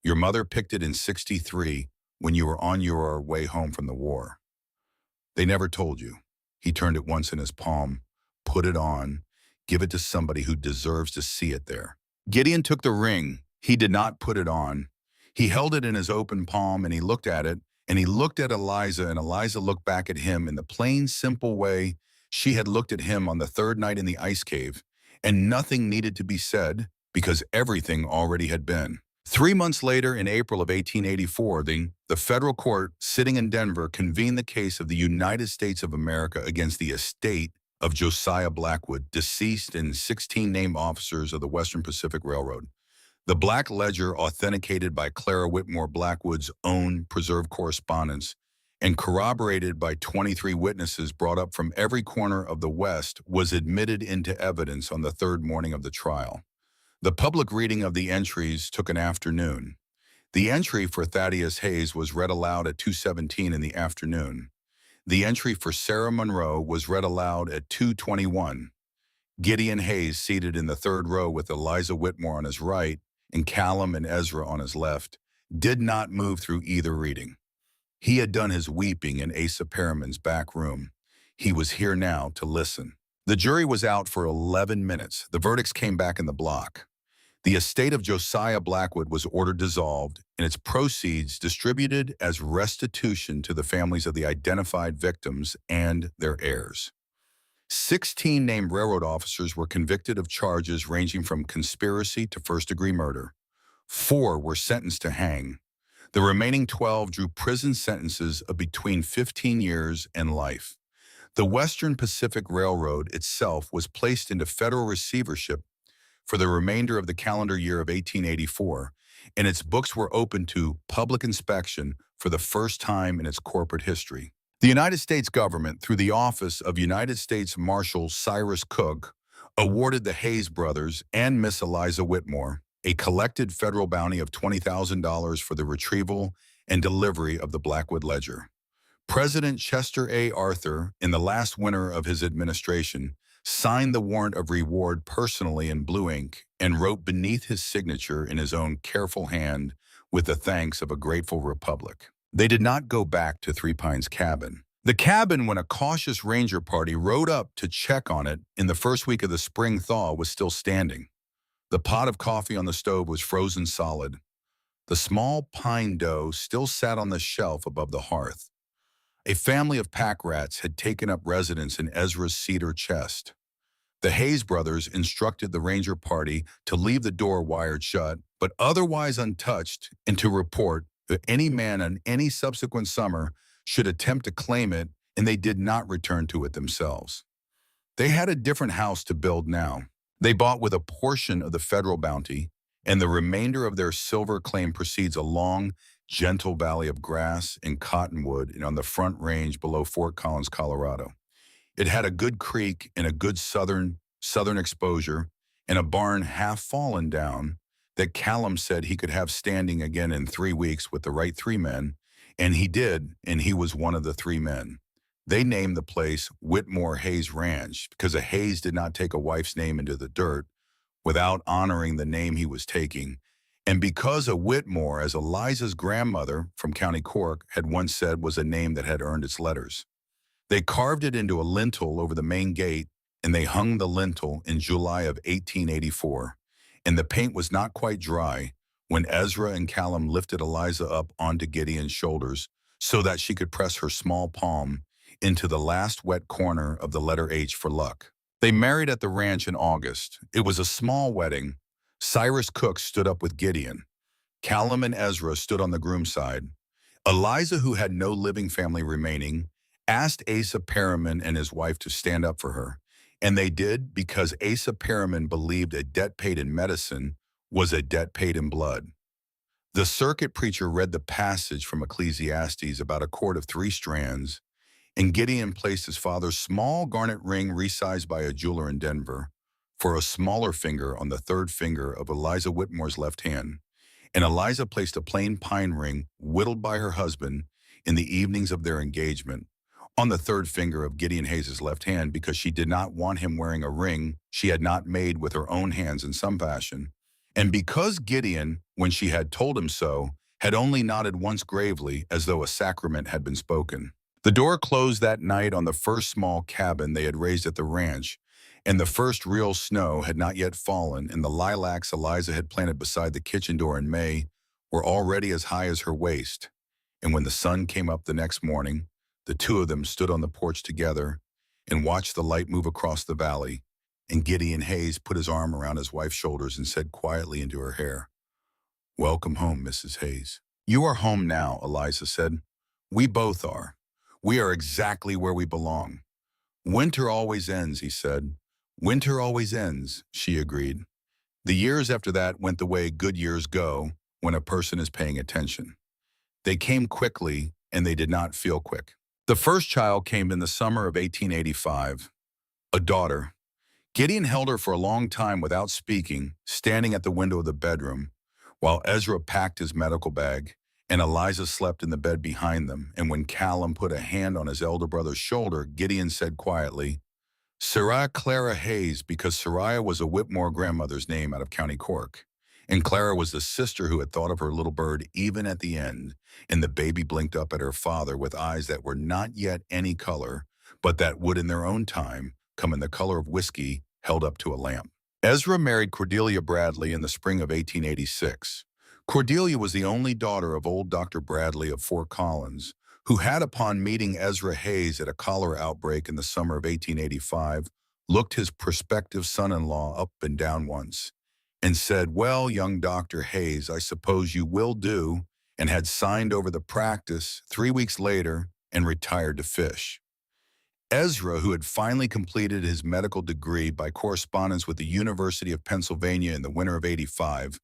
Your mother picked it in '63 when you were on your way home from the war. They never told you. He turned it once in his palm, put it on, give it to somebody who deserves to see it there. Gideon took the ring. He did not put it on. He held it in his open palm and he looked at it, and he looked at Eliza, and Eliza looked back at him in the plain, simple way she had looked at him on the third night in the ice cave, and nothing needed to be said because everything already had been. 3 months later, in April of 1884, the federal court sitting in Denver convened the case of the United States of America against the estate of Josiah Blackwood, deceased, and 16 named officers of the Western Pacific Railroad. The Black Ledger, authenticated by Clara Whitmore Blackwood's own preserved correspondence and corroborated by 23 witnesses brought up from every corner of the West, was admitted into evidence on the third morning of the trial. The public reading of the entries took an afternoon. The entry for Thaddeus Hayes was read aloud at 2:17 in the afternoon. The entry for Sarah Monroe was read aloud at 2:21. Gideon Hayes, seated in the third row with Eliza Whitmore on his right and Callum and Ezra on his left, did not move through either reading. He had done his weeping in Asa Perriman's back room. He was here now to listen. The jury was out for 11 minutes. The verdicts came back in the block. The estate of Josiah Blackwood was ordered dissolved and its proceeds distributed as restitution to the families of the identified victims and their heirs. 16 named railroad officers were convicted of charges ranging from conspiracy to first-degree murder. 4 were sentenced to hang. The remaining 12 drew prison sentences of between 15 years and life. The Western Pacific Railroad itself was placed into federal receivership for the remainder of the calendar year of 1884, and its books were opened to public inspection for the first time in its corporate history. The United States government, through the office of United States Marshal Cyrus Cook, awarded the Hayes brothers and Miss Eliza Whitmore a collected federal bounty of $20,000 for the retrieval and delivery of the Blackwood Ledger. President Chester A. Arthur, in the last winter of his administration, signed the warrant of reward personally in blue ink and wrote beneath his signature in his own careful hand with the thanks of a grateful republic. They did not go back to Three Pines cabin. The cabin, when a cautious ranger party rode up to check on it in the first week of the spring thaw, was still standing. The pot of coffee on the stove was frozen solid. The small pine dough still sat on the shelf above the hearth. A family of pack rats had taken up residence in Ezra's cedar chest. The Hayes brothers instructed the ranger party to leave the door wired shut, but otherwise untouched, and to report that any man on any subsequent summer should attempt to claim it, and they did not return to it themselves. They had a different house to build now. They bought with a portion of the federal bounty, and the remainder of their silver claim proceeds a long, gentle valley of grass and cottonwood and on the front range below Fort Collins, Colorado. It had a good creek and a good southern exposure and a barn half fallen down that Callum said he could have standing again in 3 weeks with the right 3 men, and he did, and he was one of the 3 men. They named the place Whitmore Hayes Ranch because a Hayes did not take a wife's name into the dirt without honoring the name he was taking, and because a Whitmore, as Eliza's grandmother from County Cork had once said, was a name that had earned its letters. They carved it into a lintel over the main gate, and they hung the lintel in July of 1884, and the paint was not quite dry when Ezra and Callum lifted Eliza up onto Gideon's shoulders so that she could press her small palm into the last wet corner of the letter H for luck. They married at the ranch in August. It was a small wedding. Cyrus Cook stood up with Gideon. Callum and Ezra stood on the groom's side. Eliza, who had no living family remaining, asked Asa Perriman and his wife to stand up for her, and they did because Asa Perriman believed a debt paid in medicine was a debt paid in blood. The circuit preacher read the passage from Ecclesiastes about a cord of 3 strands, and Gideon placed his father's small garnet ring resized by a jeweler in Denver for a smaller finger on the 3rd finger of Eliza Whitmore's left hand, and Eliza placed a plain pine ring whittled by her husband in the evenings of their engagement on the third finger of Gideon Hayes's left hand because she did not want him wearing a ring she had not made with her own hands in some fashion. And because Gideon, when she had told him so, had only nodded once gravely as though a sacrament had been spoken. The door closed that night on the first small cabin they had raised at the ranch, and the first real snow had not yet fallen, and the lilacs Eliza had planted beside the kitchen door in May were already as high as her waist. And when the sun came up the next morning, the two of them stood on the porch together and watched the light move across the valley, and Gideon Hayes put his arm around his wife's shoulders and said quietly into her hair, "Welcome home, Mrs. Hayes." "You are home now," Eliza said. "We both are. We are exactly where we belong." "Winter always ends," he said. "Winter always ends," she agreed. The years after that went the way good years go when a person is paying attention. They came quickly, and they did not feel quick. The first child came in the summer of 1885, a daughter. Gideon held her for a long time without speaking, standing at the window of the bedroom, while Ezra packed his medical bag, and Eliza slept in the bed behind them. And when Callum put a hand on his elder brother's shoulder, Gideon said quietly, "Sarah Clara Hayes," because Sarah was a Whitmore grandmother's name out of County Cork. And Clara was the sister who had thought of her little bird even at the end, and the baby blinked up at her father with eyes that were not yet any color, but that would in their own time come in the color of whiskey held up to a lamp. Ezra married Cordelia Bradley in the spring of 1886. Cordelia was the only daughter of old Dr. Bradley of Fort Collins, who had, upon meeting Ezra Hayes at a cholera outbreak in the summer of 1885, looked his prospective son-in-law up and down once, and said, "Well, young Dr. Hayes, I suppose you will do," and had signed over the practice 3 weeks later and retired to fish. Ezra, who had finally completed his medical degree by correspondence with the University of Pennsylvania in the winter of '85,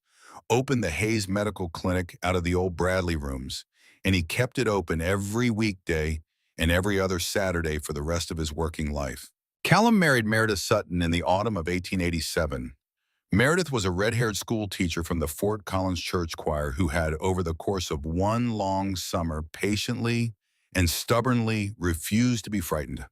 opened the Hayes Medical Clinic out of the old Bradley rooms, and he kept it open every weekday and every other Saturday for the rest of his working life. Callum married Meredith Sutton in the autumn of 1887. Meredith was a red-haired school teacher from the Fort Collins Church Choir who had, over the course of one long summer, patiently and stubbornly refused to be frightened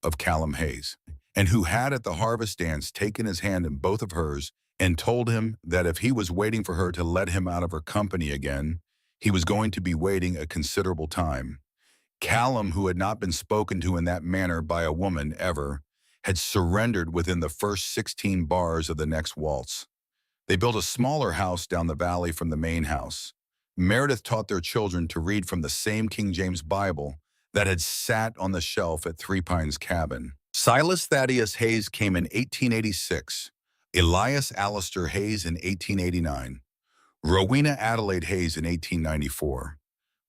of Callum Hayes, and who had at the harvest dance taken his hand in both of hers and told him that if he was waiting for her to let him out of her company again, he was going to be waiting a considerable time. Callum, who had not been spoken to in that manner by a woman ever, had surrendered within the first 16 bars of the next waltz. They built a smaller house down the valley from the main house. Meredith taught their children to read from the same King James Bible that had sat on the shelf at Three Pines Cabin. Silas Thaddeus Hayes came in 1886, Elias Alistair Hayes in 1889, Rowena Adelaide Hayes in 1894.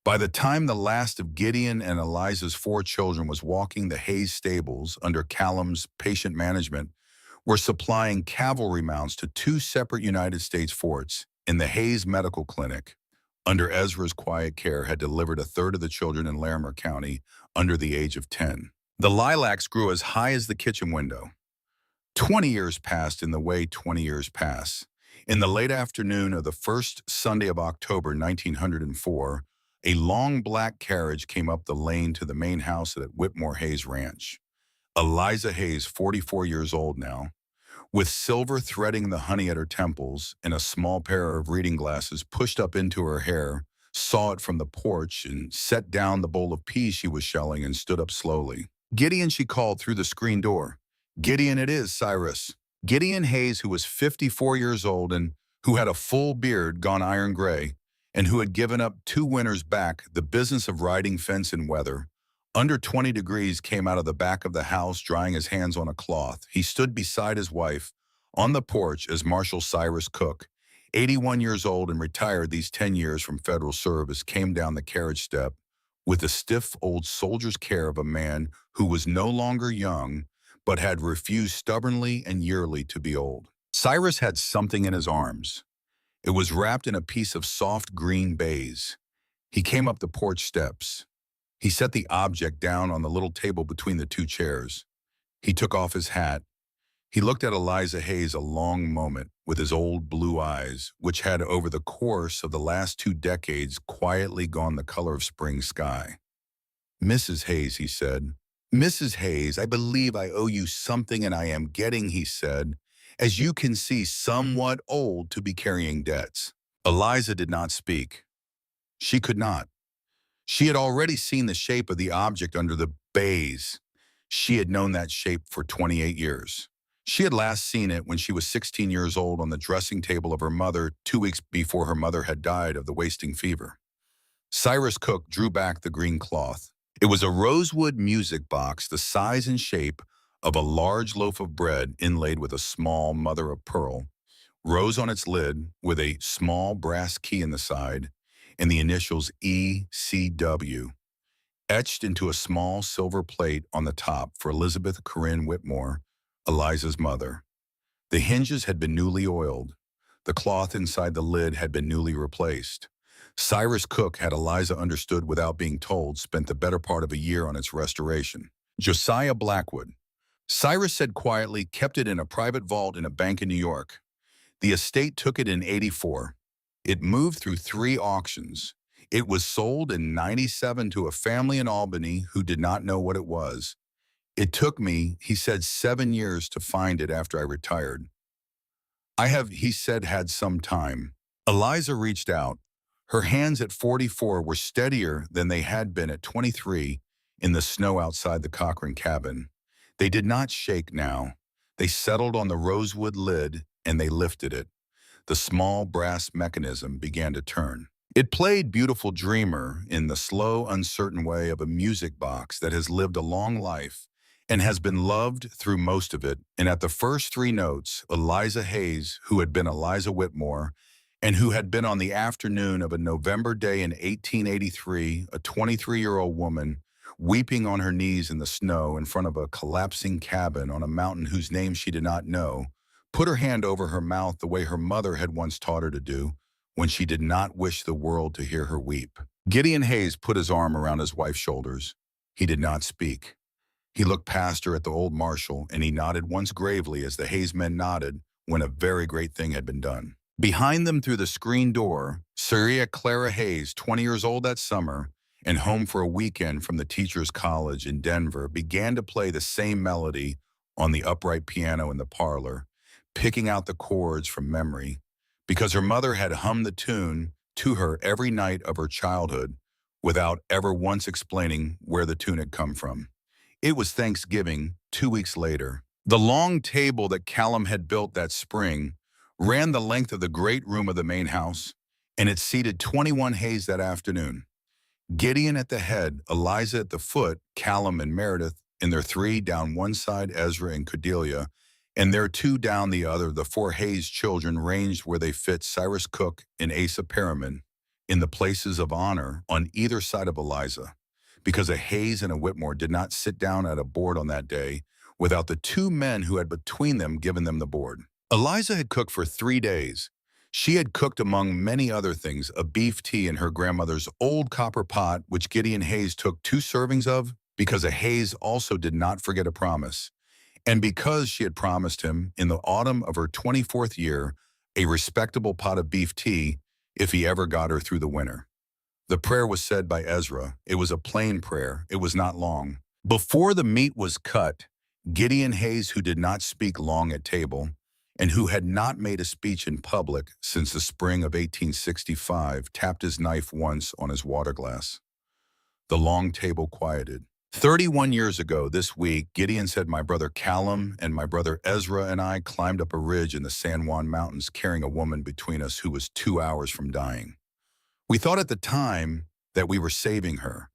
By the time the last of Gideon and Eliza's 4 children was walking the Hayes stables under Callum's patient management, were supplying cavalry mounts to 2 separate United States forts, in the Hayes Medical Clinic, under Ezra's quiet care, had delivered a third of the children in Larimer County under the age of 10. The lilacs grew as high as the kitchen window. 20 years passed in the way 20 years pass. In the late afternoon of the first Sunday of October, 1904, a long black carriage came up the lane to the main house at Whitmore Hayes Ranch. Eliza Hayes, 44 years old now, with silver threading the honey at her temples and a small pair of reading glasses pushed up into her hair, saw it from the porch and set down the bowl of peas she was shelling and stood up slowly. "Gideon," she called through the screen door. "Gideon it is, Cyrus." Gideon Hayes, who was 54 years old and who had a full beard gone iron gray, and who had given up 2 winters back the business of riding fence in weather, under 20 degrees, came out of the back of the house drying his hands on a cloth. He stood beside his wife on the porch as Marshal Cyrus Cook, 81 years old and retired these 10 years from federal service, came down the carriage step with the stiff old soldier's care of a man who was no longer young, but had refused stubbornly and yearly to be old. Cyrus had something in his arms. It was wrapped in a piece of soft green baize. He came up the porch steps. He set the object down on the little table between the 2 chairs. He took off his hat. He looked at Eliza Hayes a long moment with his old blue eyes, which had over the course of the last 2 decades quietly gone the color of spring sky. Mrs. Hayes, he said. Mrs. Hayes, I believe I owe you something and I am getting, he said, as you can see, somewhat old to be carrying debts. Eliza did not speak. She could not. She had already seen the shape of the object under the baize. She had known that shape for 28 years. She had last seen it when she was 16 years old on the dressing table of her mother 2 weeks before her mother had died of the wasting fever. Cyrus Cook drew back the green cloth. It was a rosewood music box the size and shape of a large loaf of bread inlaid with a small mother of pearl, rose on its lid with a small brass key in the side and the initials ECW, etched into a small silver plate on the top for Elizabeth Corinne Whitmore, Eliza's mother. The hinges had been newly oiled. The cloth inside the lid had been newly replaced. Cyrus Cook, had Eliza understood without being told, spent the better part of a year on its restoration. Josiah Blackwood. Cyrus said quietly, kept it in a private vault in a bank in New York. The estate took it in '84. It moved through 3 auctions. It was sold in '97 to a family in Albany who did not know what it was. It took me, he said, 7 years to find it after I retired. I have, he said, had some time. Eliza reached out. Her hands at 44 were steadier than they had been at 23 in the snow outside the Cochrane cabin. They did not shake now. They settled on the rosewood lid and they lifted it. The small brass mechanism began to turn. It played Beautiful Dreamer in the slow, uncertain way of a music box that has lived a long life and has been loved through most of it. And at the first 3 notes, Eliza Hayes, who had been Eliza Whitmore, and who had been on the afternoon of a November day in 1883, a 23-year-old woman, weeping on her knees in the snow in front of a collapsing cabin on a mountain whose name she did not know, put her hand over her mouth the way her mother had once taught her to do when she did not wish the world to hear her weep. Gideon Hayes put his arm around his wife's shoulders. He did not speak. He looked past her at the old marshal, and he nodded once gravely as the Hayes men nodded when a very great thing had been done. Behind them through the screen door, Saria Clara Hayes, 20 years old that summer, and home for a weekend from the teacher's college in Denver, began to play the same melody on the upright piano in the parlor, picking out the chords from memory, because her mother had hummed the tune to her every night of her childhood without ever once explaining where the tune had come from. It was Thanksgiving, 2 weeks later. The long table that Callum had built that spring ran the length of the great room of the main house, and it seated 21 Hayes that afternoon. Gideon at the head, Eliza at the foot, Callum and Meredith in their 3 down one side, Ezra and Cordelia, and their 2 down the other, the 4 Hayes children ranged where they fit Cyrus Cook and Asa Perriman in the places of honor on either side of Eliza, because a Hayes and a Whitmore did not sit down at a board on that day without the 2 men who had between them given them the board. Eliza had cooked for 3 days. She had cooked, among many other things, a beef tea in her grandmother's old copper pot, which Gideon Hayes took 2 servings of, because a Hayes also did not forget a promise, and because she had promised him, in the autumn of her 24th year, a respectable pot of beef tea if he ever got her through the winter. The prayer was said by Ezra. It was a plain prayer. It was not long. Before the meat was cut, Gideon Hayes, who did not speak long at table, and who had not made a speech in public since the spring of 1865, tapped his knife once on his water glass. The long table quieted. 31 years ago this week, Gideon said, my brother Callum and my brother Ezra and I climbed up a ridge in the San Juan Mountains carrying a woman between us who was 2 hours from dying. We thought at the time that we were saving her.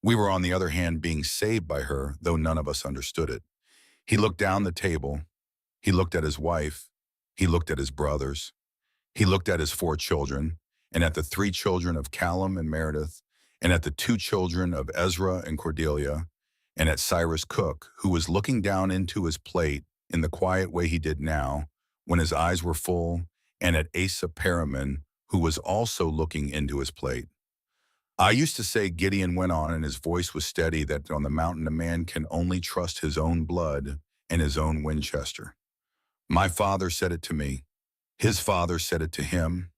We were, on the other hand, being saved by her, though none of us understood it. He looked down the table. He looked at his wife. He looked at his brothers. He looked at his 4 children, and at the 3 children of Callum and Meredith, and at the 2 children of Ezra and Cordelia, and at Cyrus Cook, who was looking down into his plate in the quiet way he did now, when his eyes were full, and at Asa Perriman, who was also looking into his plate. I used to say, Gideon went on, and his voice was steady, that on the mountain a man can only trust his own blood and his own Winchester. My father said it to me. His father said it to him.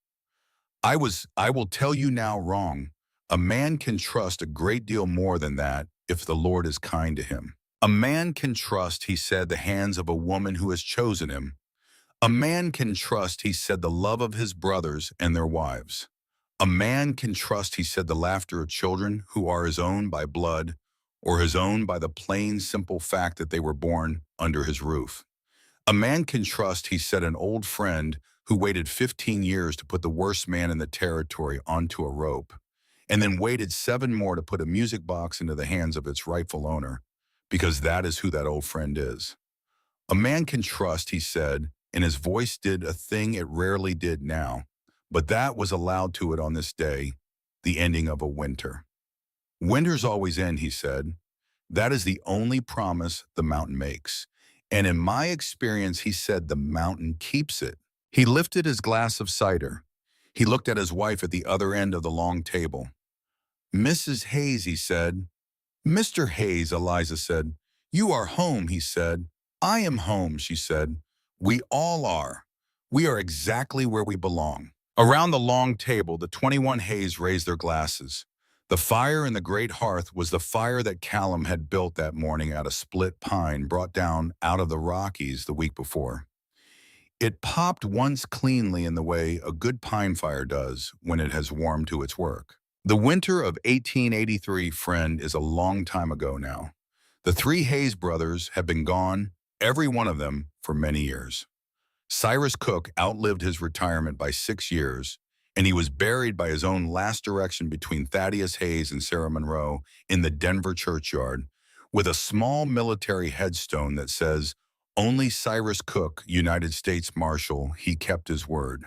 I will tell you now, wrong. A man can trust a great deal more than that if the Lord is kind to him. A man can trust, he said, the hands of a woman who has chosen him. A man can trust, he said, the love of his brothers and their wives. A man can trust, he said, the laughter of children who are his own by blood or his own by the plain, simple fact that they were born under his roof. A man can trust, he said, an old friend who waited 15 years to put the worst man in the territory onto a rope, and then waited 7 more to put a music box into the hands of its rightful owner, because that is who that old friend is. A man can trust, he said, and his voice did a thing it rarely did now, but that was allowed to it on this day, the ending of a winter. Winters always end, he said. That is the only promise the mountain makes. And in my experience, he said, the mountain keeps it. He lifted his glass of cider. He looked at his wife at the other end of the long table. Mrs. Hayes, he said. Mr. Hayes, Eliza said. You are home, he said. I am home, she said. We all are. We are exactly where we belong. Around the long table, the 21 Hayes raised their glasses. The fire in the great hearth was the fire that Callum had built that morning out of split pine brought down out of the Rockies the week before. It popped once cleanly in the way a good pine fire does when it has warmed to its work. The winter of 1883, friend, is a long time ago now. The 3 Hayes brothers have been gone, every one of them, for many years. Cyrus Cook outlived his retirement by 6 years, and he was buried by his own last direction between Thaddeus Hayes and Sarah Monroe in the Denver churchyard, with a small military headstone that says, "Only Cyrus Cook, United States Marshal, he kept his word."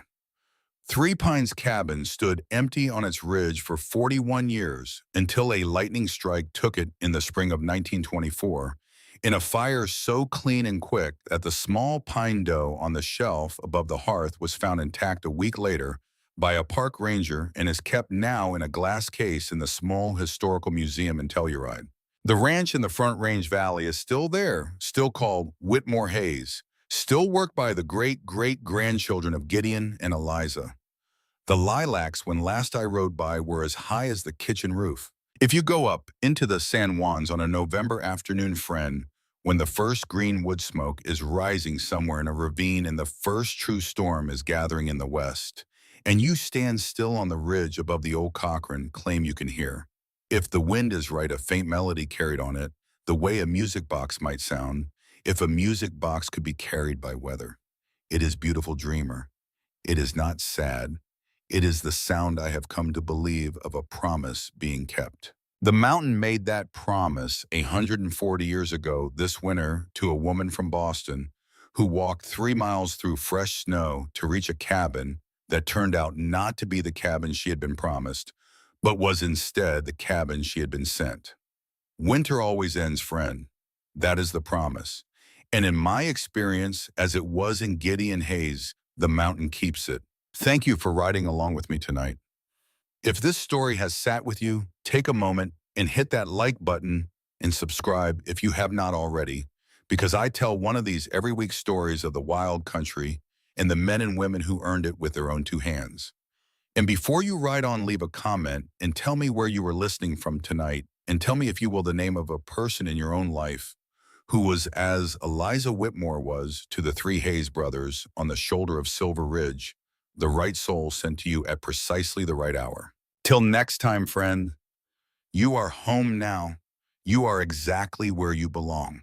Three Pines cabin stood empty on its ridge for 41 years until a lightning strike took it in the spring of 1924, in a fire so clean and quick that the small pine doe on the shelf above the hearth was found intact a week later by a park ranger and is kept now in a glass case in the small historical museum in Telluride. The ranch in the Front Range Valley is still there, still called Whitmore Hayes, still worked by the great-great-grandchildren of Gideon and Eliza. The lilacs, when last I rode by, were as high as the kitchen roof. If you go up into the San Juans on a November afternoon, friend, when the first green wood smoke is rising somewhere in a ravine and the first true storm is gathering in the west, and you stand still on the ridge above the old Cochrane, claim you can hear, if the wind is right, a faint melody carried on it, the way a music box might sound, if a music box could be carried by weather. It is beautiful dreamer. It is not sad. It is the sound I have come to believe of a promise being kept. The mountain made that promise 140 years ago this winter to a woman from Boston who walked 3 miles through fresh snow to reach a cabin that turned out not to be the cabin she had been promised, but was instead the cabin she had been sent. Winter always ends, friend. That is the promise. And in my experience, as it was in Gideon Hayes, the mountain keeps it. Thank you for riding along with me tonight. If this story has sat with you, take a moment and hit that like button and subscribe if you have not already, because I tell one of these every week stories of the wild country and the men and women who earned it with their own 2 hands. And before you ride on, leave a comment and tell me where you were listening from tonight, and tell me, if you will, the name of a person in your own life who was as Eliza Whitmore was to the 3 Hayes brothers on the shoulder of Silver Ridge, the right soul sent to you at precisely the right hour. Till next time, friend, you are home now. You are exactly where you belong.